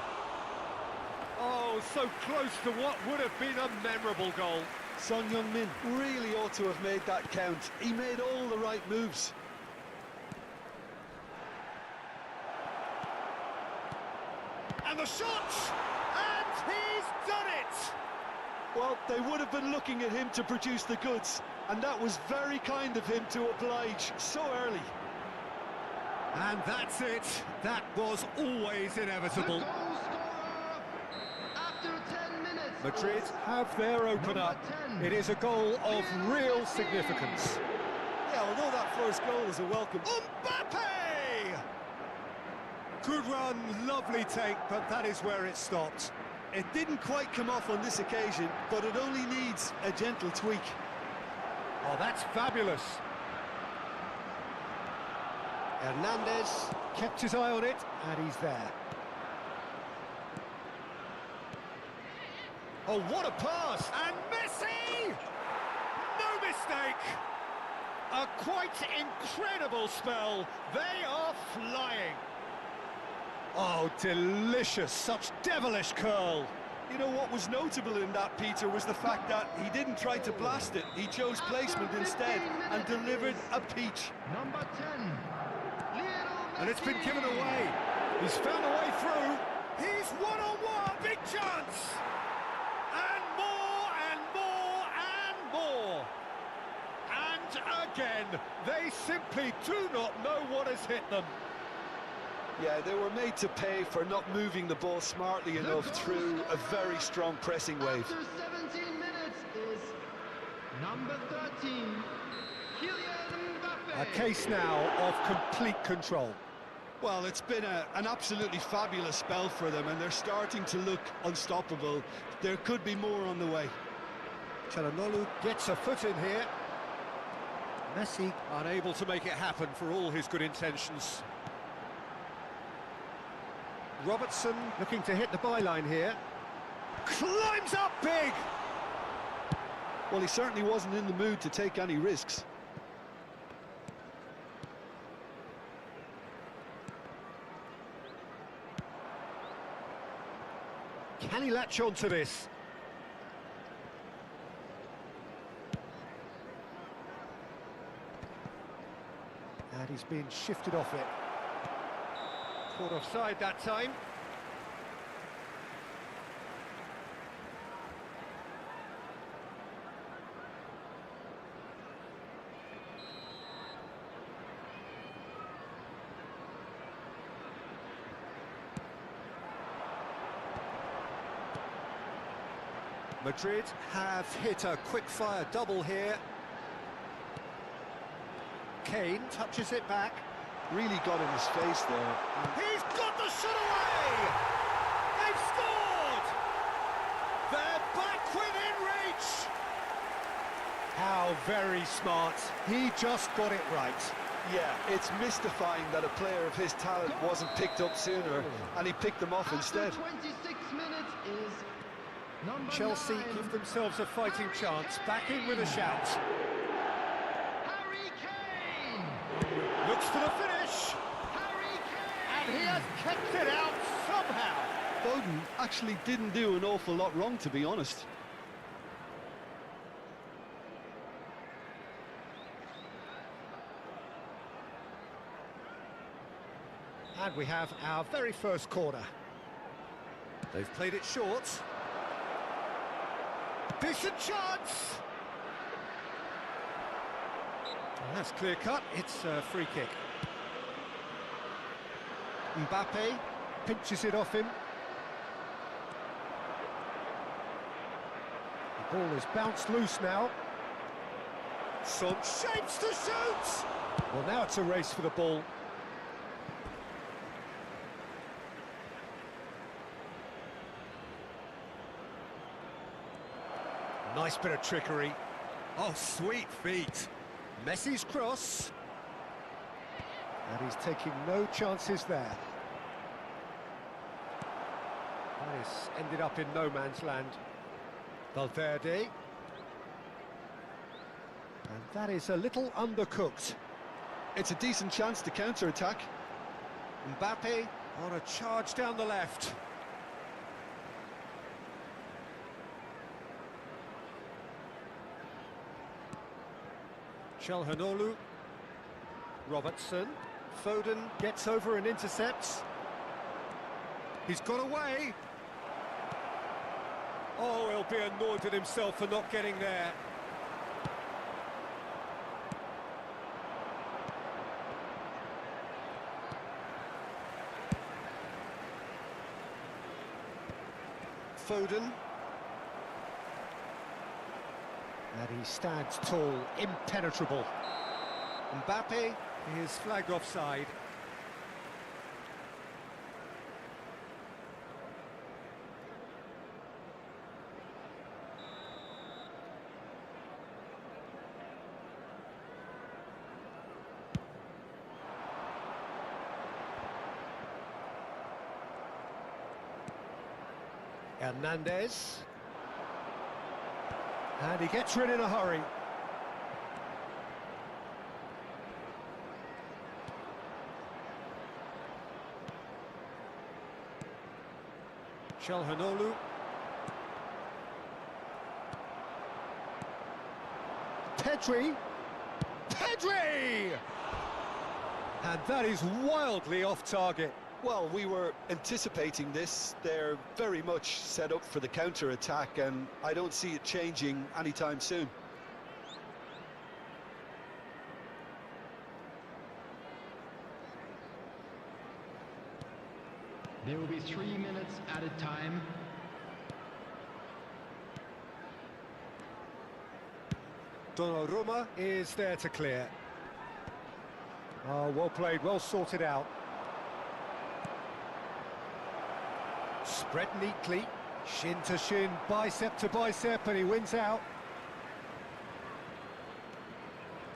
Oh, so close to what would have been a memorable goal. Son Heung-min really ought to have made that count. He made all the right moves. And the shot! And he's done it! Well, they would have been looking at him to produce the goods, and that was very kind of him to oblige so early. And that's it. That was always inevitable. The goal scorer after 10 minutes. Madrid have their opener. It is a goal of real significance. Yeah, although that first goal is a welcome... Mbappe! Good run, lovely take, but that is where it stopped. It didn't quite come off on this occasion, but it only needs a gentle tweak. Oh, that's fabulous. Hernandez kept his eye on it, and he's there. Oh, what a pass! And Messi! No mistake! A quite incredible spell. They are flying. Oh, delicious. Such devilish curl. You know what was notable in that, Peter, was the fact that he didn't try to blast it. He chose placement instead and delivered a peach. Number 10. And it's been given away. He's found a way through. He's one-on-one. Big chance. And more and more and more. And again, they simply do not know what has hit them. Yeah, they were made to pay for not moving the ball smartly enough through a very strong pressing wave. After 17 minutes is number 13, Kylian Mbappe. A case now of complete control. Well, it's been an absolutely fabulous spell for them, and they're starting to look unstoppable. There could be more on the way. Çalhanoğlu gets a foot in here. Messi unable to make it happen for all his good intentions. Robertson looking to hit the byline here. Climbs up big! Well, he certainly wasn't in the mood to take any risks. Can he latch on to this? And he's been shifted off it. Caught offside that time. Madrid have hit a quick-fire double here. Kane touches it back. Really got in his face there. He's got the shot away! They've scored! They're back within reach! How very smart. He just got it right. Yeah, it's mystifying that a player of his talent wasn't picked up sooner, and he picked them off instead. After 26 minutes is number Chelsea 9, give themselves a fighting chance. Back in with a shout. Harry Kane. Looks for the finish. Harry Kane. And he has kept it out somehow. Foden actually didn't do an awful lot wrong, to be honest. And we have our very first corner. They've played it short. Decent chance! And that's clear cut, it's a free kick. Mbappe pinches it off him. The ball is bounced loose now. Son shapes to shoot! Well, now it's a race for the ball. Nice bit of trickery. Oh, sweet feet. Messi's cross. And he's taking no chances there. That is ended up in no man's land. Valverde. And that is a little undercooked. It's a decent chance to counter-attack. Mbappe on a charge down the left. Çalhanoğlu, Robertson, Foden gets over and intercepts. He's got away. Oh, he'll be annoyed with himself for not getting there. Foden. And he stands tall, impenetrable. Mbappe is flagged offside. Hernandez. And he gets rid in a hurry. Çalhanoğlu. Pedri! Pedri! And that is wildly off target. Well, we were anticipating this. They're very much set up for the counter-attack, and I don't see it changing anytime soon. There will be 3 minutes added time. Donnarumma is there to clear. Oh, well played, well sorted out. Spread neatly, shin to shin, bicep to bicep, and he wins out.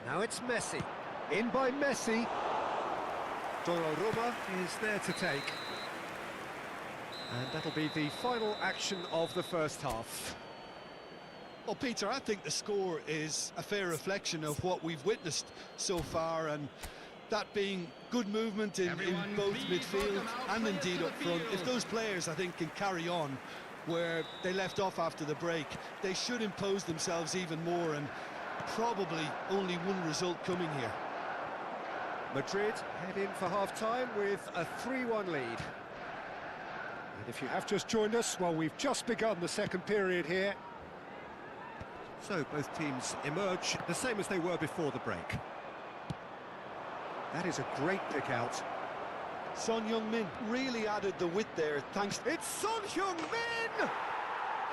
Now it's Messi. In by Messi. Donnarumma is there to take. And that'll be the final action of the first half. Well, Peter, I think the score is a fair reflection of what we've witnessed so far, and that being good movement in both midfield and indeed up front. If those players, I think, can carry on where they left off after the break, they should impose themselves even more, and probably only one result coming here. Madrid head in for half-time with a 3-1 lead. And if you have just joined us, well, we've just begun the second period here. So both teams emerge the same as they were before the break. That is a great pick out. Son Heung-min really added the width there, thanks... It's Son Heung-min!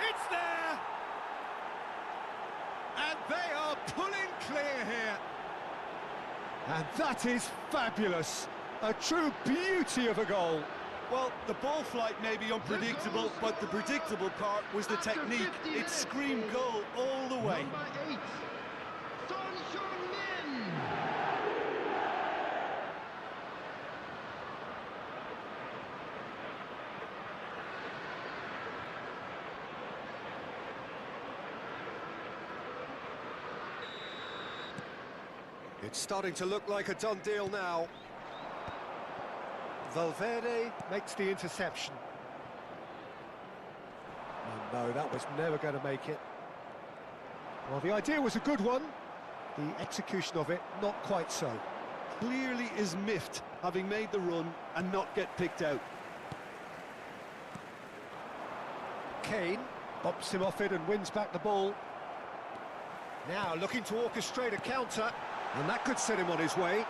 It's there! And they are pulling clear here. And that is fabulous. A true beauty of a goal. Well, the ball flight may be unpredictable, but the predictable part was the technique. It screamed goal all the way. Number 8, Son Heung-min. It's starting to look like a done deal now. Valverde makes the interception. Oh no, that was never going to make it. Well, the idea was a good one. The execution of it, not quite so. Clearly is miffed, having made the run and not get picked out. Kane bumps him off it and wins back the ball. Now looking to orchestrate a counter, and that could set him on his way.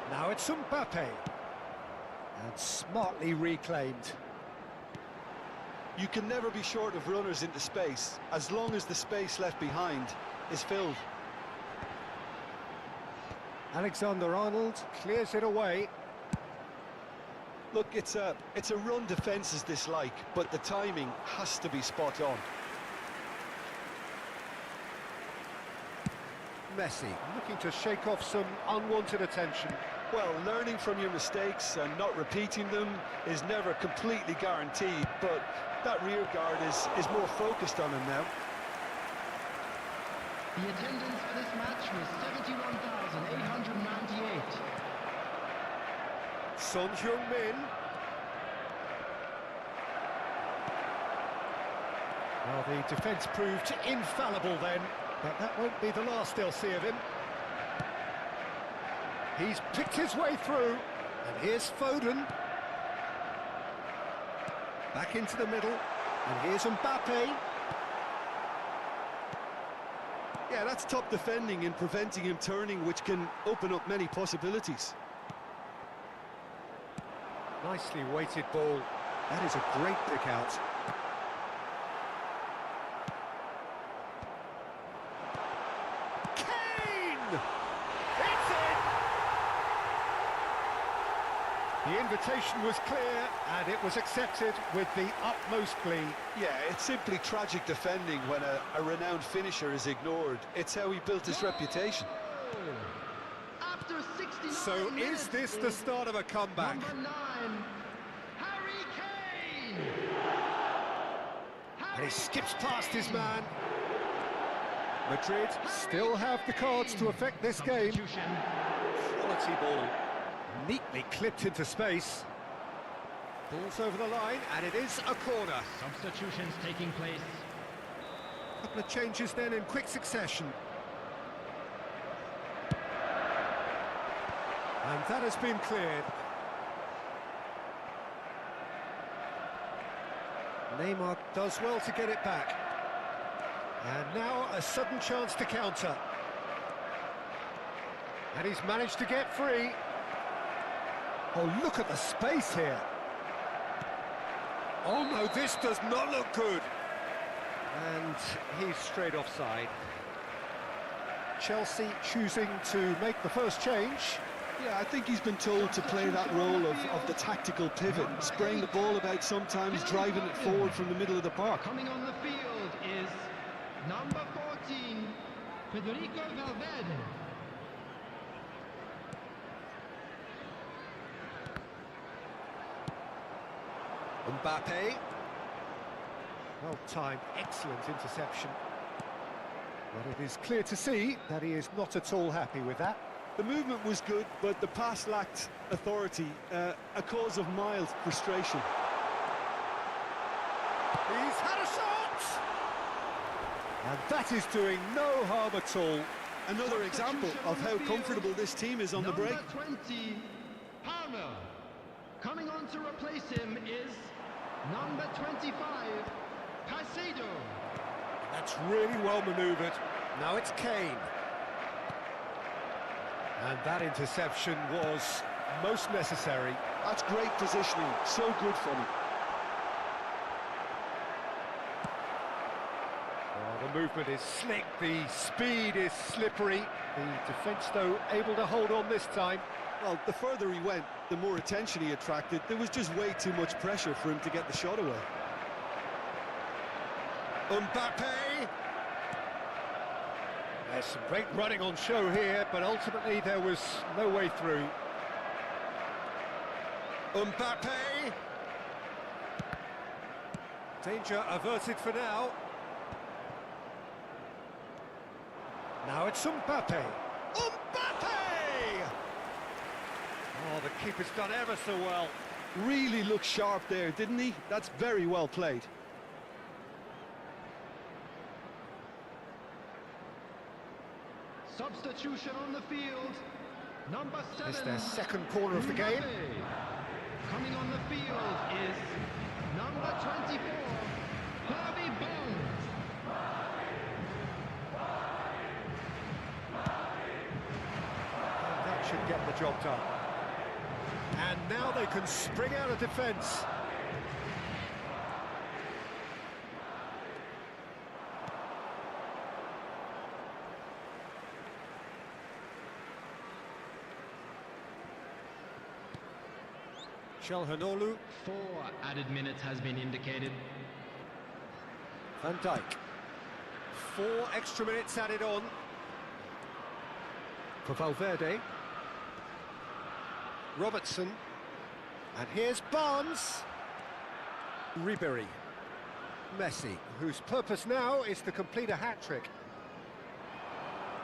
Now it's Mbappe. And smartly reclaimed. You can never be short of runners into space, as long as the space left behind is filled. Alexander-Arnold clears it away. Look, it's a run defences dislike, but the timing has to be spot on. Messi looking to shake off some unwanted attention. Well, learning from your mistakes and not repeating them is never completely guaranteed, but that rear guard is more focused on him now. The attendance for this match was 71,898. Son Heung-min. Well, the defence proved infallible then, but that won't be the last they'll see of him. He's picked his way through, and here's Foden. Back into the middle, and here's Mbappe. Yeah, that's top defending and preventing him turning, which can open up many possibilities. Nicely weighted ball. That is a great pick out. Kane! It's in! The invitation was clear, and it was accepted with the utmost glee. Yeah, it's simply tragic defending when a renowned finisher is ignored. It's how he built his reputation. After 60 minutes So is this the start of a comeback? Number 9, Harry Kane. And he skips past his man. Madrid still have the cards to affect this game. Substitution. Quality ball. Neatly clipped into space. Ball's over the line, and it is a corner. Substitutions taking place. Couple of changes then in quick succession. And that has been cleared. Neymar does well to get it back. And now a sudden chance to counter. And he's managed to get free. Oh, look at the space here. Oh no, this does not look good. And he's straight offside. Chelsea choosing to make the first change. Yeah, I think he's been told to play that role of the tactical pivot, spraying the ball about sometimes, driving it forward from the middle of the park. Coming on the field is number 14, Federico Valverde. Mbappe. Well timed, excellent interception. But it is clear to see that he is not at all happy with that. The movement was good, but the pass lacked authority, a cause of mild frustration. He's had a shot! And that is doing no harm at all. Another example of how comfortable this team is on the break. Number 20, Palmer. Coming on to replace him is number 25, Caicedo. That's really well manoeuvred. Now it's Kane. And that interception was most necessary. That's great positioning, so good from him. Oh, the movement is slick, the speed is slippery. The defence, though, able to hold on this time. Well, the further he went, the more attention he attracted. There was just way too much pressure for him to get the shot away. Mbappe! There's some great running on show here, but ultimately there was no way through. Mbappe! Danger averted for now. Now it's Mbappe! Mbappe! Oh, the keeper's done ever so well. Really looked sharp there, didn't he? That's very well played. Substitution on the field, number 7. It's their second corner of the game. Coming on the field is number 24, Harvey Bones. That should get the job done. And now they can spring out of defence. Çalhanoğlu. 4 added minutes has been indicated. Van Dijk. 4 extra minutes added on. For Valverde. Robertson. And here's Barnes. Ribéry. Messi, whose purpose now is to complete a hat-trick.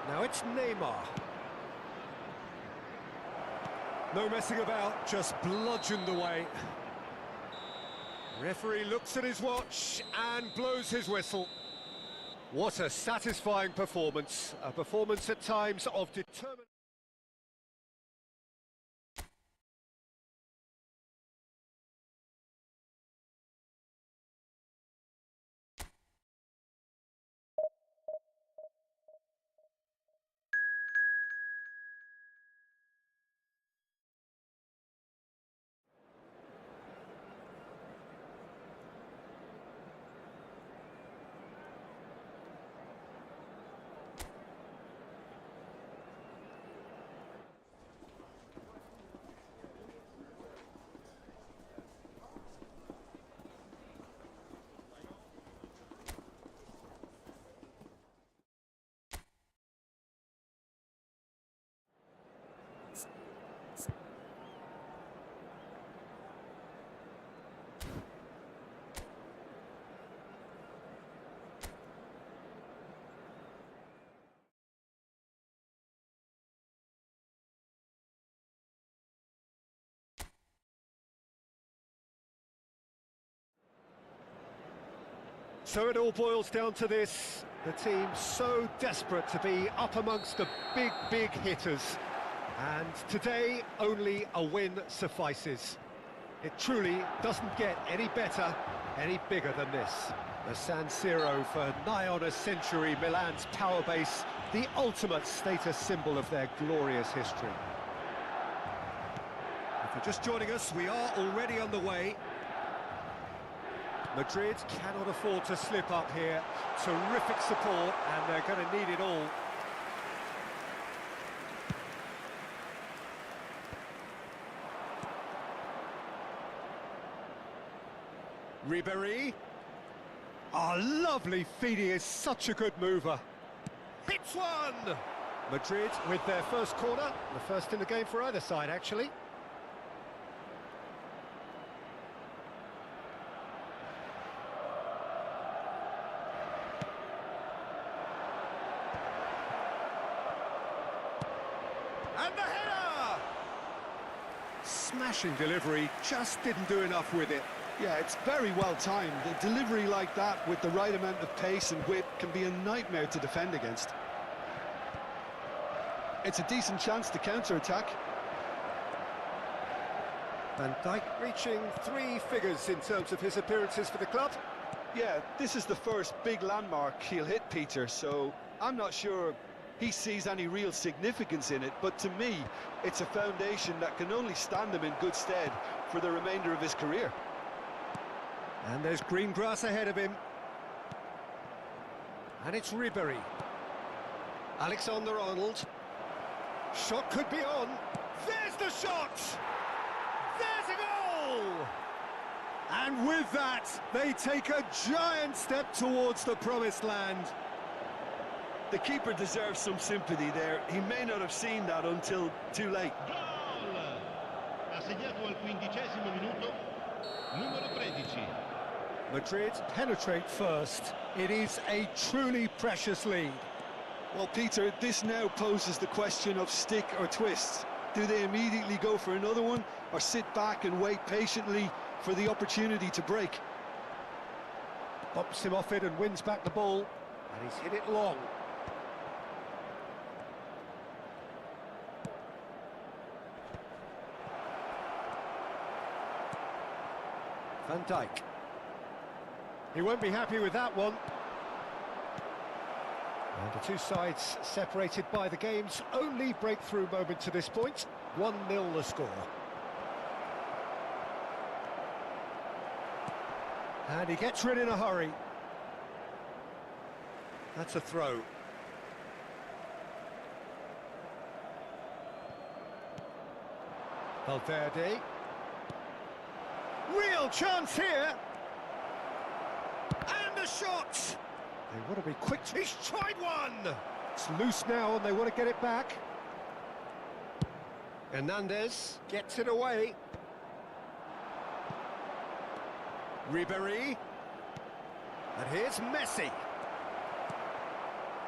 Now it's Neymar. No messing about, just bludgeoned away. Referee looks at his watch and blows his whistle. What a satisfying performance. A performance at times of determination. So it all boils down to this. The team so desperate to be up amongst the big hitters. And today, only a win suffices. It truly doesn't get any better, any bigger than this. The San Siro for nigh on a century, Milan's power base, the ultimate status symbol of their glorious history. If you're just joining us, we are already on the way. Madrid cannot afford to slip up here. Terrific support, and they're going to need it all. Ribéry. Oh, lovely feed, he is such a good mover. Hits one! Madrid with their first corner, the first in the game for either side, actually. And the header! Smashing delivery, just didn't do enough with it. Yeah, it's very well timed. A delivery like that with the right amount of pace and whip can be a nightmare to defend against. It's a decent chance to counter-attack. Van Dijk reaching 3 figures in terms of his appearances for the club. Yeah, this is the first big landmark he'll hit, Peter, so I'm not sure he sees any real significance in it, but to me, it's a foundation that can only stand him in good stead for the remainder of his career. And there's green grass ahead of him. And it's Ribéry. Alexander-Arnold. Shot could be on. There's the shot! There's a goal! And with that, they take a giant step towards the promised land. The keeper deserves some sympathy there. He may not have seen that until too late. Gol! Ha segnato al 15° minuto, numero 13. Madrid penetrate first. It is a truly precious lead. Well, Peter, this now poses the question of stick or twist. Do they immediately go for another one, or sit back and wait patiently for the opportunity to break? Bumps him off it and wins back the ball, and he's hit it long. Van Dijk. He won't be happy with that one. And the two sides separated by the game's only breakthrough moment to this point. 1-0 the score. And he gets rid in a hurry. That's a throw. Valverde. Real chance here. And the shot! They want to be quick. He's tried one! It's loose now and they want to get it back. Hernandez gets it away. Ribéry. And here's Messi.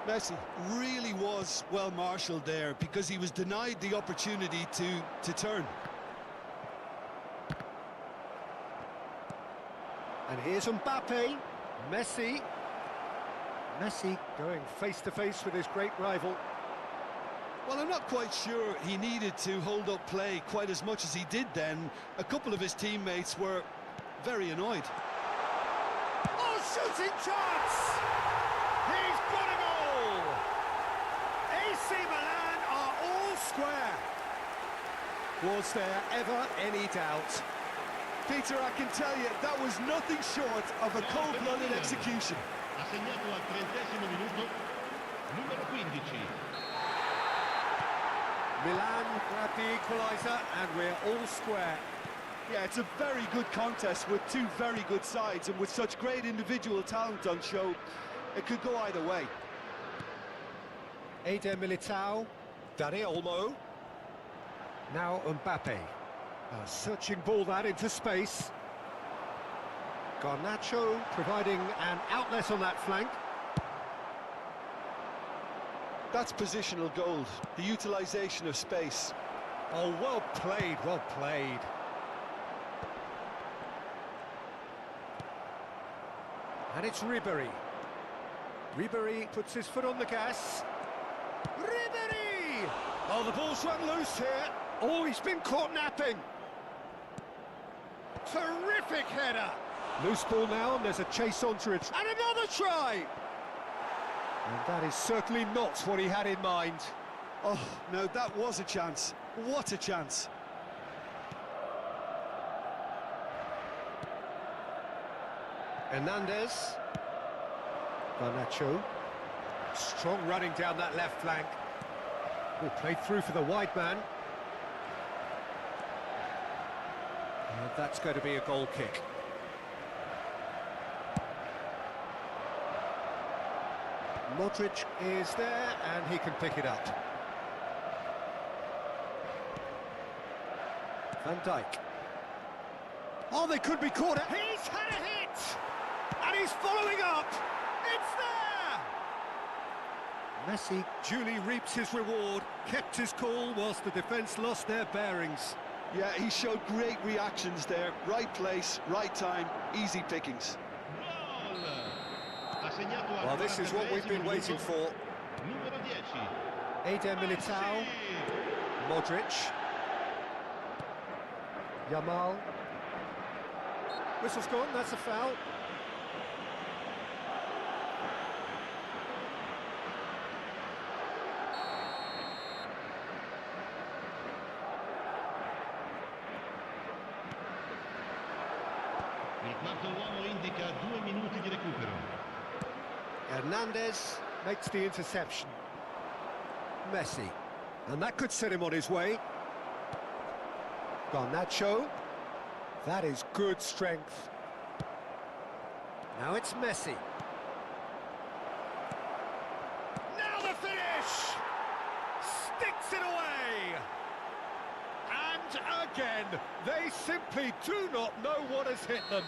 Messi really was well marshalled there because he was denied the opportunity to turn. And here's Mbappe. Messi. Messi going face-to-face with his great rival. Well, I'm not quite sure he needed to hold up play quite as much as he did then. A couple of his teammates were very annoyed. Oh, shooting chance! He's got a goal! AC Milan are all square. Was there ever any doubt? Peter, I can tell you, that was nothing short of a cold-blooded execution. Ha segnato al 30° minuto, numero 15. Milan grab the equaliser and we're all square. Yeah, it's a very good contest with two very good sides, and with such great individual talent on show, it could go either way. Eder Militao, Dani Olmo. Now Mbappe. A searching ball that into space. Garnacho providing an outlet on that flank. That's positional gold, the utilisation of space. Oh, well played, well played. And it's Ribéry. Ribéry puts his foot on the gas. Ribéry! Oh, the ball's run loose here. Oh, he's been caught napping. Terrific header. Loose ball now, and there's a chase onto it. And another try! And that is certainly not what he had in mind. Oh, no, that was a chance. What a chance. Hernandez. Garnacho. Strong running down that left flank. Oh, played through for the wide man. And that's going to be a goal kick. Modric is there, and he can pick it up. Van Dijk. Oh, they could be caught. He's had a hit! And he's following up! It's there! Messi duly reaps his reward, kept his cool whilst the defence lost their bearings. Yeah, he showed great reactions there. Right place, right time, easy pickings. Well, this is what we've been waiting for. Eder Militao. Modric. Yamal. Whistle's gone, that's a foul. Il quarto uomo indica 2 minuti di recupero. Hernandez makes the interception. Messi. And that could set him on his way. Garnacho. That is good strength. Now it's Messi. Now the finish! Sticks it away! And again, they simply do not know what has hit them.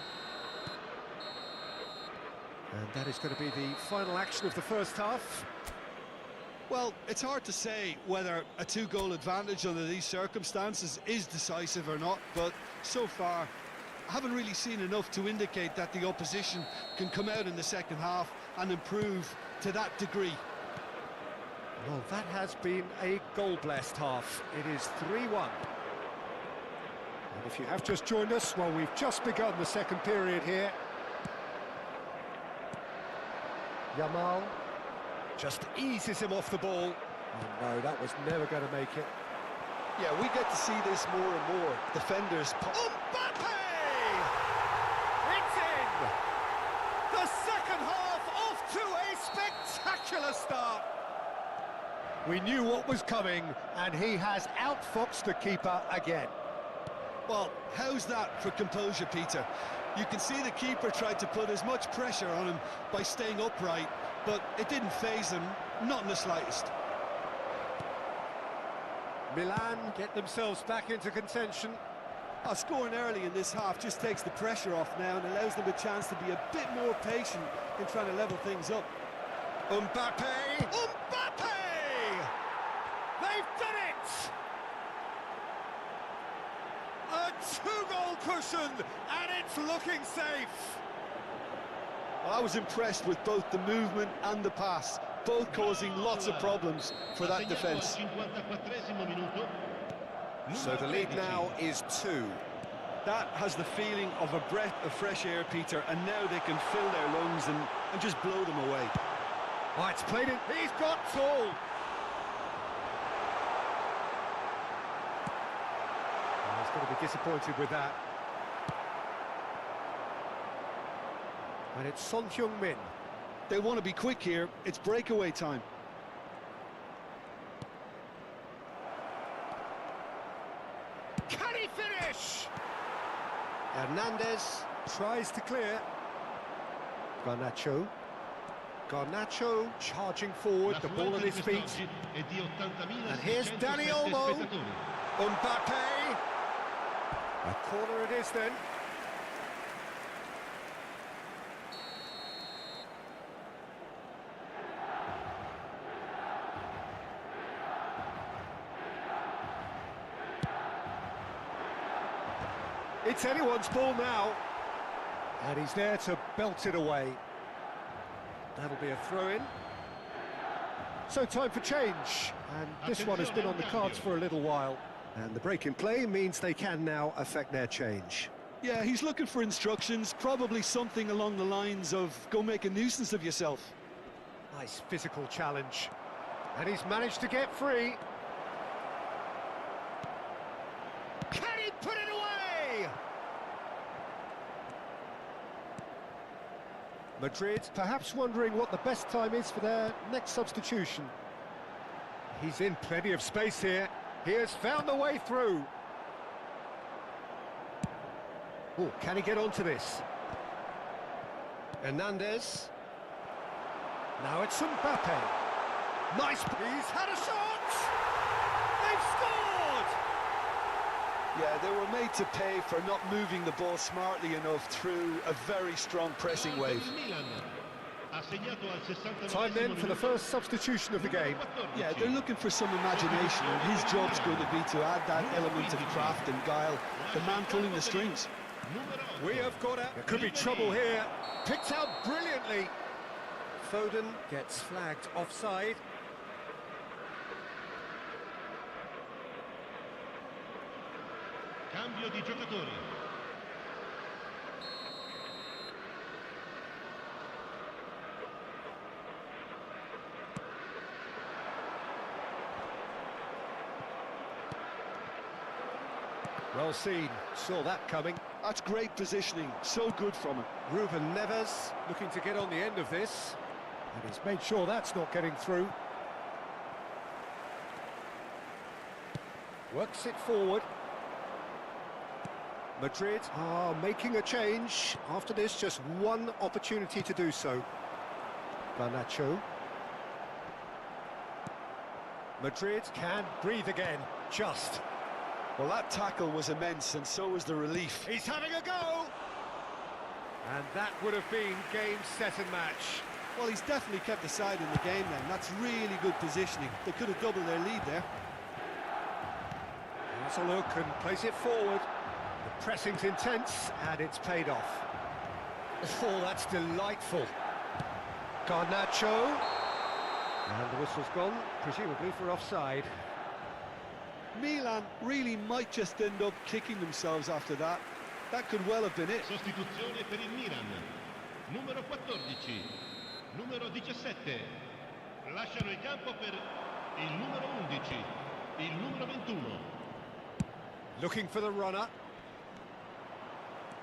And that is going to be the final action of the first half. Well, it's hard to say whether a 2-goal advantage under these circumstances is decisive or not, but so far I haven't really seen enough to indicate that the opposition can come out in the second half and improve to that degree. Well, that has been a goal-blessed half. It is 3-1. And if you have just joined us, well, we've just begun the second period here. Yamal just eases him off the ball. Oh no, that was never going to make it. Yeah, we get to see this more and more. Defenders... Mbappe! It's in! The second half off to a spectacular start. We knew what was coming, and he has outfoxed the keeper again. Well, how's that for composure, Peter? You can see the keeper tried to put as much pressure on him by staying upright, but it didn't faze him, not in the slightest. Milan get themselves back into contention. Scoring early in this half just takes the pressure off now and allows them a chance to be a bit more patient in trying to level things up. Mbappe! Mbappe! They've done it! A 2-goal cushion, and it's looking safe. Well, I was impressed with both the movement and the pass, both causing lots of problems for that defence. So the lead now is 2. That has the feeling of a breath of fresh air, Peter, and now they can fill their lungs and just blow them away. Oh, it's played in. He's got tall. He's going to be disappointed with that. And it's Son Heung-min. They want to be quick here. It's breakaway time. Can he finish? Hernandez tries to clear. Garnacho. Garnacho charging forward, the ball at his feet. And here's Dani Olmo. Mbappe. A corner it is then. It's anyone's ball now. And he's there to belt it away. That'll be a throw-in. So time for change, and this one has been on the cards for a little while. And the break in play means they can now affect their change. Yeah, he's looking for instructions, probably something along the lines of, go make a nuisance of yourself. Nice physical challenge. And he's managed to get free. Can he put it away? Madrid perhaps wondering what the best time is for their next substitution. He's in plenty of space here. He has found the way through. Oh, can he get onto this? Hernandez. Now it's Mbappe. Nice. He's had a shot. They've scored. Yeah, they were made to pay for not moving the ball smartly enough through a very strong pressing wave. Time then for the first substitution of the game. Yeah, they're looking for some imagination, and his job's going to be to add that element of craft and guile, the man pulling the strings. We have got out. There could be trouble here. Picked out brilliantly. Foden gets flagged offside. Cambio di giocatori. Well seen. Saw that coming. That's great positioning, so good from him. Ruben Neves looking to get on the end of this. And he's made sure that's not getting through. Works it forward. Madrid are making a change. After this, just one opportunity to do so. Garnacho. Madrid can breathe again. Just. Well, that tackle was immense, and so was the relief. He's having a go! And that would have been game, set and match. Well, he's definitely kept the side in the game then. That's really good positioning. They could have doubled their lead there. Has a look and plays it forward. The pressing's intense, and it's paid off. Oh, that's delightful. Garnacho. And the whistle's gone, presumably for offside. Milan really might just end up kicking themselves after that. That could well have been it. Sostituzione per il Milan. Numero 14. Numero 17. Lasciano il campo per il numero 11. Il numero 21. Looking for the runner.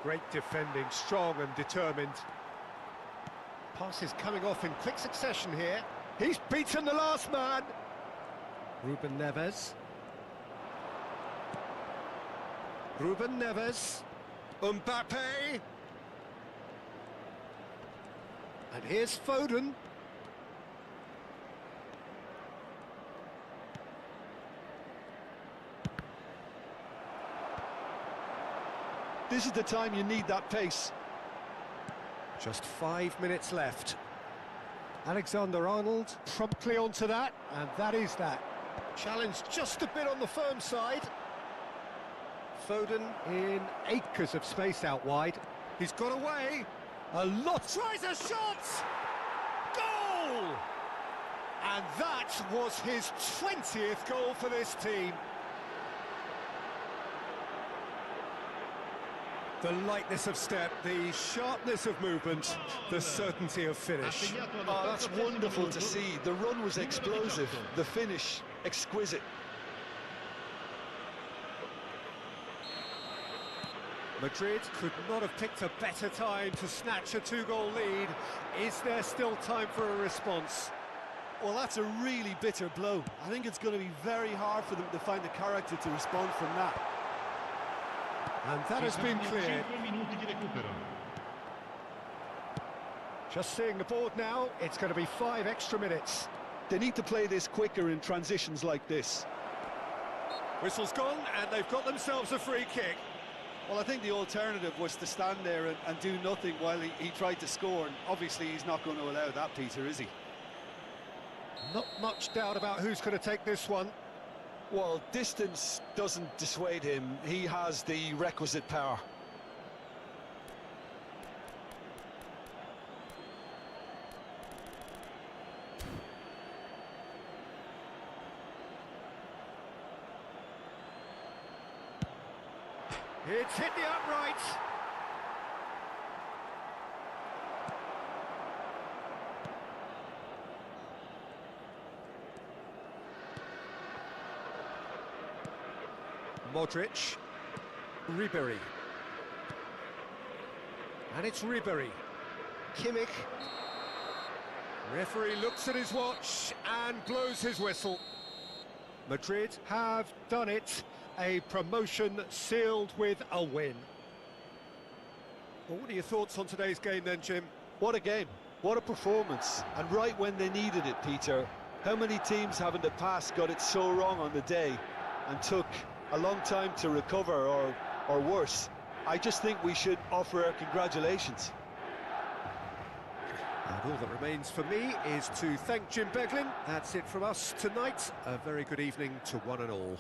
Great defending, strong and determined. Passes coming off in quick succession here. He's beaten the last man. Ruben Neves. Ruben Neves. Mbappe. And here's Foden. This is the time you need that pace. Just 5 minutes left. Alexander-Arnold promptly onto that, and that is that. Challenge just a bit on the firm side. Foden in acres of space out wide. He's got away. A lot. Tries a shot! Goal! And that was his 20th goal for this team. The lightness of step, the sharpness of movement, the certainty of finish. Oh, that's wonderful to see. The run was explosive, the finish exquisite. Madrid could not have picked a better time to snatch a two-goal lead. Is there still time for a response? Well, that's a really bitter blow. I think it's going to be very hard for them to find the character to respond from that. And that has been cleared. Just seeing the board now, it's going to be 5 extra minutes. They need to play this quicker in transitions like this. Whistle's gone, and they've got themselves a free kick. Well, I think the alternative was to stand there and do nothing while he tried to score, and obviously he's not going to allow that, Peter, is he? Not much doubt about who's going to take this one. Well, distance doesn't dissuade him. He has the requisite power. It's hit the upright. Modric. Ribery. And it's Ribery. Kimmich. Referee looks at his watch and blows his whistle. Madrid have done it. A promotion sealed with a win. Well, what are your thoughts on today's game then, Jim? What a game, what a performance, and right when they needed it, Peter. How many teams have in the past got it so wrong on the day and took a long time to recover, or worse? I just think we should offer our congratulations. And all that remains for me is to thank Jim Beglin. That's it from us tonight. A very good evening to one and all.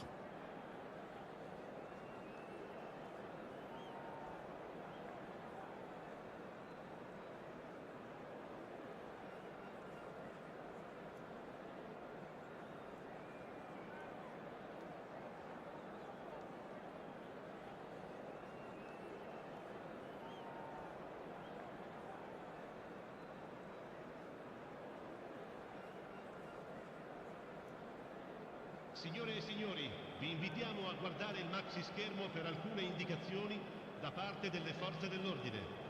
Signore e signori, vi invitiamo a guardare il maxi schermo per alcune indicazioni da parte delle forze dell'ordine.